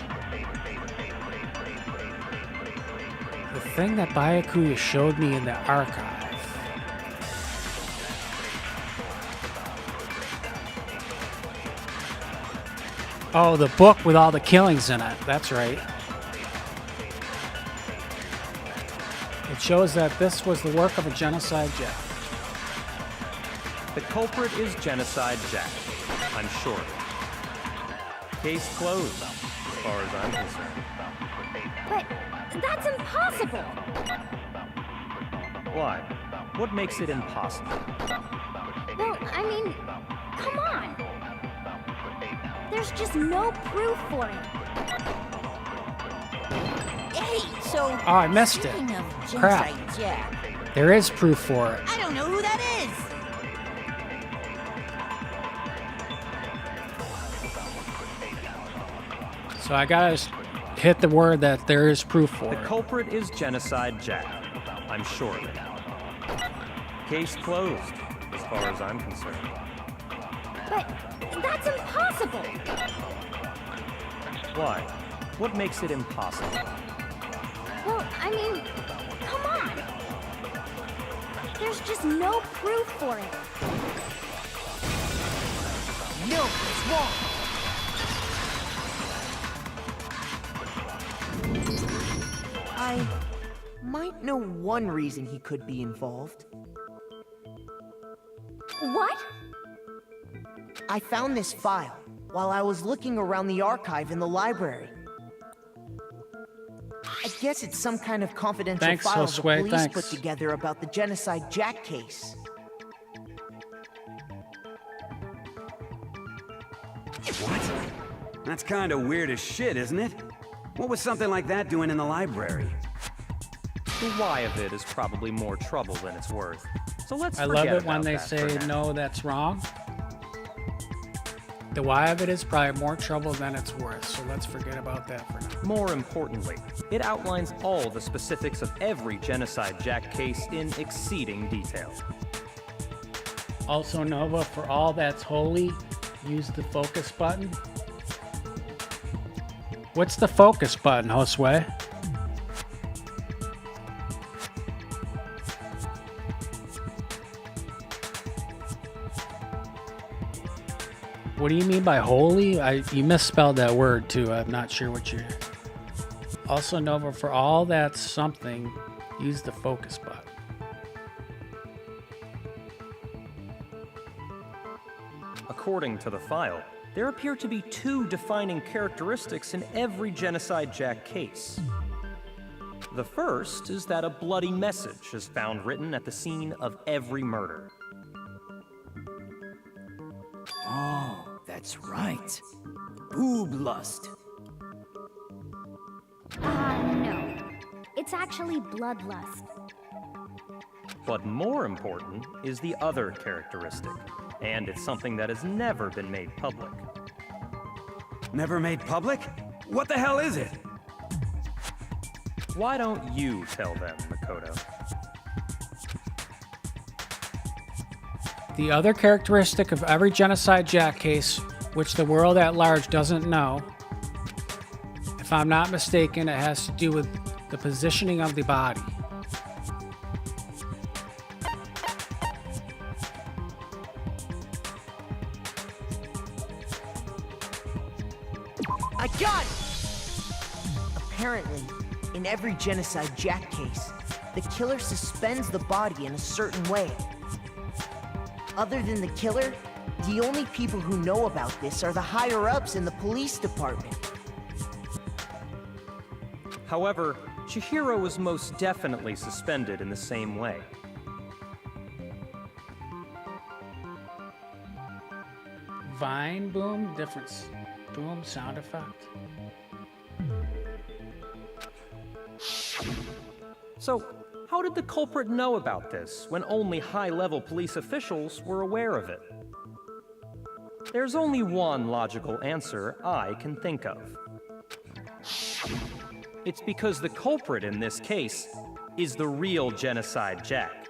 The thing that Byakuya showed me in the archive. Oh, the book with all the killings in it. That's right. It shows that this was the work of a Genocide Jack. The culprit is Genocide Jack, I'm sure. Case closed, as far as I'm concerned. But that's impossible! Why? What makes it impossible? Well, I mean, come on! There's just no proof for it. Hey, so... Oh, I missed it. speaking of Crap. Genocide Jack, There is proof for it. I don't know who that is! So I gotta hit the word that there is proof for The it. culprit is Genocide Jack, I'm sure. Case closed, as far as I'm concerned. But that's impossible! Why? What makes it impossible? Well, I mean, come on! There's just no proof for it. No, it's wrong. I might know one reason he could be involved. What? I found this file while I was looking around the archive in the library. I guess it's some kind of confidential Thanks, file the Josue, police thanks. put together about the Genocide Jack case. What? That's kinda weird as shit, isn't it? What was something like that doing in the library? The why of it is probably more trouble than it's worth. So let's I forget love it when about they that say, for now. no, that's wrong. The why of it is probably more trouble than it's worth, so let's forget about that for now. More importantly, it outlines all the specifics of every Genocide Jack case in exceeding detail. Also, Nova, for all that's holy, use the focus button. What's the focus button, Josue? What do you mean by holy? You misspelled that word too. I'm not sure what you're... Also, Nova, for all that's something, use the focus button. According to the file, there appear to be two defining characteristics in every Genocide Jack case. The first is that a bloody message is found written at the scene of every murder. Oh, that's right. Boob lust. No. It's actually bloodlust. But more important is the other characteristic, and it's something that has never been made public. Never made public? What the hell is it? Why don't you tell them, Makoto? The other characteristic of every Genocide Jack case, which the world at large doesn't know, if I'm not mistaken, it has to do with the positioning of the body. I got it! Apparently, in every Genocide Jack case, the killer suspends the body in a certain way. Other than the killer, the only people who know about this are the higher-ups in the police department. However, Chihiro was most definitely suspended in the same way. Vine boom, difference. Boom sound effect. So, how did the culprit know about this when only high-level police officials were aware of it? There's only one logical answer I can think of. It's because the culprit in this case is the real Genocide Jack.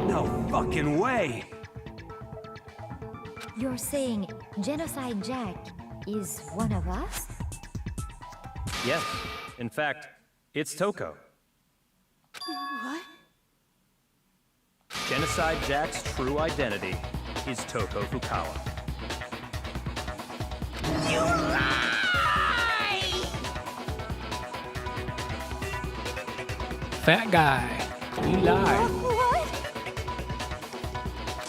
No fucking way! You're saying Genocide Jack is one of us? Yes, in fact, it's Toko. What? Genocide Jack's true identity is Toko Fukawa. You lie! Fat guy, you lied. What?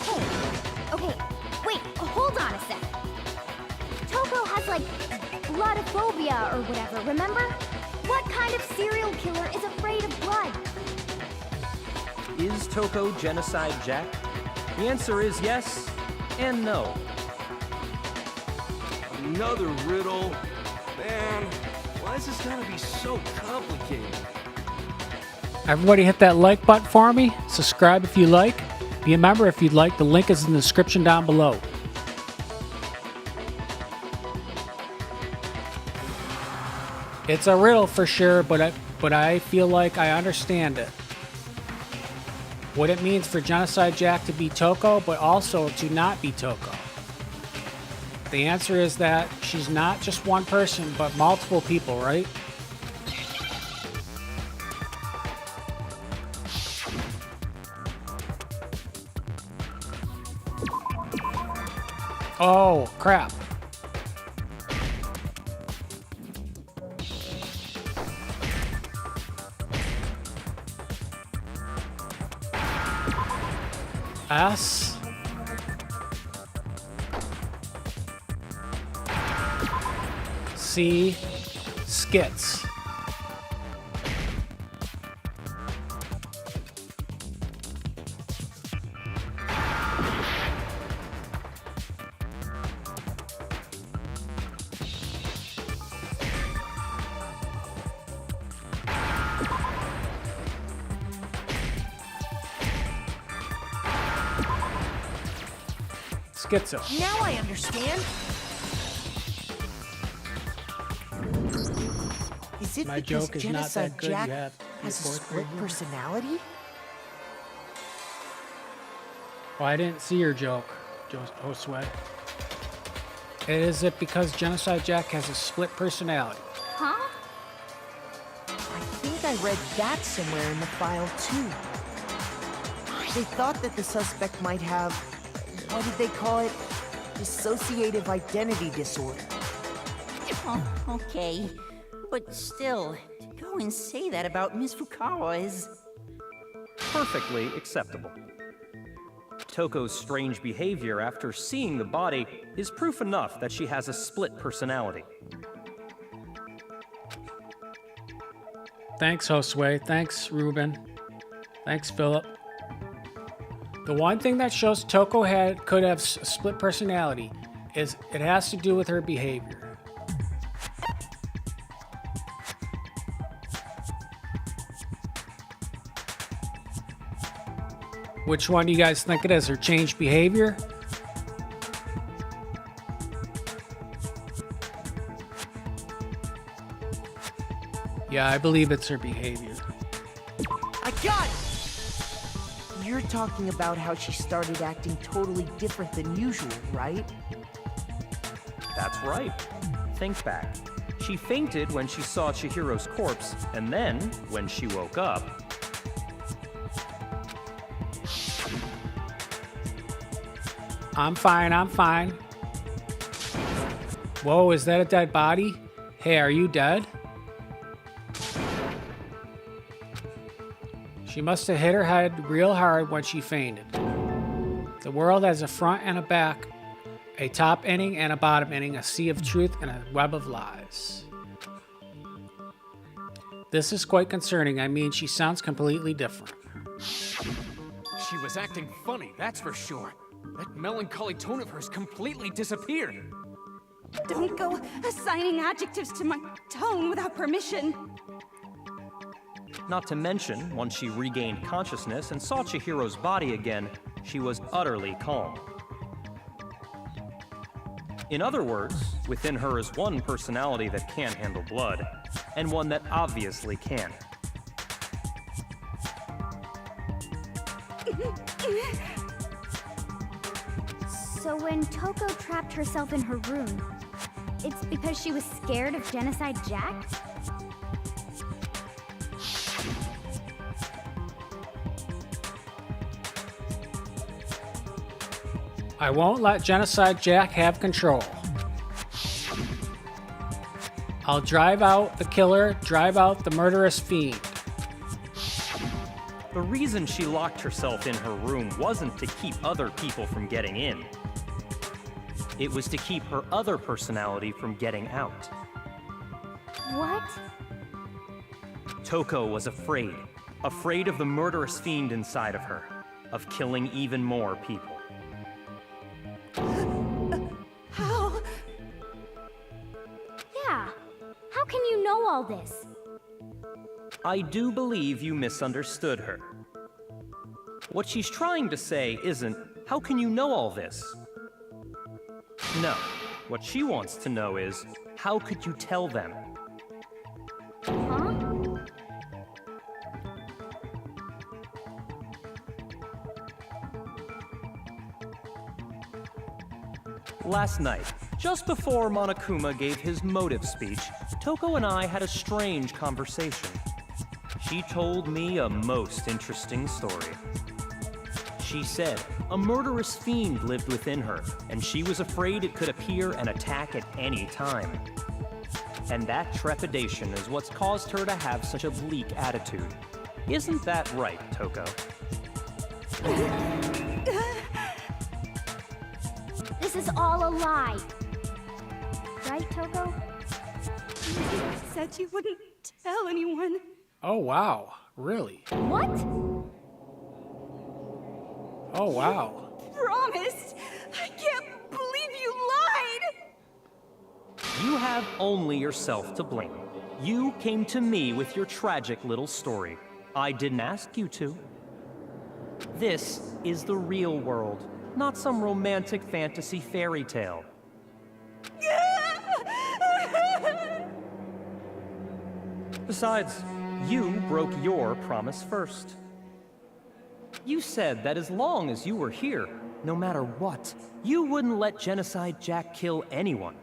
Oh, okay. Wait, hold on a sec. Toko has, like, bloodophobia or whatever, remember? What kind of serial killer is afraid of blood? Is Toko Genocide Jack? The answer is yes and no. Another riddle. Man, why is this gotta be so complicated? Everybody hit that like button for me. Subscribe if you like. Remember, if you'd like, the link is in the description down below. It's a riddle for sure, but I feel like I understand it. What it means for Genocide Jack to be Toko, but also to not be Toko. The answer is that she's not just one person, but multiple people, right? Oh, crap. S. C. Skits. schizo. Now I understand. Is it My because joke is not Genocide that good, Jack you have has a your fourth split grade personality? Oh, I didn't see your joke, Josue. Is it because Genocide Jack has a split personality? Huh? I think I read that somewhere in the file, too. They thought that the suspect might have, what did they call it? Dissociative identity disorder. Oh, okay. But still, to go and say that about Miss Fukawa is... Perfectly acceptable. Toko's strange behavior after seeing the body is proof enough that she has a split personality. Thanks, Josue. Thanks, Ruben. Thanks, Philip. The one thing that shows Toko could have a split personality is it has to do with her behavior. Which one do you guys think it is? Her changed behavior? Yeah, I believe it's her behavior. I got it! You're talking about how she started acting totally different than usual, right? That's right. Think back. She fainted when she saw Chihiro's corpse, and then, when she woke up... I'm fine. Whoa, is that a dead body? Hey, are you dead? She must have hit her head real hard when she fainted. The world has a front and a back, a top ending and a bottom ending, a sea of truth and a web of lies. This is quite concerning. I mean, she sounds completely different. She was acting funny, that's for sure. That melancholy tone of hers completely disappeared. Don't go assigning adjectives to my tone without permission. Not to mention, once she regained consciousness and saw Chihiro's body again, she was utterly calm. In other words, within her is one personality that can't handle blood, and one that obviously can. So when Toko trapped herself in her room, it's because she was scared of Genocide Jack? I won't let Genocide Jack have control. I'll drive out the killer, drive out the murderous fiend. The reason she locked herself in her room wasn't to keep other people from getting in. It was to keep her other personality from getting out. What? Toko was afraid. Afraid of the murderous fiend inside of her. Of killing even more people. How? Yeah. How can you know all this? I do believe you misunderstood her. What she's trying to say isn't, how can you know all this? No. What she wants to know is, how could you tell them? Huh? Last night, just before Monokuma gave his motive speech, Toko and I had a strange conversation. She told me a most interesting story. She said a murderous fiend lived within her, and she was afraid it could appear and attack at any time. And that trepidation is what's caused her to have such a bleak attitude. Isn't that right, Toko? This is all a lie. Right, Toko? You said you wouldn't tell anyone. Oh, wow. Really? What? Oh, wow. Promised. I can't believe you lied. You have only yourself to blame. You came to me with your tragic little story. I didn't ask you to. This is the real world. not some romantic fantasy fairy tale. Besides, you broke your promise first. You said that as long as you were here, no matter what, you wouldn't let Genocide Jack kill anyone.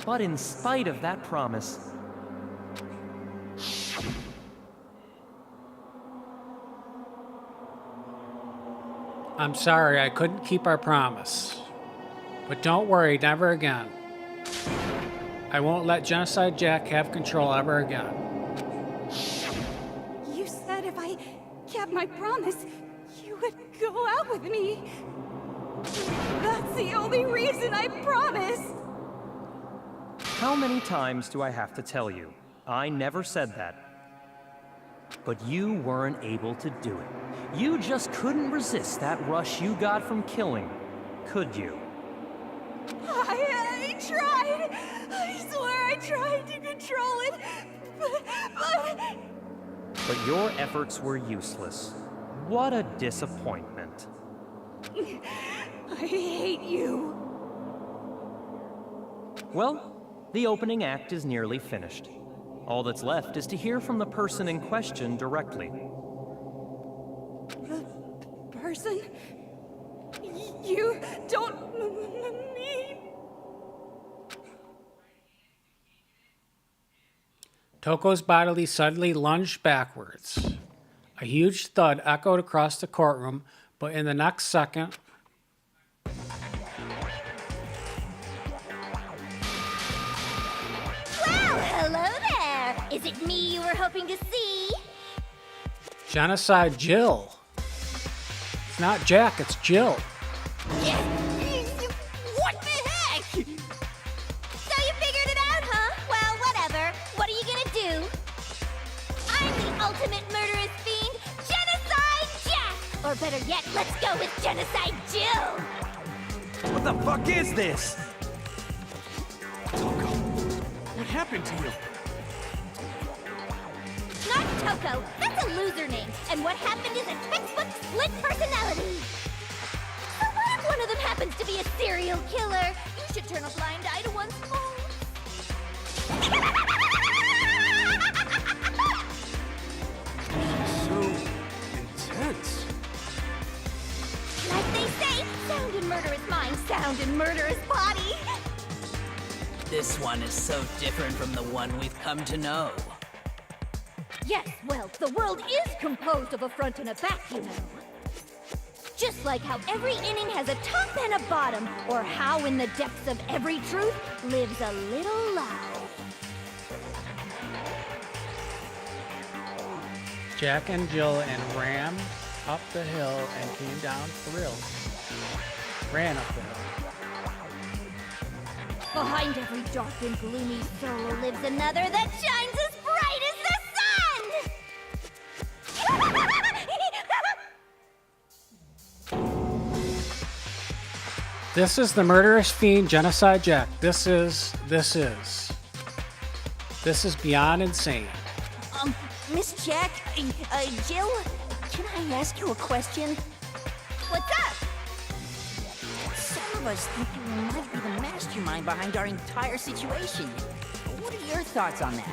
But in spite of that promise, I'm sorry, I couldn't keep our promise. But don't worry, never again. I won't let Genocide Jack have control ever again. You said if I kept my promise, you would go out with me. That's the only reason I promised. how many times do I have to tell you? I never said that. But you weren't able to do it. You just couldn't resist that rush you got from killing, could you? I tried. I swear I tried to control it, But your efforts were useless. What a disappointment. I hate you. Well, the opening act is nearly finished. All that's left is to hear from the person in question directly. The person? You don't mean... Toko's body suddenly lunged backwards. A huge thud echoed across the courtroom, but in the next second... Well, hello there! Is it me you were hoping to see? Genocide Jill. It's not Jack, it's Jill. What the heck? So you figured it out, huh? Well, whatever. What are you gonna do? I'm the ultimate murderous fiend, Genocide Jack! Or better yet, let's go with Genocide Jill! What the fuck is this? Toko, what happened to you? Not Toko, that's a loser name. And what happened is a textbook split personality. So what if one of them happens to be a serial killer? You should turn a blind eye to one's faults. So intense. Like they say, sound in murderous mind, sound in murderous body. This one is so different from the one we've come to know. Yes, well, the world is composed of a front and a back, you know. Just like how every inning has a top and a bottom, or how in the depths of every truth lives a little lie. Jack and Jill and ran up the hill and came down thrilled. Ran up the hill. Behind every dark and gloomy soul lives another that shines as bright as the sun! This is the murderous fiend, Genocide Jack. This is beyond insane. Miss Jack, Jill, can I ask you a question? What's up? Some of us think you might be the mastermind behind our entire situation. What are your thoughts on that?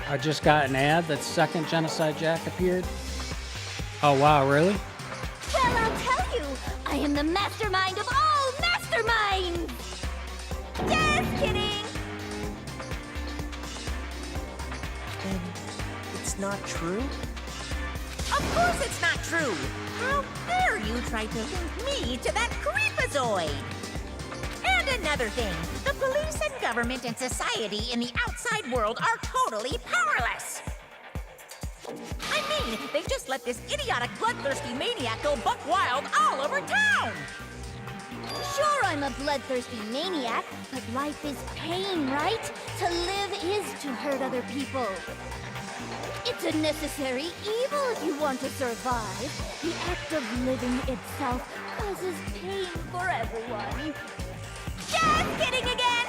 I just got an ad that second Genocide Jack appeared. Oh wow, really? Well, I'll tell you, I am the mastermind of all masterminds! Just kidding! And it's not true? Of course it's not true! How dare you try to link me to that creepazoid! And another thing, the police and government and society in the outside world are totally powerless! I mean, they just let this idiotic, bloodthirsty maniac go buck wild all over town! Sure, I'm a bloodthirsty maniac, but life is pain, right? To live is to hurt other people. It's a necessary evil if you want to survive. The act of living itself causes pain for everyone. Just kidding again!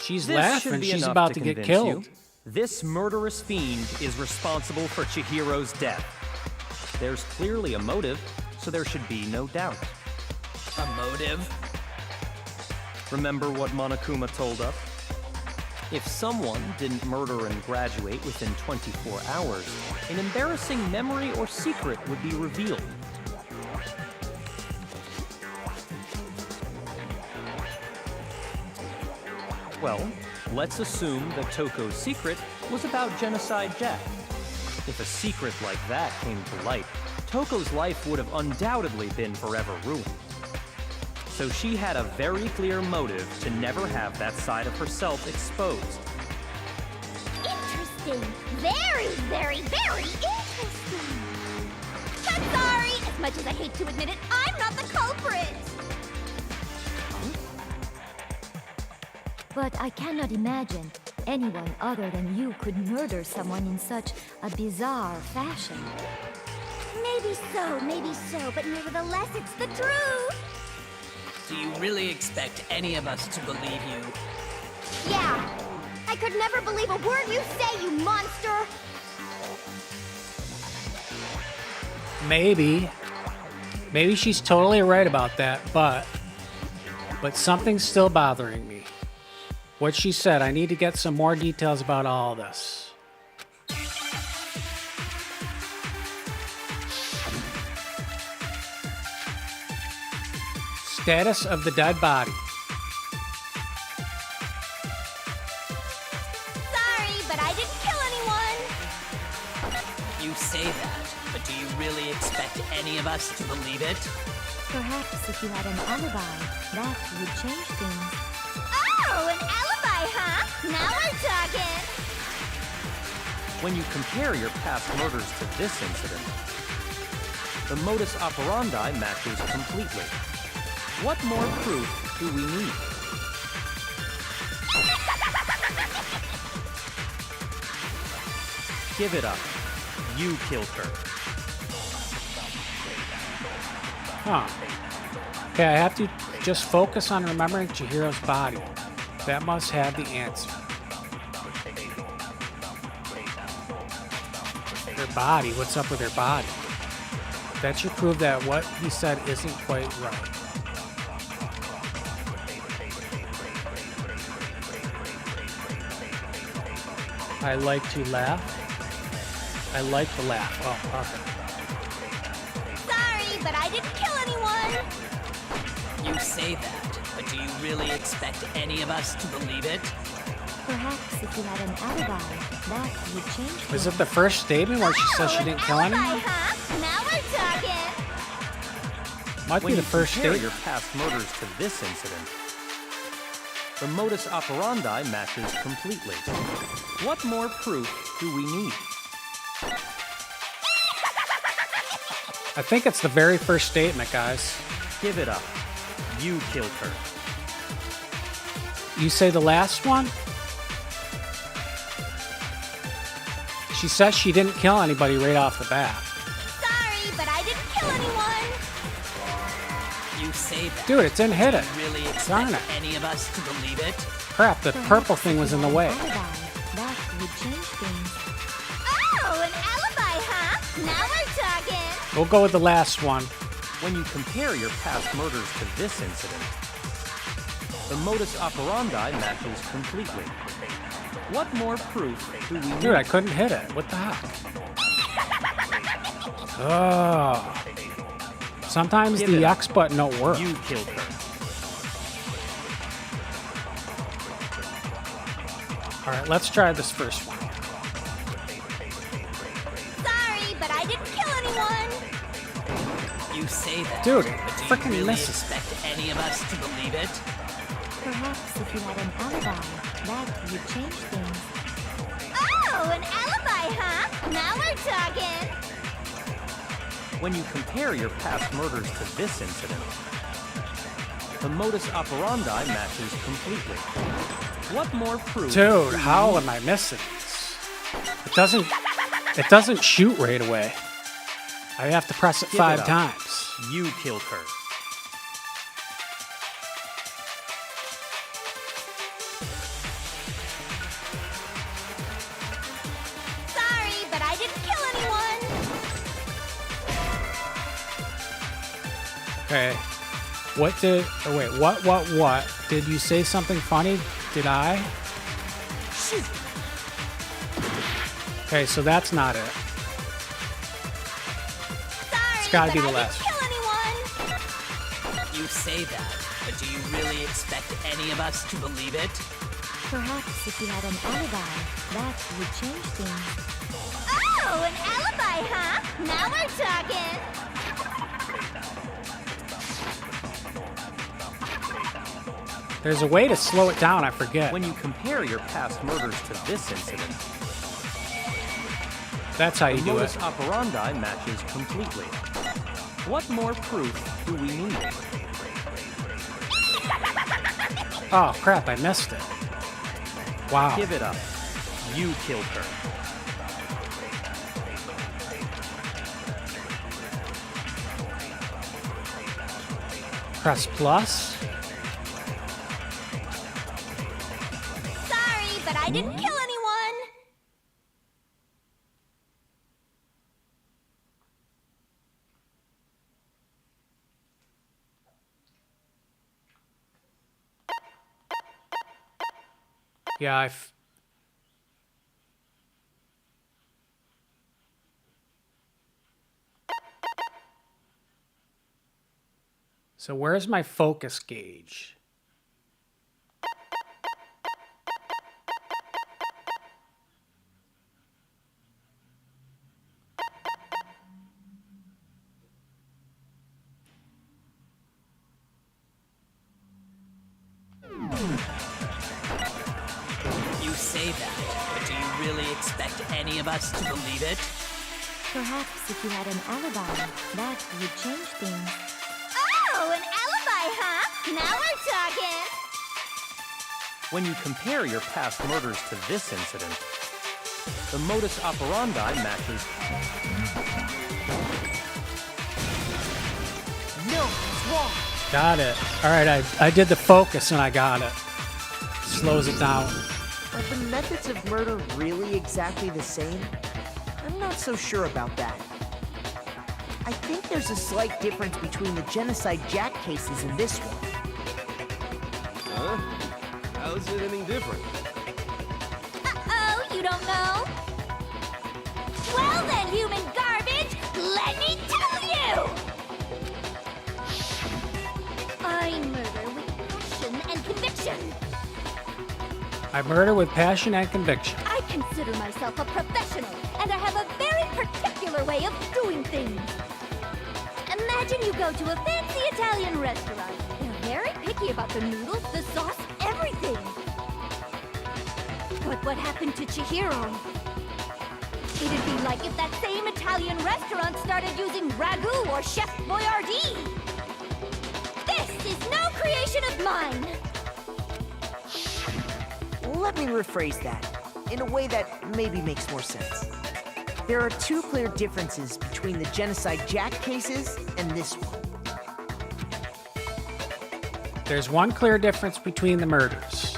She's This laughing. should be She's enough about to get convince killed. you. This murderous fiend is responsible for Chihiro's death. There's clearly a motive, so there should be no doubt. A motive? Remember what Monokuma told us? If someone didn't murder and graduate within 24 hours, an embarrassing memory or secret would be revealed. Well, let's assume that Toko's secret was about Genocide Jack. If a secret like that came to light, Toko's life would have undoubtedly been forever ruined. So she had a very clear motive to never have that side of herself exposed. Interesting. Very, very, very interesting. But sorry, as much as I hate to admit it, I'm not the culprit. But I cannot imagine anyone other than you could murder someone in such a bizarre fashion. Maybe so, but nevertheless, it's the truth. Do you really expect any of us to believe you? Yeah. I could never believe a word you say, you monster. Maybe. Maybe she's totally right about that, but something's still bothering me. What she said, I need to get some more details about all this. Status of the dead body. Sorry, but I didn't kill anyone. You say that, but do you really expect any of us to believe it? Perhaps if you had an alibi, that would change things. Oh, an alibi, huh? Now we're talking. When you compare your past murders to this incident, the modus operandi matches completely. What more proof do we need? Give it up. You killed her. Huh. Okay, I have to just focus on remembering Chihiro's body. That must have the answer. Her body, what's up with her body? That should prove that what he said isn't quite right. I like to laugh. I like to laugh. Oh, okay. Sorry, but I didn't kill anyone. You say that, but do you really expect any of us to believe it? Perhaps if you had an alibi, that would change things. Is it the first statement where she says she didn't kill anyone? Huh? Now we're talking. Might be the first When you statement. compare your past murders to this incident, the modus operandi matches completely. What more proof do we need? I think it's the very first statement, guys. Give it up. You killed her. You say the last one? She says she didn't kill anybody right off the bat. Sorry, but I didn't kill anyone. You say that. Dude, it didn't hit it. Do you really Darn expect it. any of us to believe it? Crap, the purple thing was in the way. That would change things. Oh, an alibi, huh? Now we're talking. We'll go with the last one. When you compare your past murders to this incident, the modus operandi matches completely. What more proof do we need? Dude, I couldn't hit it. What the heck? Oh. Sometimes Give the it up. X button don't work. You killed her. Alright, let's try this first one. Sorry, but I didn't kill anyone. You say that. Dude, it but do you frickin' really misses. expect any of us to believe it? Perhaps if you had an alibi, that would change things. Oh, an alibi, huh? Now we're talking. When you compare your past murders to this incident, the modus operandi matches completely. What more proof? Dude, how am I missing this? It doesn't shoot right away. I have to press it Give 5 up. times. You killed her. Okay. What did... Oh, wait. What? Did you say something funny? Did I? Shoot. Okay, so that's not it. Sorry, It's gotta be but the I last. didn't kill anyone. You say that, but do you really expect any of us to believe it? Perhaps if you had an alibi, that would change things. Oh, an alibi, huh? Now we're talking. There's a way to slow it down, I forget. When you compare your past murders to this incident, That's how you the do modus it. operandi matches completely. What more proof do we need? Oh, crap, I missed it. Wow. Give it up. You killed her. Press plus. Sorry, but I didn't kill anyone. Yeah, So where's my focus gauge? You say that, but do you really expect any of us to believe it? Perhaps if you had an alibi, that would change things. Oh, an alibi, huh? Now we're talking. When you compare your past murders to this incident, the modus operandi matches. No, it's wrong. Got it. All right, I did the focus and I got it. Slows it down. Are the methods of murder really exactly the same? I'm not so sure about that. I think there's a slight difference between the Genocide Jack cases and this one. Huh? How is it any different? Uh-oh, you don't know? Well then, human garbage, let me tell you! I murder with passion and conviction. I murder with passion and conviction. I consider myself a professional, and I have a very particular way of doing things. Imagine you go to a fancy Italian restaurant. They're very picky about the noodles, the sauce, everything. But what happened to Chihiro? It'd be like if that same Italian restaurant started using ragu or Chef Boyardee. This is no creation of mine. Let me rephrase that in a way that maybe makes more sense. There are two clear differences between the Genocide Jack cases and this one. There's one clear difference between the murders.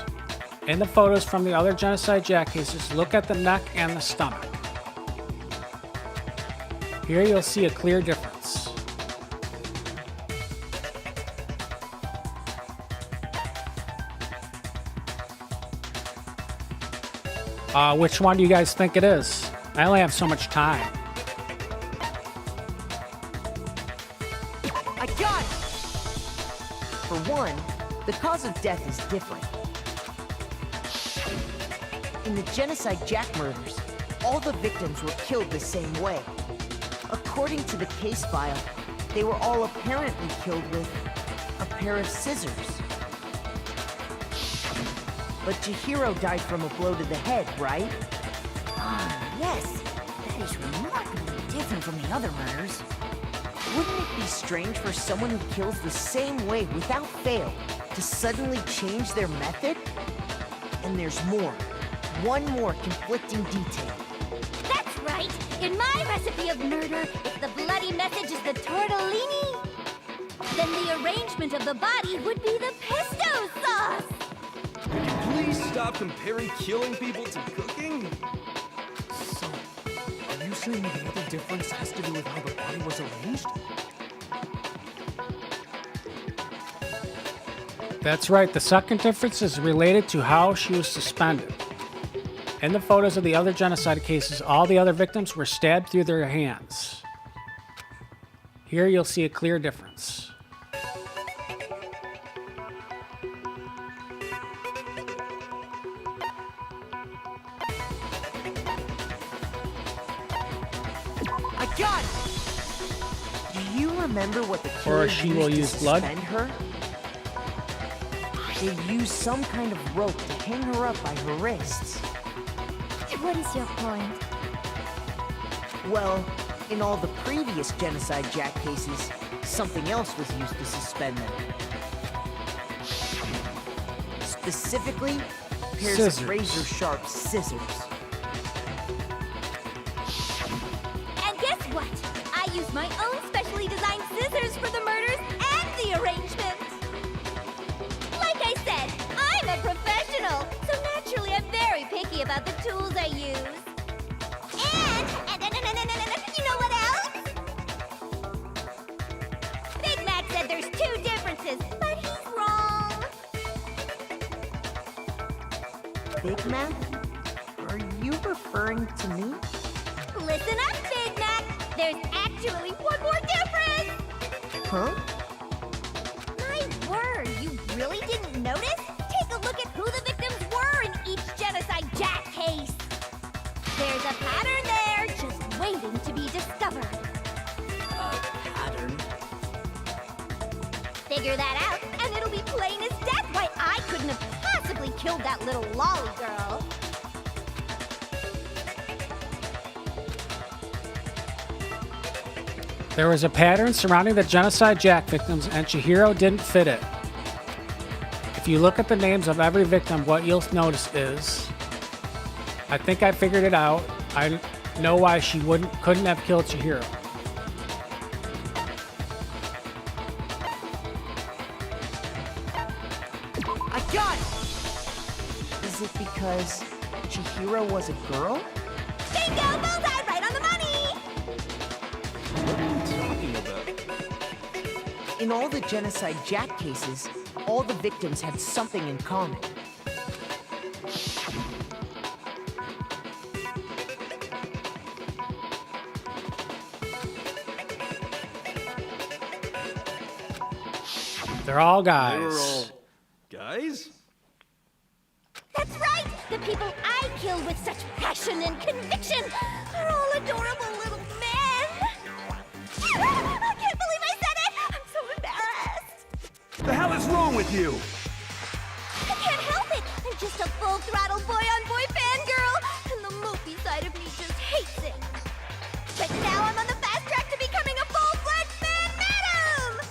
In the photos from the other Genocide Jack cases, look at the neck and the stomach. Here you'll see a clear difference. Which one do you guys think it is? I only have so much time. I got it! For one, the cause of death is different. In the Genocide Jack murders, all the victims were killed the same way. According to the case file, they were all apparently killed with a pair of scissors. But Chihiro died from a blow to the head, right? Ah, yes. That is remarkably different from the other murders. Wouldn't it be strange for someone who kills the same way without fail to suddenly change their method? And there's more. One more conflicting detail. That's right. In my recipe of murder, if the bloody message is the tortellini, then the arrangement of the body would be the pesto sauce. Could you please stop comparing killing people to cooking? So, are you saying the other difference has to do with how the body was arranged? That's right, the second difference is related to how she was suspended. In the photos of the other genocide cases, all the other victims were stabbed through their hands. Here you'll see a clear difference. I got it! Do you remember what the killer Or she will use to blood? suspend her? They used some kind of rope to hang her up by her wrists. What is your point? Well, in all the previous Genocide Jack cases, something else was used to suspend them. Specifically, pairs of razor-sharp scissors. And guess what? I used my own specially designed scissors for the murders and the arrangement. Like I said, I'm a professional, so naturally I'm very picky about the tools I use. And you know what else? Big Mac said there's 2 differences, but he's wrong. Big Mac? Are you referring to me? Listen up, Big Mac. There's actually one more difference. Huh? My word, you really didn't notice? Take a look at who the victims were in each Genocide Jack case. There's a pattern there, just waiting to be discovered. Pattern? Figure that out, and it'll be plain as death why I couldn't have possibly killed that little lolly girl. There was a pattern surrounding the Genocide Jack victims, and Chihiro didn't fit it. If you look at the names of every victim, what you'll notice is... I think I figured it out. I know why she couldn't have killed Chihiro. I got it! Is it because Chihiro was a girl? Bingo! Bullseye! Right on the money! What are you talking about? In all the Genocide Jack cases, all the victims had something in common. They're all guys. They were all guys? That's right! The people I killed with such passion and conviction are all adorable little men! I can't believe I said it! I'm so embarrassed! The hell is wrong with you? I can't help it! I'm just a full-throttle boy-on-boy fangirl, and the mopey side of me just hates it. But now I'm on the fast track to becoming a full-fledged fan madam!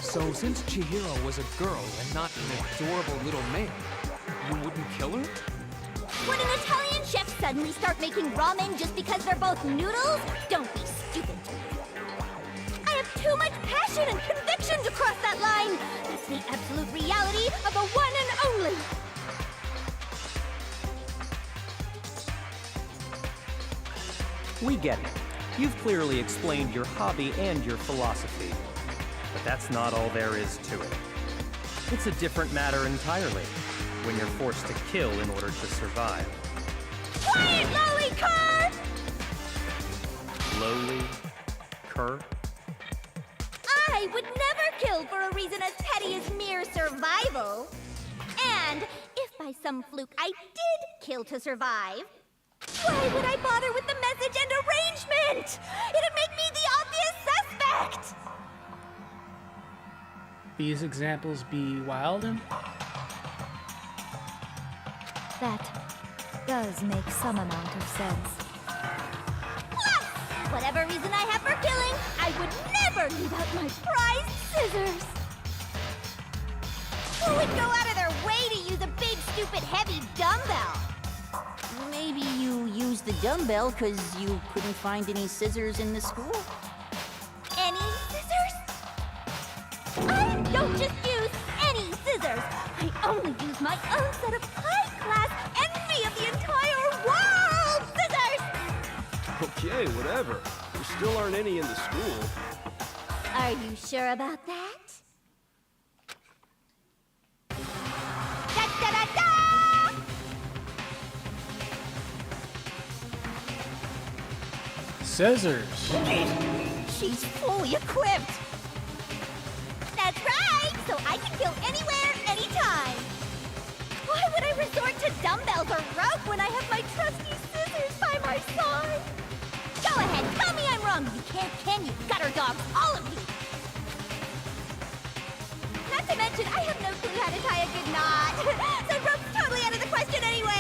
So since Chihiro was a girl and not an adorable little man, you wouldn't kill her? Would an Italian chef suddenly start making ramen just because they're both noodles? Don't be stupid. I have too much passion and conviction to cross that line. That's the absolute reality of a one and only. We get it. You've clearly explained your hobby and your philosophy. But that's not all there is to it. It's a different matter entirely, when you're forced to kill in order to survive. Quiet, lowly cur! Lowly? Cur? I would never kill for a reason as petty as mere survival. And if by some fluke I did kill to survive, why would I bother with the message and arrangement? It'd make me the obvious suspect! These examples be Wilden? That does make some amount of sense. Plus, whatever reason I have for killing, I would never leave out my prized scissors. Who would go out of their way to use a big, stupid, heavy dumbbell? Maybe you used the dumbbell because you couldn't find any scissors in the school? Any scissors? I don't just use any scissors. I only use my own set of high-class envy of the entire world scissors! Okay, whatever. There still aren't any in the school. Are you sure about that? Scissors. She's fully equipped. That's right, so I can kill anywhere, anytime. Why would I resort to dumbbells or rope when I have my trusty scissors by my side? Go ahead, tell me I'm wrong. You can't, can you? Gutter dogs, all of you. Not to mention, I have no clue how to tie a good knot. So rope's totally out of the question anyway.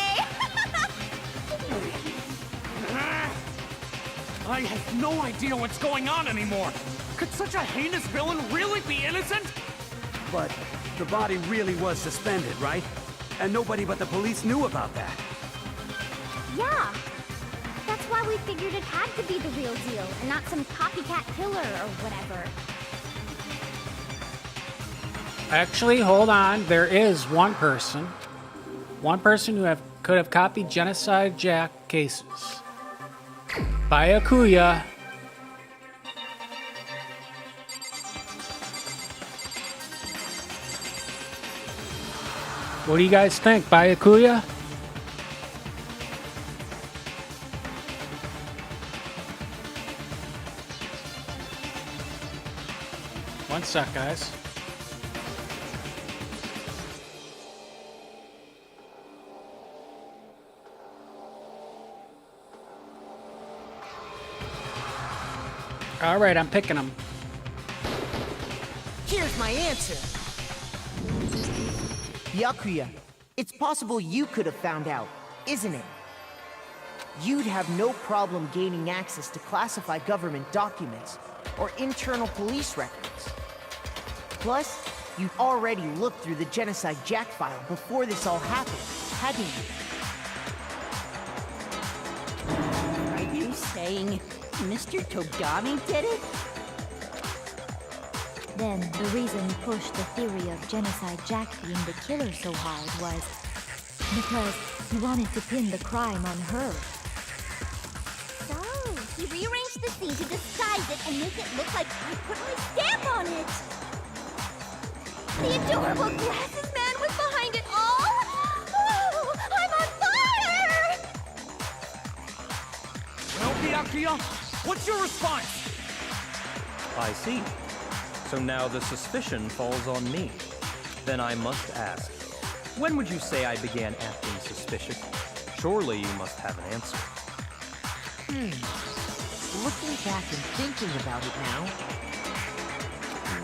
I have no idea what's going on anymore. Could such a heinous villain really be innocent? But the body really was suspended, right? And nobody but the police knew about that. Yeah. That's why we figured it had to be the real deal, and not some copycat killer or whatever. Actually, hold on. There is one person who could have copied Genocide Jack cases. Byakuya. What do you guys think, Byakuya? One sec, guys. All right, I'm picking them. Here's my answer. Byakuya, it's possible you could have found out, isn't it? You'd have no problem gaining access to classified government documents or internal police records. Plus, you'd already looked through the Genocide Jack file before this all happened, hadn't you? Are you saying Mr. Togami did it? Then the reason he pushed the theory of Genocide Jack being the killer so hard was because he wanted to pin the crime on her. So, he rearranged the scene to disguise it and make it look like I put my stamp on it. The adorable glasses man was behind it all. Oh, I'm on fire! Well, Byakuya, what's your response? I see. So now the suspicion falls on me. Then I must ask, when would you say I began acting suspicious? Surely you must have an answer. Looking back and thinking about it now,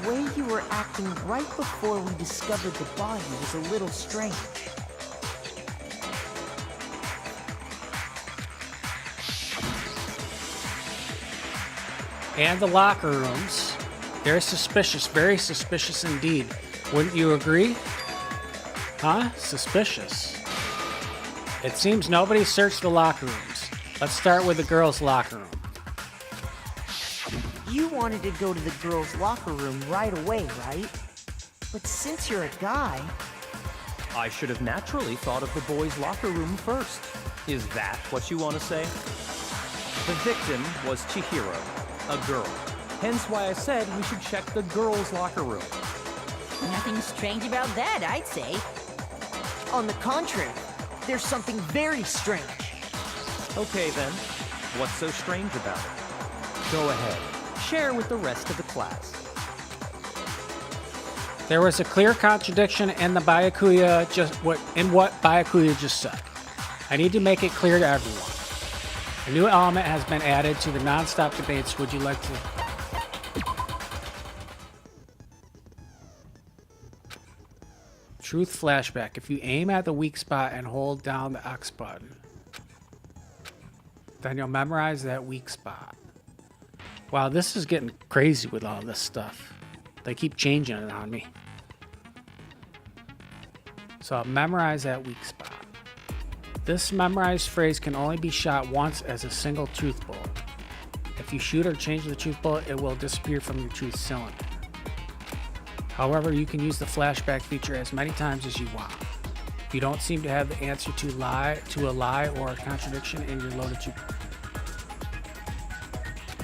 the way you were acting right before we discovered the body was a little strange. And the locker rooms. They're suspicious, very suspicious indeed. Wouldn't you agree? Huh? Suspicious. It seems nobody searched the locker rooms. Let's start with the girls' locker room. You wanted to go to the girls' locker room right away, right? But since you're a guy... I should have naturally thought of the boys' locker room first. Is that what you want to say? The victim was Chihiro, a girl. Hence why I said we should check the girls' locker room. Nothing strange about that, I'd say. On the contrary, there's something very strange. Okay then, what's so strange about it? Go ahead, share with the rest of the class. There was a clear contradiction in the Byakuya what Byakuya just said. I need to make it clear to everyone. A new element has been added to the non-stop debates. Would you like to... Truth flashback. If you aim at the weak spot and hold down the X button, then you'll memorize that weak spot. Wow, this is getting crazy with all this stuff. They keep changing it on me. So I'll memorize that weak spot. This memorized phrase can only be shot once as a single truth bullet. If you shoot or change the truth bullet, it will disappear from your truth cylinder. However, you can use the flashback feature as many times as you want. If you don't seem to have the answer to a lie or a contradiction in your loaded truth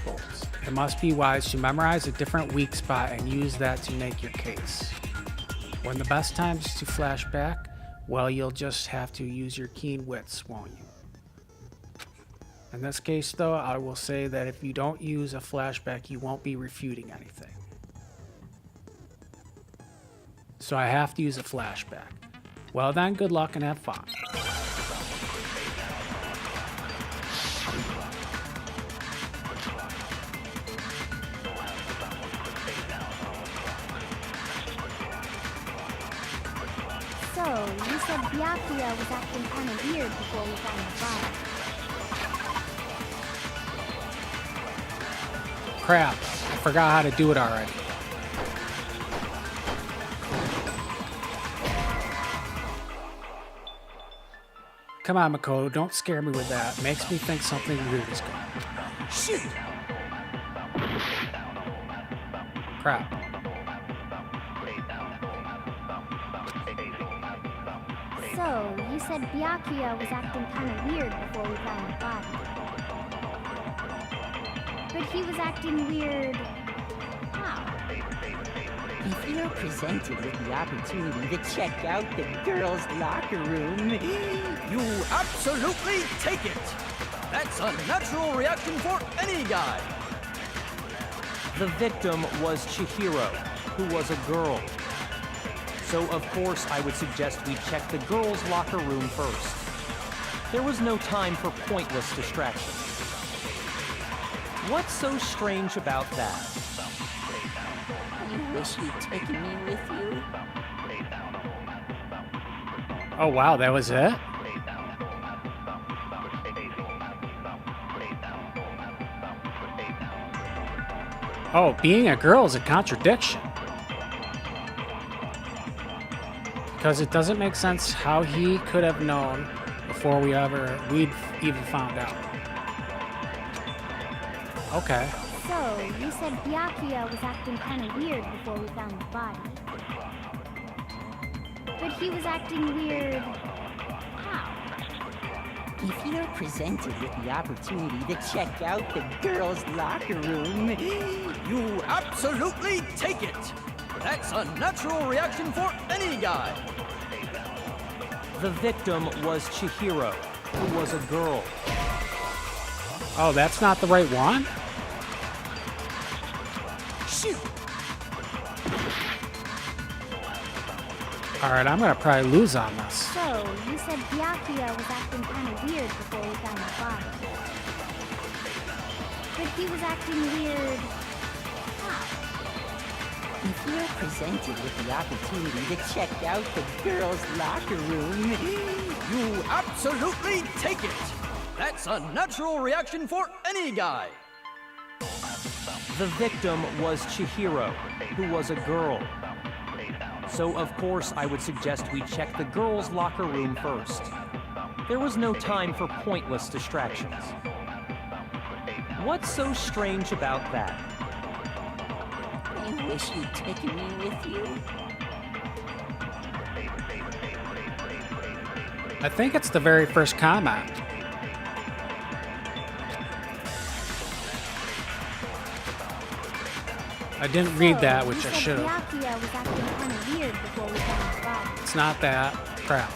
bullets, it must be wise to memorize a different weak spot and use that to make your case. When the best times to flashback, well, you'll just have to use your keen wits, won't you? In this case, though, I will say that if you don't use a flashback, you won't be refuting anything. So I have to use a flashback. Well then, good luck and have fun. So, you said Byakuya was acting kind of weird before we found the body. Crap, I forgot how to do it already. Come on, Makoto, don't scare me with that. Makes me think something weird is going on. Shoot! Crap. So, you said Byakuya was acting kind of weird before we found the body. But he was acting weird... how? If you're presented with the opportunity to check out the girls' locker room, You absolutely take it! That's a natural reaction for any guy! The victim was Chihiro, who was a girl. So of course I would suggest we check the girls' locker room first. There was no time for pointless distractions. What's so strange about that? you wish you'd taken me with you. Oh wow, that was it? Oh, being a girl is a contradiction. Because it doesn't make sense how he could have known before we'd even found out. Okay. So, you said Byakuya was acting kind of weird before we found the body. But he was acting weird... how? If you're presented with the opportunity to check out the girls' locker room, You absolutely take it! That's a natural reaction for any guy! The victim was Chihiro, who was a girl. Oh, that's not the right one? Shoot! Alright, I'm gonna probably lose on this. So, you said Byakuya was acting kind of weird before we found the body. But he was acting weird... how? if you're presented with the opportunity to check out the girls' locker room, You absolutely take it! That's a natural reaction for any guy! The victim was Chihiro, who was a girl. So of course I would suggest we check the girls' locker room first. There was no time for pointless distractions. What's so strange about that? you wish you'd taken me with you. I think it's the very first comment. I didn't read that, which I should have. Byakuya was acting kind of weird before we found the body. It's not that. Crap.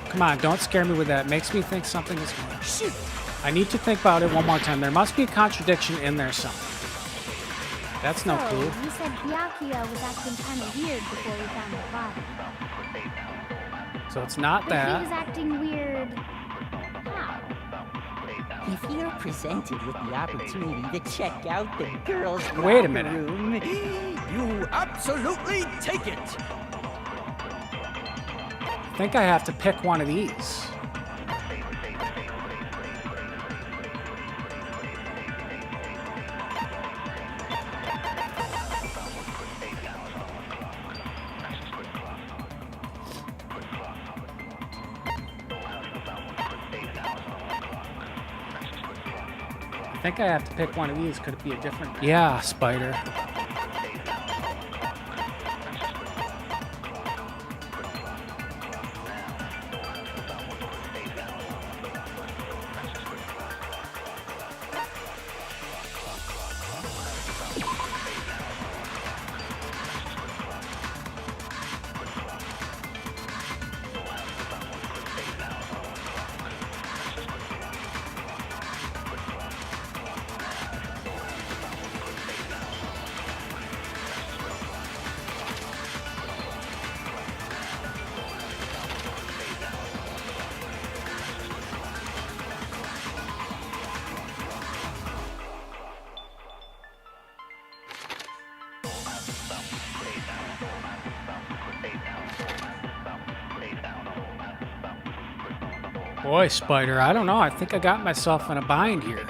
Come on, don't scare me with that. It makes me think something is going on. Shoot! I need to think about it one more time. There must be a contradiction in there somewhere. That's no So, clue. you said Byakuya was acting kind of weird before we found the body. So it's not But he was that. acting weird... how? If you're presented with the opportunity to check out the girls' Wait a locker minute. room, You absolutely take it! I think I have to pick one of these. I think I have to pick one of these. Could it be a different? Yeah, spider. Boy, Spider, I don't know. I think I got myself in a bind here.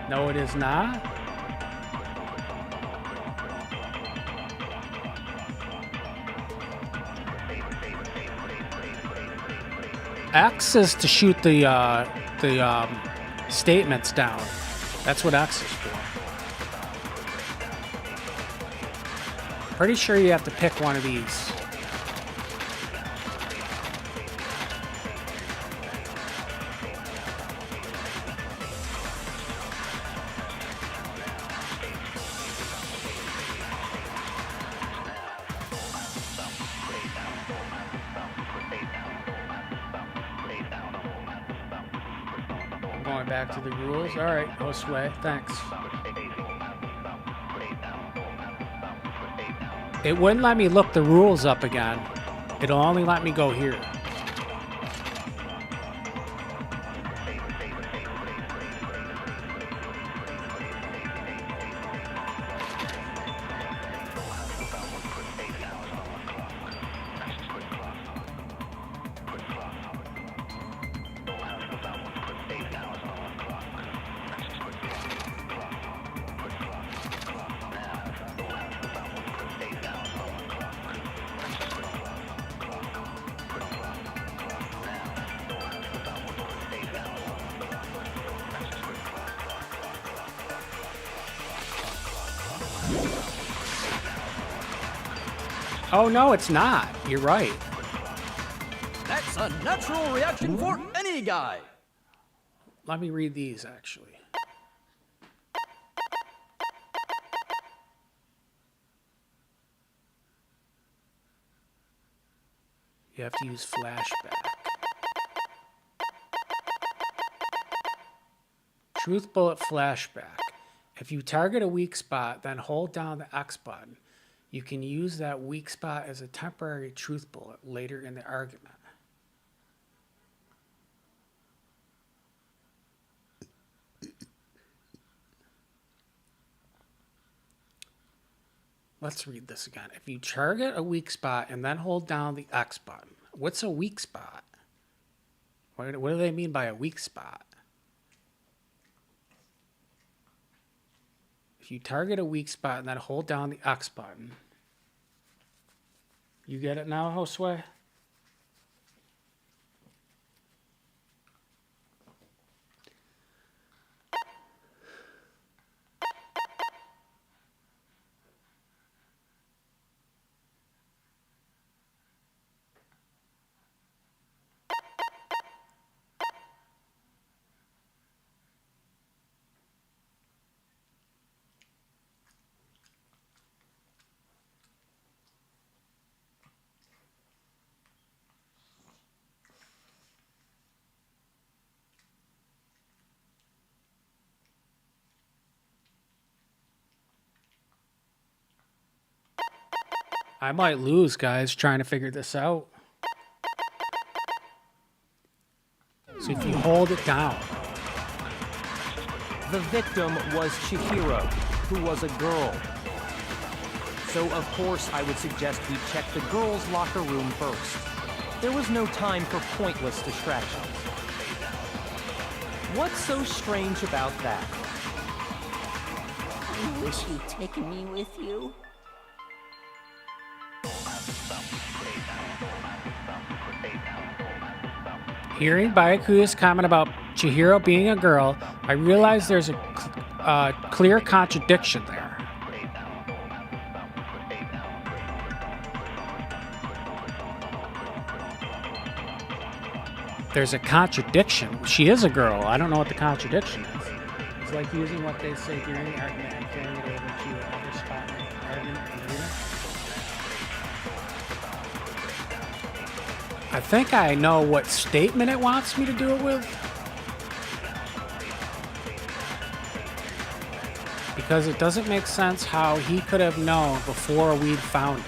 No, it is not. X is to shoot the statements down. That's what X is for. Pretty sure you have to pick one of these. Going back to the rules. All right, Josue, thanks. It wouldn't let me look the rules up again. It'll only let me go here. Oh, no, it's not. You're right. That's a natural reaction for any guy. Let me read these, actually. You have to use flashback. Truth bullet flashback. If you target a weak spot, then hold down the X button. You can use that weak spot as a temporary truth bullet later in the argument. Let's read this again. If you target a weak spot and then hold down the X button. What's a weak spot? What do they mean by a weak spot? If you target a weak spot and then hold down the X button. You get it now, Josue? I might lose, guys, trying to figure this out. So if you hold it down. The victim was Chihiro, who was a girl. So, of course, I would suggest we check the girls' locker room first. There was no time for pointless distractions. What's so strange about that? I wish you'd taken me with you. Hearing Byakuya's comment about Chihiro being a girl, I realize there's a clear contradiction there. There's a contradiction. She is a girl. I don't know what the contradiction is. It's like using what they say during the argument and carrying it over to another spot in the argument. I think I know what statement it wants me to do it with. Because it doesn't make sense how he could have known before we'd found it.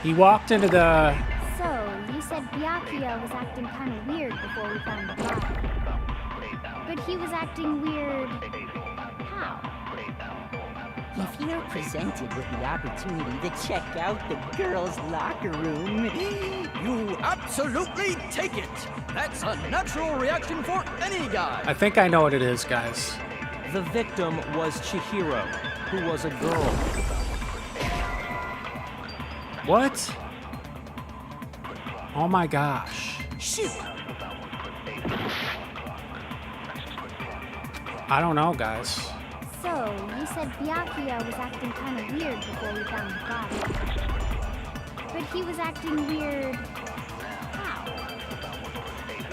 He walked into the... So, you said Byakuya was acting kind of weird before we found the body. But he was acting weird... how? If you're presented with the opportunity to check out the girls' locker room, You absolutely take it! That's a natural reaction for any guy! I think I know what it is, guys. The victim was Chihiro, who was a girl. What? Oh my gosh. Shoot! I don't know, guys. So, you said Byakuya was acting kind of weird before we found the body. But he was acting weird... how?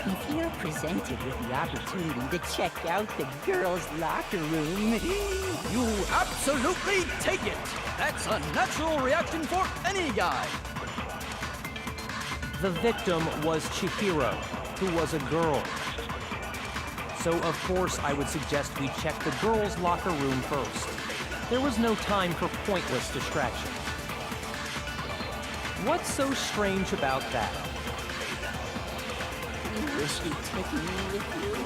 if you're presented with the opportunity to check out the girls' locker room, You absolutely take it! That's a natural reaction for any guy! The victim was Chihiro, who was a girl. So, of course, I would suggest we check the girls' locker room first. There was no time for pointless distractions. What's so strange about that? you wish you'd taken me with you.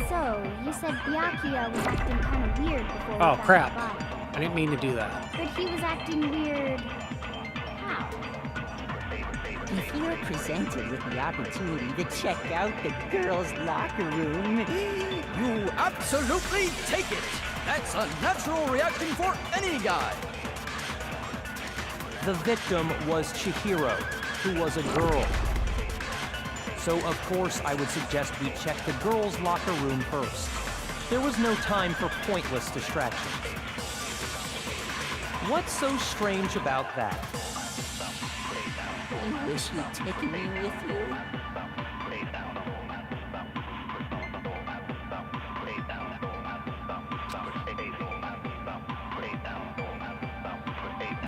So, you said Byakuya was acting kind of weird before we Oh, found crap. the body. I didn't mean to do that. But he was acting weird... how? If you're presented with the opportunity to check out the girls' locker room, You absolutely take it! That's a natural reaction for any guy! The victim was Chihiro, who was a girl. So, of course, I would suggest we check the girls' locker room first. There was no time for pointless distractions. What's so strange about that? you wish you'd taken me with you.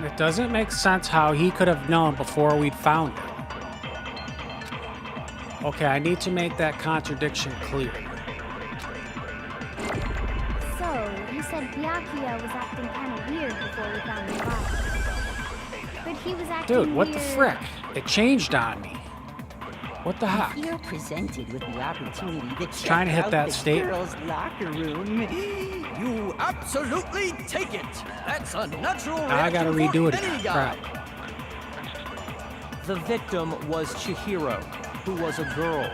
It doesn't make sense how he could have known before we'd found it. Okay, I need to make that contradiction clear. So, you said Byakuya was acting kind of weird before we found the body. But he was acting Dude, what the weird... frick? It changed on me. What the heck? If you're presented with the opportunity to check Trying to hit out that the statement. girls' locker room, You absolutely take it! That's a natural reaction I gotta redo it for any again. guy! Crap. The victim was Chihiro, who was a girl.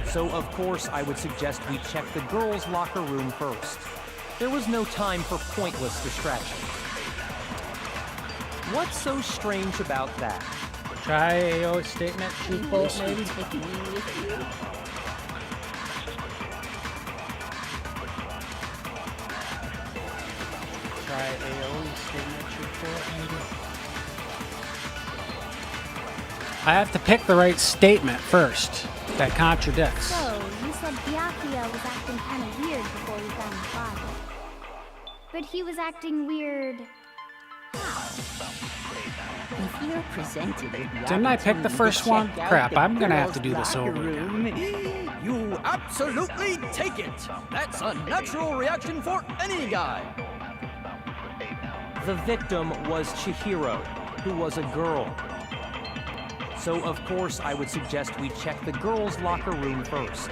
So, of course, I would suggest we check the girls' locker room first. There was no time for pointless distractions. What's so strange about that? Try AO's statement, truth bolt, maybe? taking me with you. Try AO's statement, truth bolt, maybe? I have to pick the right statement first that contradicts. So, you said Byakuya was acting kind of weird before we found the body. But he was acting weird... how? If you're presented with the Didn't I pick the opportunity first to one? check out Crap, the I'm gonna have to girls' do this locker over again. room, You absolutely take it! That's a natural reaction for any guy! The victim was Chihiro, who was a girl. So, of course, I would suggest we check the girls' locker room first.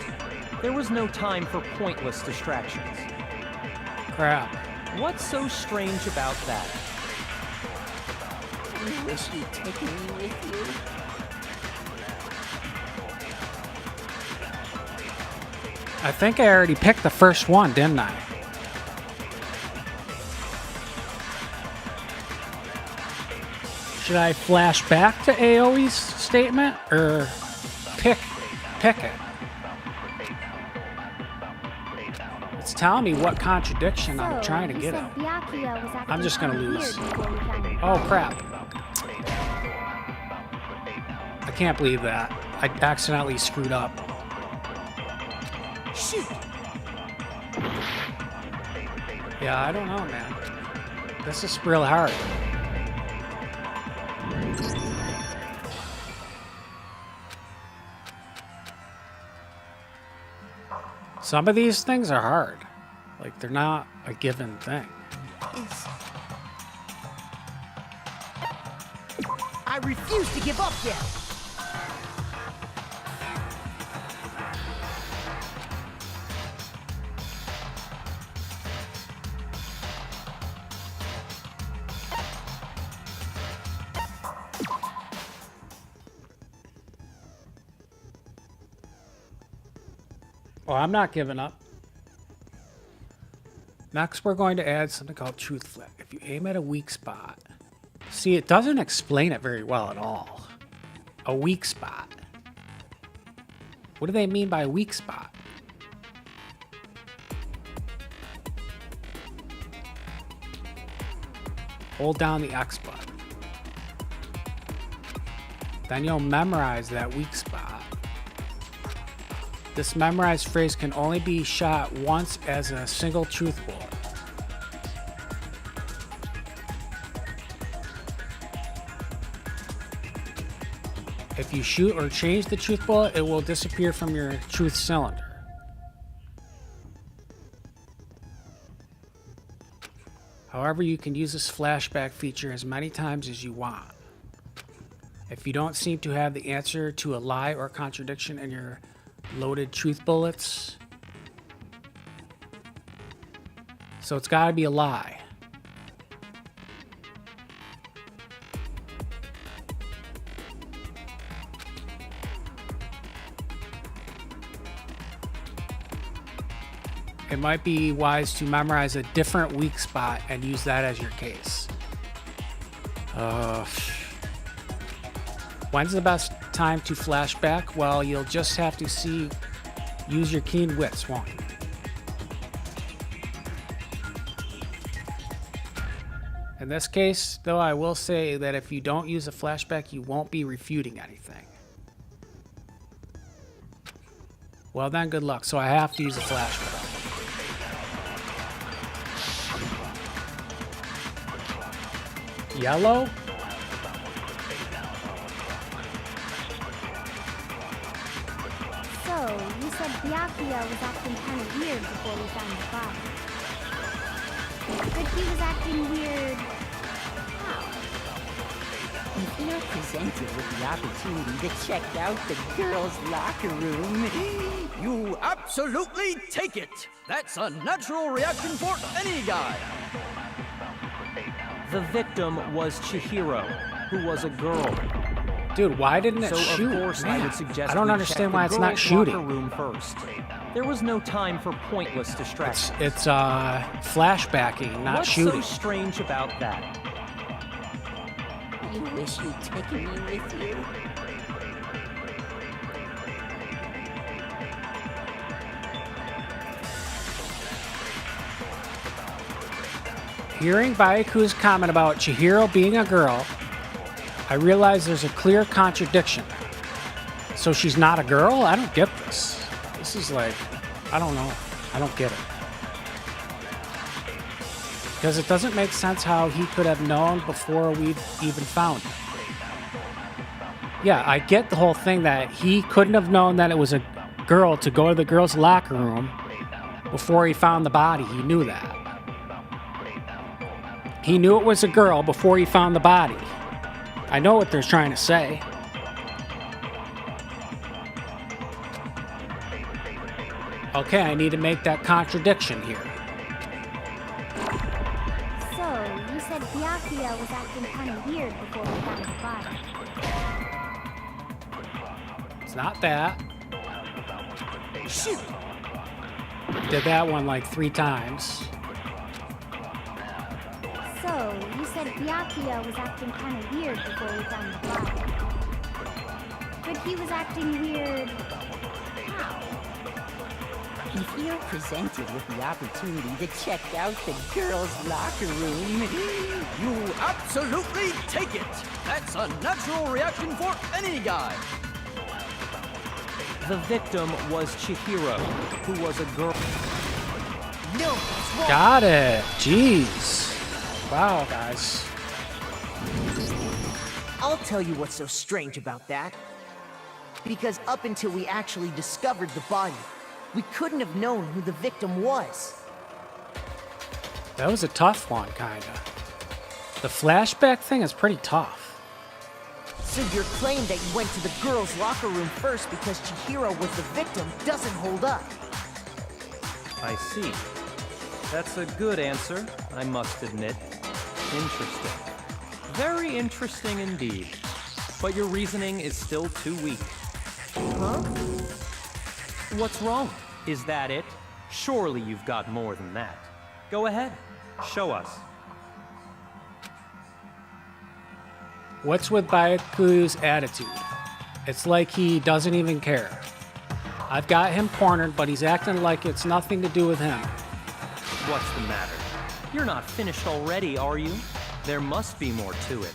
There was no time for pointless distractions. Crap. What's so strange about that? you wish you'd taken me with you. I think I already picked the first one, didn't I? Should I flash back to AOE's statement or pick it? It's telling me what contradiction I'm trying to get at. I'm just gonna lose. Oh crap. I can't believe that. I accidentally screwed up. Shoot! Yeah, I don't know, man. This is real hard. Some of these things are hard. Like, they're not a given thing. I refuse to give up yet. Oh, I'm not giving up. Next, we're going to add something called Truth Flick. If you aim at a weak spot... See, it doesn't explain it very well at all. A weak spot. What do they mean by weak spot? Hold down the X button. Then you'll memorize that weak spot. This memorized phrase can only be shot once as a single truth bullet. If you shoot or change the truth bullet, it will disappear from your truth cylinder. However, you can use this flashback feature as many times as you want. If you don't seem to have the answer to a lie or contradiction in your loaded truth bullets, so it's got to be a lie. It might be wise to memorize a different weak spot and use that as your case. When's the best time to flashback? Well, you'll just have to use your keen wits, won't you? In this case, though, I will say that if you don't use a flashback, you won't be refuting anything. Well then, good luck. So I have to use a flashback. Yellow? So, you said Byakuya was acting kind of weird before we found the body. But he was acting weird... how? If you're presented with the opportunity to check out the girls' locker room, You absolutely take it! That's a natural reaction for any guy! The victim was Chihiro, who was a girl. Dude, why didn't it so shoot? Of course, Man, I would suggest I don't we understand check why the it's not girls' shooting. locker room first. There was no time for pointless distractions. It's flashbacking, not What's shooting. so strange about that? you wish you'd taken me with you. Hearing Bayeku's comment about Chihiro being a girl, I realize there's a clear contradiction. So she's not a girl? I don't get this. This is like, I don't know. I don't get it. Because it doesn't make sense how he could have known before we even found him. Yeah, I get the whole thing that he couldn't have known that it was a girl to go to the girls' locker room before he found the body. He knew that. He knew it was a girl before he found the body. I know what they're trying to say. Okay, I need to make that contradiction here. So, you said Byakuya was acting kind of weird before we found the body. It's not that. Shoot! Did that one like 3 times. So, you said Byakuya was acting kind of weird before we found the body. But he was acting weird... how? If you're presented with the opportunity to check out the girls' locker room, You absolutely take it! That's a natural reaction for any guy! The victim was Chihiro, who was a girl. No, it's wrong. Got it. Jeez. Wow, guys. I'll tell you what's so strange about that. Because up until we actually discovered the body, we couldn't have known who the victim was. That was a tough one, kinda. The flashback thing is pretty tough. So your claim that you went to the girls' locker room first because Chihiro was the victim doesn't hold up. I see. That's a good answer, I must admit. Interesting. Very interesting indeed. But your reasoning is still too weak. Huh? What's wrong? Is that it? Surely you've got more than that. Go ahead. Show us. What's with Byakuya's attitude? It's like he doesn't even care. I've got him cornered, but he's acting like it's nothing to do with him. What's the matter? You're not finished already, are you? There must be more to it.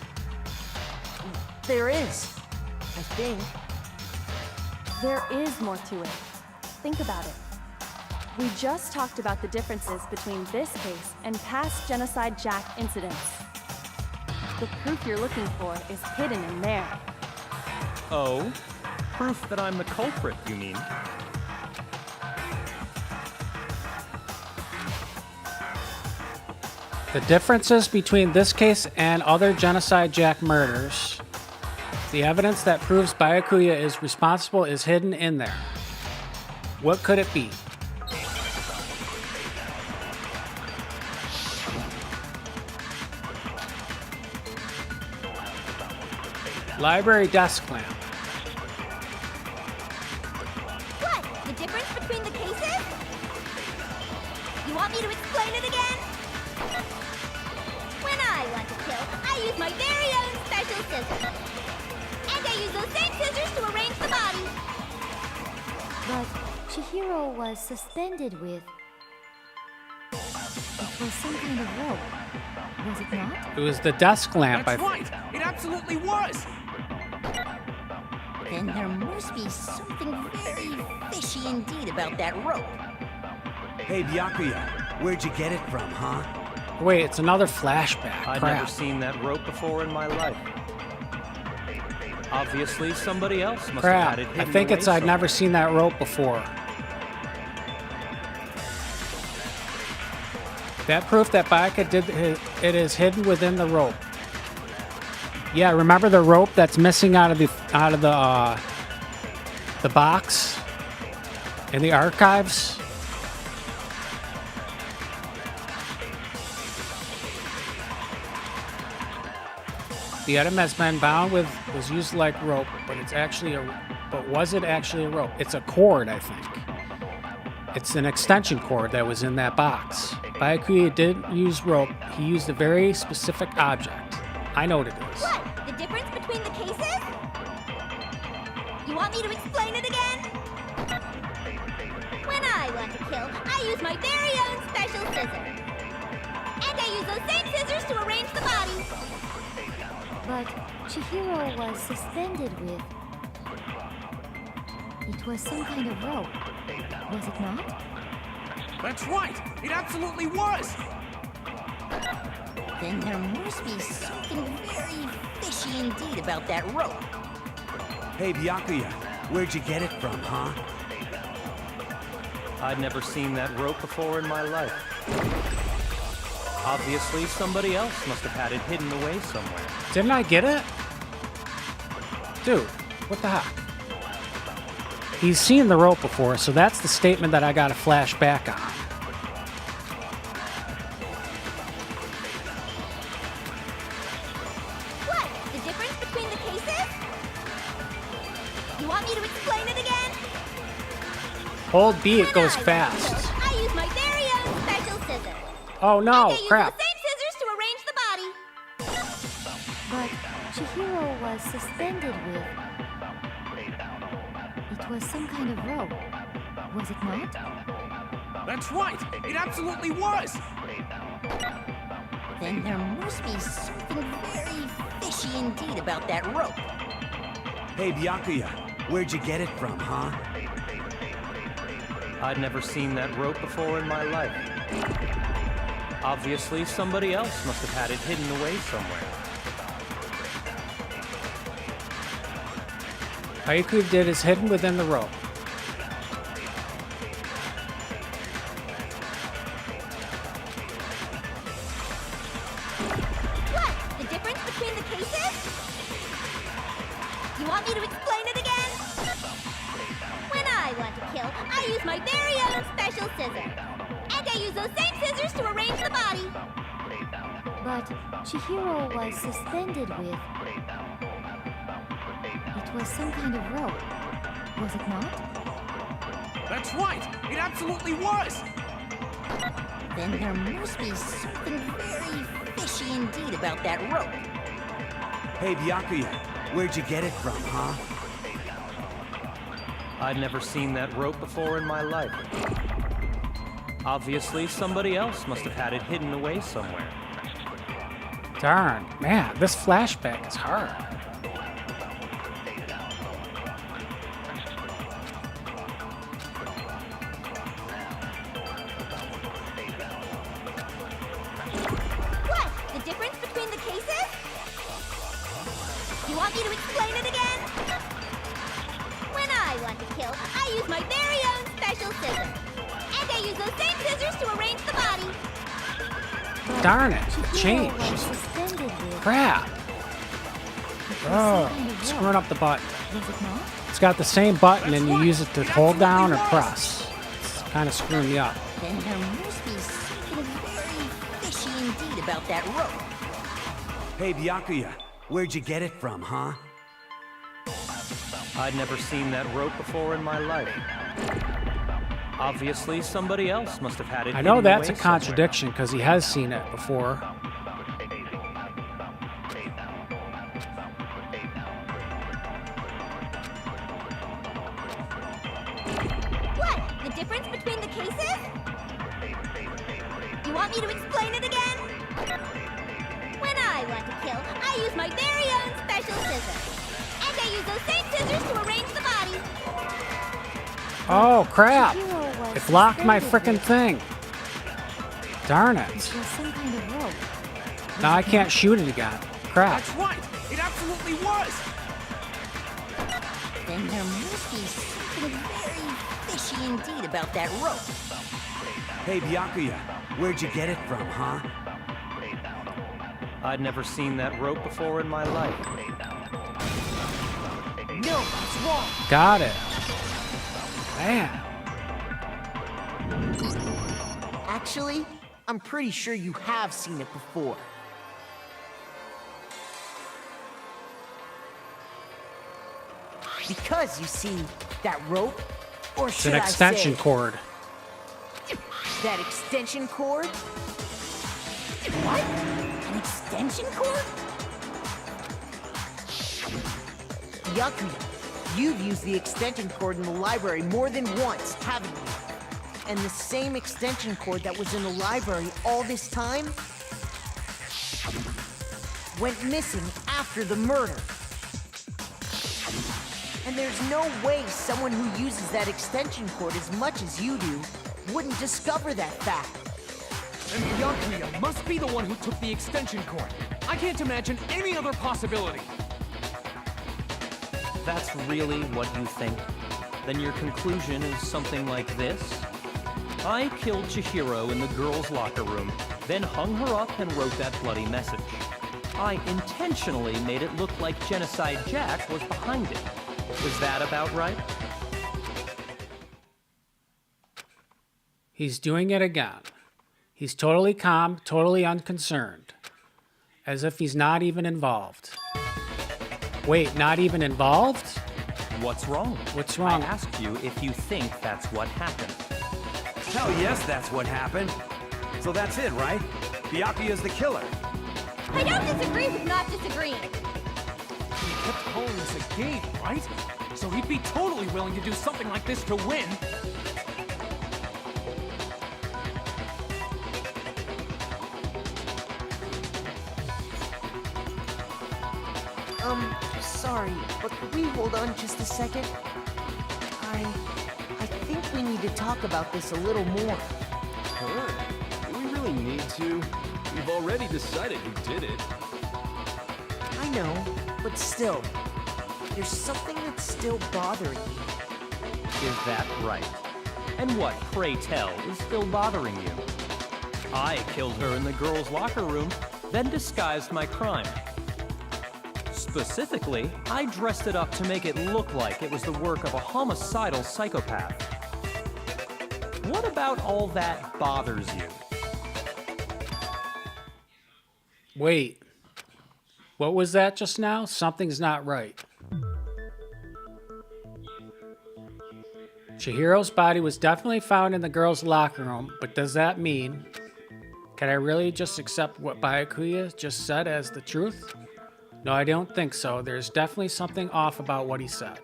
There is. I think. There is more to it. Think about it. We just talked about the differences between this case and past Genocide Jack incidents. The proof you're looking for is hidden in there. Oh? Proof that I'm the culprit, you mean? The differences between this case and other Genocide Jack murders. The evidence that proves Byakuya is responsible is hidden in there. What could it be? Library desk lamp. What? The difference between the cases? You want me to explain it again? When I want to kill, I use my very own special scissors. And I use those same scissors to arrange the body. But Chihiro was suspended with... It was some kind of rope, was it not? It was the desk lamp, That's I think. right! It absolutely was! Then there must be something very fishy indeed about that rope. Hey, Byakuya, where'd you get it from, huh? Wait, it's another flashback. I'd Crap. never seen that rope before in my life. Obviously, somebody else must have Crap. had it I hidden think away it's I'd somewhere. never seen that rope before. That proof that Byakuya did it is hidden within the rope. Yeah, remember the rope that's missing out of the box in the archives? The item has been bound with was used like rope, but it's actually but was it actually a rope? It's a cord, I think. It's an extension cord that was in that box. Byakuya didn't use rope. He used a very specific object. I know what it is. What? The difference between the cases? You want me to explain it again? When I want to kill, I use my very own special scissors. And I use those same scissors to arrange the body. But Chihiro was suspended with... It was some kind of rope, was it not? That's right! It absolutely was! Then there must be something very fishy indeed about that rope. Hey, Byakuya, where'd you get it from, huh? I'd never seen that rope before in my life. Obviously, somebody else must have had it hidden away somewhere. Didn't I get it? Dude, what the heck? He's seen the rope before, so that's the statement that I got to flash back on. What? The difference between the cases? You want me to explain it again? Hold B, it goes When I fast. want to kill, I use my very own special scissors. Oh And I no, use crap. those same scissors to arrange the body. But Chihiro was suspended with... It was some kind of rope, was it not? That's right! It absolutely was! Then there must be something very fishy indeed about that rope. Hey, Byakuya, where'd you get it from, huh? I'd never seen that rope before in my life. Obviously, somebody else must have had it hidden away somewhere. Byakuya did is hidden within the rope. between the cases? You want me to explain it again? When I want to kill, I use my very own special scissors. And I use those same scissors to arrange the body. But Chihiro was suspended with... It was some kind of rope, was it not? That's right! It absolutely was! Then there must be something very fishy indeed about that rope. Hey, Byakuya, where'd you get it from, huh? I'd never seen that rope before in my life. Obviously, somebody else must have had it hidden away somewhere. Darn, man, this flashback is hard. What? The difference between the cases? You want me to explain it again? When I want to kill, I use my very own special scissors. And I use those same scissors to arrange the body. Darn it, it changed. Crap. Oh, screwing up the button. It's got the same button and you use it to hold down or press. It's kind of screwing me up. Then there must be something very fishy indeed about that rope. Hey, Byakuya, where'd you get it from, huh? I'd never seen that rope before in my life. Obviously, somebody else must have had it. I know hidden that's a away contradiction because he has seen it before. What? The difference between the cases? You want me to explain it again? When I want to kill, I use my very own special scissors. And I use those same scissors to arrange the body. Oh, crap. It blocked my frickin' thing. Darn it. Now I can't shoot it again. Crap. That's right! It absolutely was! Then there must be something very fishy indeed about that rope. Hey, Byakuya, where'd you get it from, huh? I'd never seen that rope before in my life. No, it's wrong! Got it. Man. Actually, I'm pretty sure you have seen it before. Because, you see, that rope, or It's should an I extension say, cord. that extension cord? What? An extension cord? Byakuya, you've used the extension cord in the library more than once, haven't you? And the same extension cord that was in the library all this time went missing after the murder. And there's no way someone who uses that extension cord as much as you do wouldn't discover that fact. And Byakuya must be the one who took the extension cord. I can't imagine any other possibility. That's really what you think? Then your conclusion is something like this? I killed Chihiro in the girls' locker room, then hung her up and wrote that bloody message. I intentionally made it look like Genocide Jack was behind it. Is that about right? He's doing it again. He's totally calm, totally unconcerned. As if he's not even involved. Wait, not even involved? What's wrong? What's wrong? I asked you if you think that's what happened. Hell yes, that's what happened. So that's it, right? Byakuya's the killer. I don't disagree with not disagreeing. He kept calling this a game, right? So he'd be totally willing to do something like this to win. Sorry, but could we hold on just a second? I think we need to talk about this a little more. Huh? Do we really need to? We've already decided who did it. I know, but still, there's something that's still bothering me. Is that right? And what, pray tell, is still bothering you? I killed her in the girls' locker room, then disguised my crime. Specifically, I dressed it up to make it look like it was the work of a homicidal psychopath. What about all that bothers you? Wait. What was that just now? Something's not right. Chihiro's body was definitely found in the girls' locker room, but does that mean... Can I really just accept what Byakuya just said as the truth? No, I don't think so. There's definitely something off about what he said.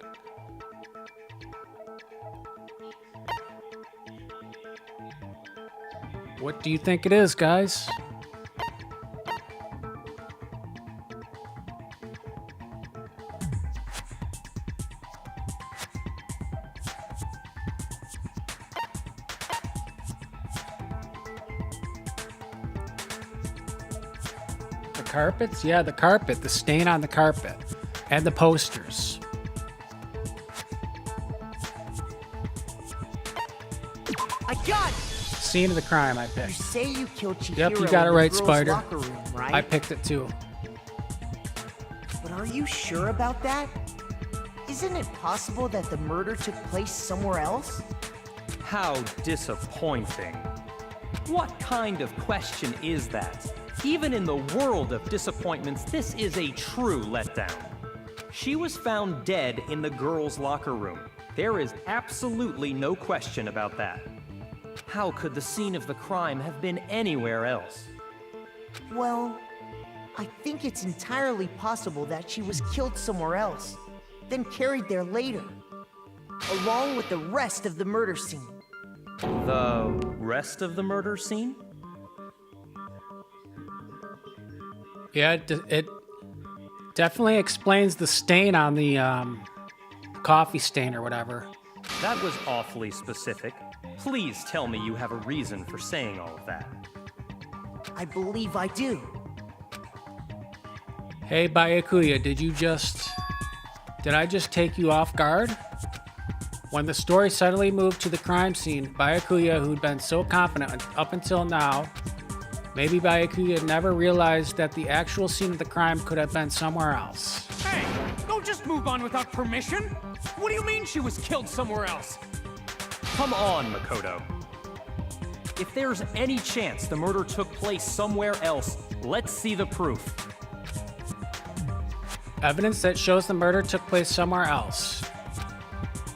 What do you think it is, guys? Carpets? Yeah, the carpet. The stain on the carpet. And the posters. I got it! Scene of the crime I picked. You say you killed Chihiro. Yep, you got it in the right, girls' Spider. locker room, right? I picked it too. But are you sure about that? Isn't it possible that the murder took place somewhere else? How disappointing. What kind of question is that? Even in the world of disappointments, this is a true letdown. She was found dead in the girls' locker room. There is absolutely no question about that. How could the scene of the crime have been anywhere else? Well, I think it's entirely possible that she was killed somewhere else, then carried there later, along with the rest of the murder scene. The rest of the murder scene? Yeah, it definitely explains the stain on the coffee stain or whatever. That was awfully specific. Please tell me you have a reason for saying all of that. I believe I do. Hey, Byakuya, did I just take you off guard? When the story suddenly moved to the crime scene, Byakuya, who'd been so confident up until now, maybe Byakuya never realized that the actual scene of the crime could have been somewhere else. Hey, don't just move on without permission. What do you mean she was killed somewhere else? Come on, Makoto. If there's any chance the murder took place somewhere else, let's see the proof. Evidence that shows the murder took place somewhere else.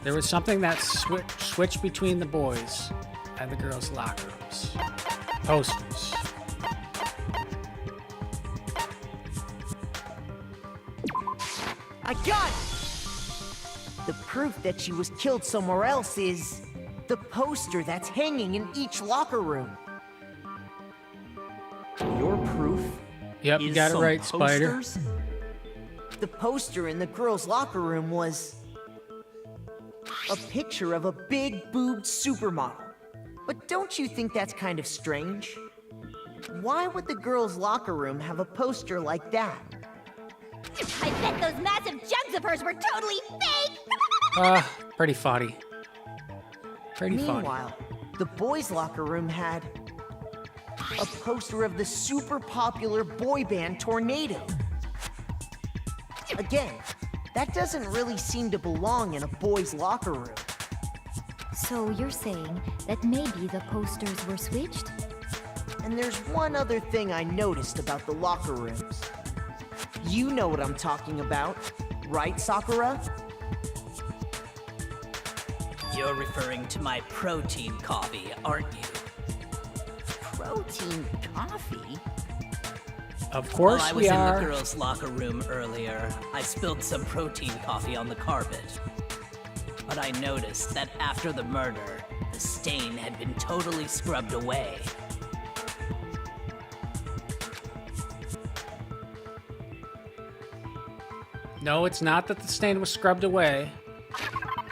There was something that switched between the boys and the girls' locker rooms. Posters. I got it! The proof that she was killed somewhere else is the poster that's hanging in each locker room. Your proof? Yep, you got it right, Spider. The poster in the girls' locker room was a picture of a big-boobed supermodel. But don't you think that's kind of strange? Why would the girls' locker room have a poster like that? I bet those massive jugs of hers were totally fake! Pretty funny. Pretty funny. Meanwhile, the boys' locker room had a poster of the super popular boy band Tornado. Again, that doesn't really seem to belong in a boys' locker room. So you're saying that maybe the posters were switched? And there's one other thing I noticed about the locker rooms. You know what I'm talking about, right, Sakura? You're referring to my protein coffee, aren't you? Protein coffee? Of course While I was in the girls' locker room earlier, I spilled some protein coffee on the carpet. But I noticed that after the murder, the stain had been totally scrubbed away. No, it's not that the stain was scrubbed away.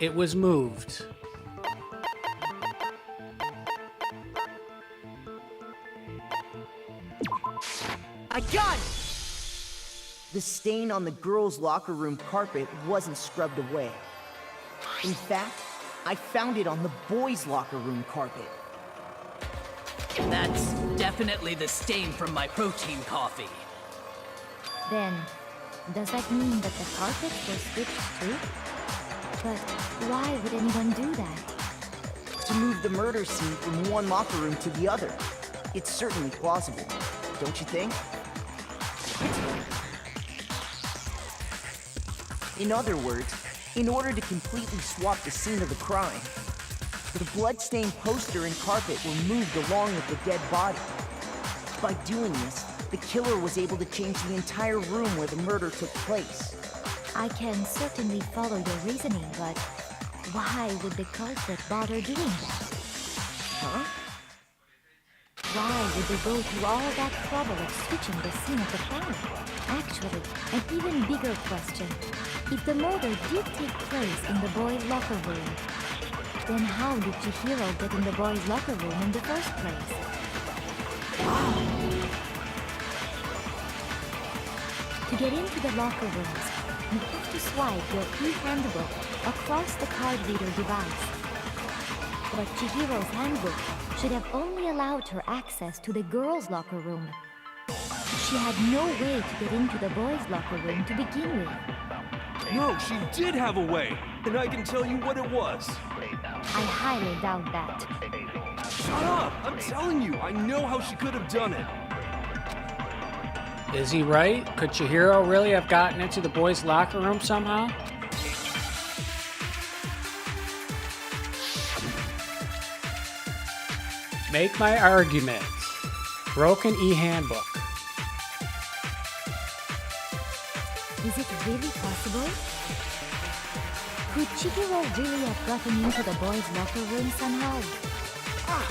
It was moved. I got it! The stain on the girls' locker room carpet wasn't scrubbed away. In fact, I found it on the boys' locker room carpet. That's definitely the stain from my protein coffee. Then, Does that mean that the carpet was switched too? But why would anyone do that? To move the murder scene from one locker room to the other. It's certainly plausible, don't you think? In other words, in order to completely swap the scene of the crime, the blood-stained poster and carpet were moved along with the dead body. By doing this, the killer was able to change the entire room where the murder took place. I can certainly follow your reasoning, but why would the culprit bother doing that? Huh? Why would they go through all that trouble of switching the scene of the crime? Actually, an even bigger question. If the murder did take place in the boys' locker room, then how did Chihiro get in the boys' locker room in the first place? To get into the locker rooms, you have to swipe your e-handbook across the card reader device. But Chihiro's handbook should have only allowed her access to the girls' locker room. She had no way to get into the boys' locker room to begin with. No, she did have a way, and I can tell you what it was. I highly doubt that. Shut up! I'm telling you, I know how she could have done it. Is he right? Could Chihiro really have gotten into the boys' locker room somehow? Make my argument. Broken e-handbook. Is it really possible? Could Chihiro really have gotten into the boys' locker room somehow? Ah!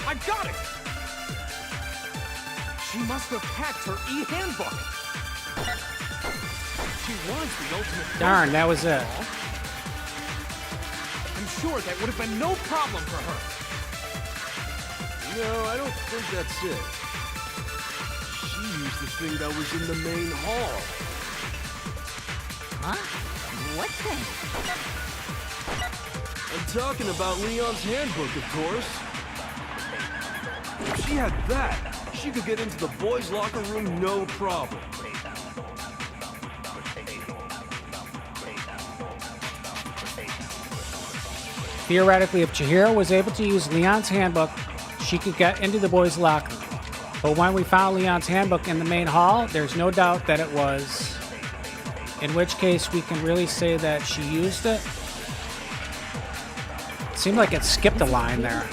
I got it! She must have hacked her e-handbook. She was the ultimate... Darn, that was it. I'm sure that would have been no problem for her. No, I don't think that's it. She used the thing that was in the main hall. Huh? What thing? I'm talking about Leon's handbook, of course. If she had that, she could get into the boys' locker room no problem. Theoretically, if Chihiro was able to use Leon's handbook, she could get into the boys' locker room. But when we found Leon's handbook in the main hall, there's no doubt that it was. In which case, we can really say that she used it. It seemed like it skipped a line there.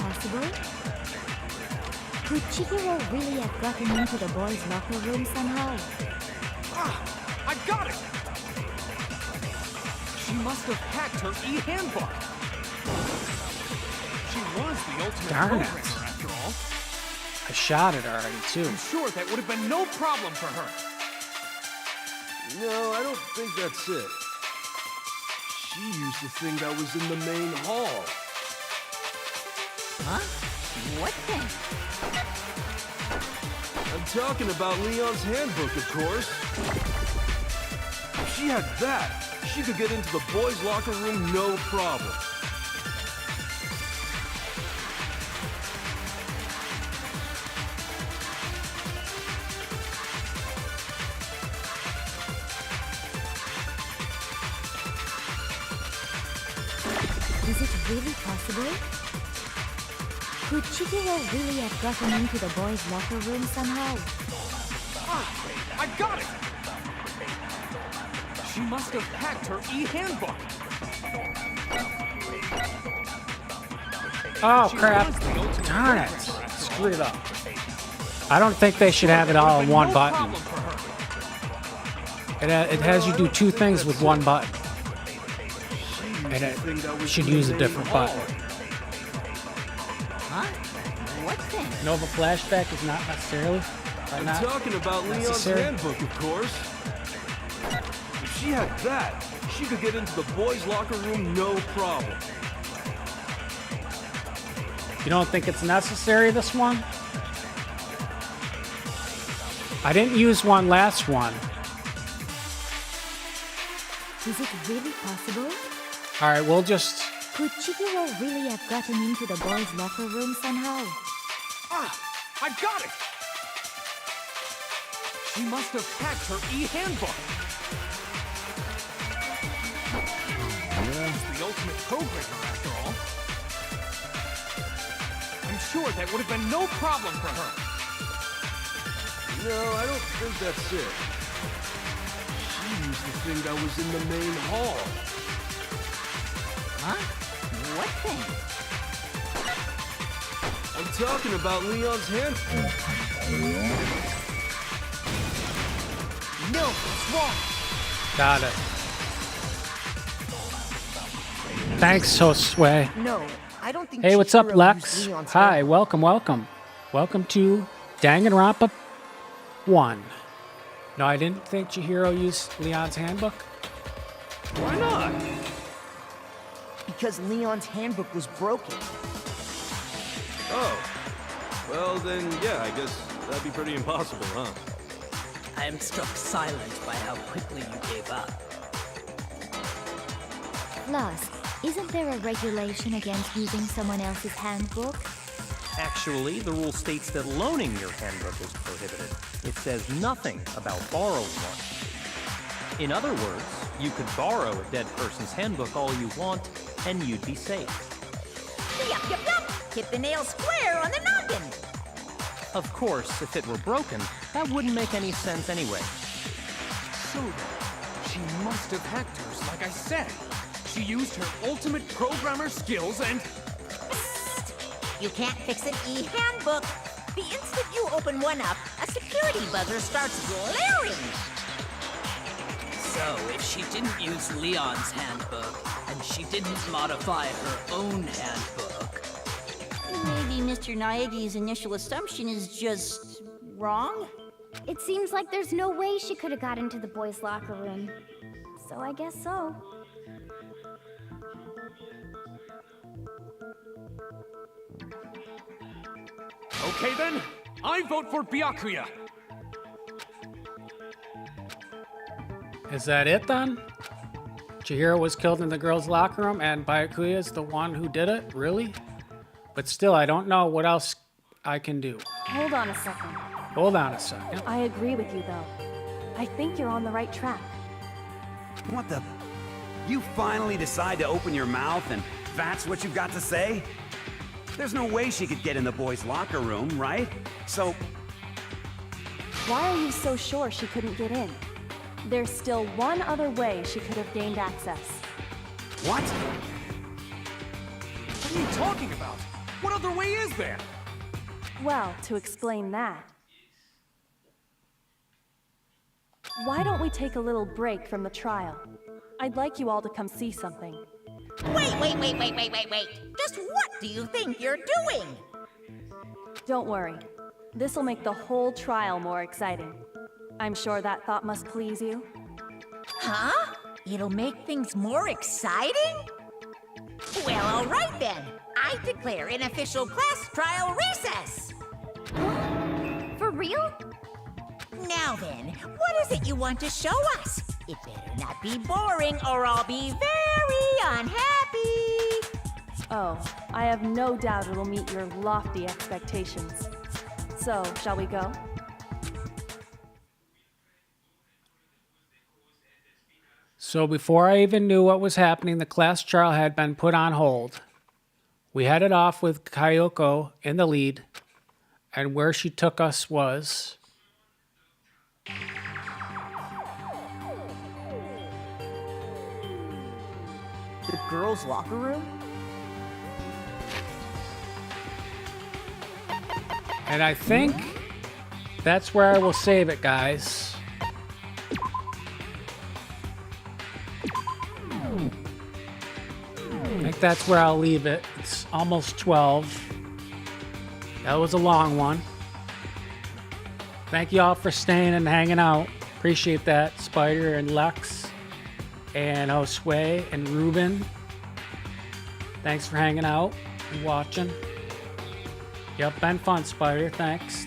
Could Chihiro really have gotten into the boys' locker room somehow? Ah! I got it! She must have hacked her e-handbook. She was the ultimate Darn it. programmer, after all. I shot it already, too. I'm sure that would have been no problem for her. No, I don't think that's it. She used the thing that was in the main hall. Huh? What thing? I'm talking about Leon's handbook, of course. If she had that, she could get into the boys' locker room no problem. Is it really possible? Could Chihiro really have gotten into the boys' locker room somehow? Ah! I got it! She must have hacked her e-handbook. Oh, crap. Darn it. Screwed it up. I don't think they should have it all in one button. It has you do two things with one button. And it should use a different button. Huh? What thing? Nova Flashback is not necessarily. I'm talking about Leon's handbook, of course. If she had that, she could get into the boys' locker room no problem. You don't think it's necessary, this one? I didn't use one last one. Is it really possible? Alright, we'll just... Could Chihiro really have gotten into the boys' locker room somehow? Ah! I got it! She must have hacked her e-handbook. She's the ultimate programmer, after all. I'm sure that would have been no problem for her. No, I don't think that's it. She used the thing that was in the main hall. Huh? What thing? I'm talking about Leon's hand. No, it's wrong. Got it. Thanks, Josue. No, I don't think Hey, what's up, Chihiro Lex? used Leon's Hi, handbook. welcome, welcome. Welcome to Danganronpa 1. No, I didn't think Chihiro used Leon's handbook. Why not? Because Leon's handbook was broken. Oh. Well, then, yeah, I guess that'd be pretty impossible, huh? I am struck silent by how quickly you gave up. Plus, isn't there a regulation against using someone else's handbook? Actually, the rule states that loaning your handbook is prohibited. It says nothing about borrowing one. In other words, you could borrow a dead person's handbook all you want, and you'd be safe. Yup, yup, yup! Hit the nail square on the noggin! Of course, if it were broken, that wouldn't make any sense anyway. So then, she must have hacked hers, like I said. She used her ultimate programmer skills and... You can't fix an e-handbook. The instant you open one up, a security buzzer starts blaring. So, if she didn't use Leon's handbook, and she didn't modify her own handbook... Maybe Mr. Naegi's initial assumption is just... wrong? It seems like there's no way she could have got into the boys' locker room. So I guess so. Okay then, I vote for Byakuya. Is that it then? Chihiro was killed in the girls' locker room and Byakuya is the one who did it? Really? But still, I don't know what else I can do. Hold on a second. Hold on a second. I agree with you, though. I think you're on the right track. What the? You finally decide to open your mouth and that's what you've got to say? There's no way she could get in the boys' locker room, right? So... Why are you so sure she couldn't get in? There's still one other way she could have gained access. What? What are you talking about? What other way is there? Well, to explain that... Why don't we take a little break from the trial? I'd like you all to come see something. Wait! Just what do you think you're doing? Don't worry. This'll make the whole trial more exciting. I'm sure that thought must please you. Huh? It'll make things more exciting? Well, all right then. I declare an official class trial recess. For real? Now then, what is it you want to show us? It better not be boring or I'll be very unhappy. Oh, I have no doubt it'll meet your lofty expectations. So, shall we go? So before I even knew what was happening, the class trial had been put on hold. We headed off with Kayoko in the lead, and where she took us was... The girls' locker room? And I think that's where I will save it, guys. I think that's where I'll leave it. It's almost 12. That was a long one. Thank you all for staying and hanging out. Appreciate that, Spider and Lex and Josue and Ruben. Thanks for hanging out and watching. Yep, been fun, Spider. Thanks.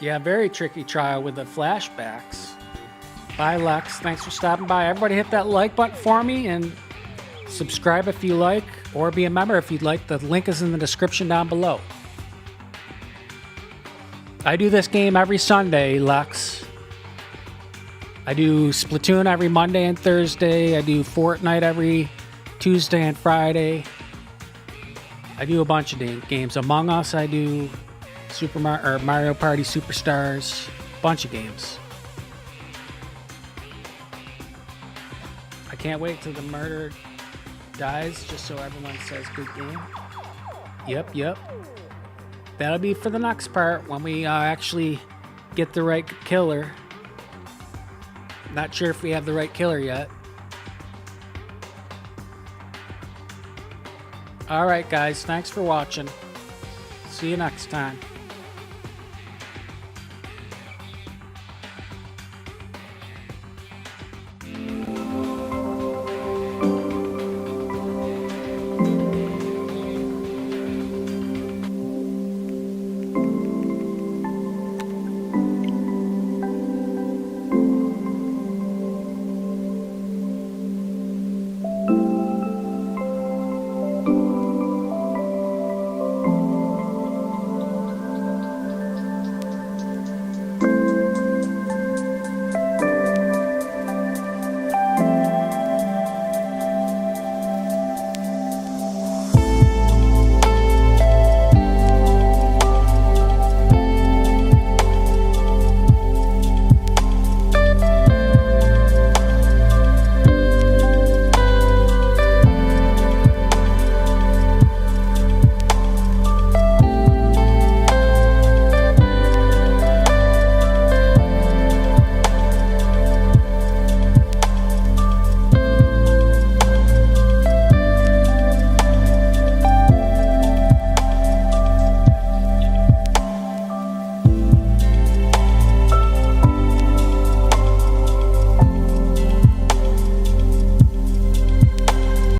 Yeah, very tricky trial with the flashbacks. Bye, Lex. Thanks for stopping by. Everybody hit that like button for me and Subscribe if you like, or be a member if you'd like. The link is in the description down below. I do this game every Sunday, Lex. I do Splatoon every Monday and Thursday. I do Fortnite every Tuesday and Friday. I do a bunch of games. Among Us, I do Mario Party Superstars. Bunch of games. I can't wait till the murder dies, just so everyone says good game. Yep. That'll be for the next part when we actually get the right killer. Not sure if we have the right killer yet. Alright guys, thanks for watching. See you next time.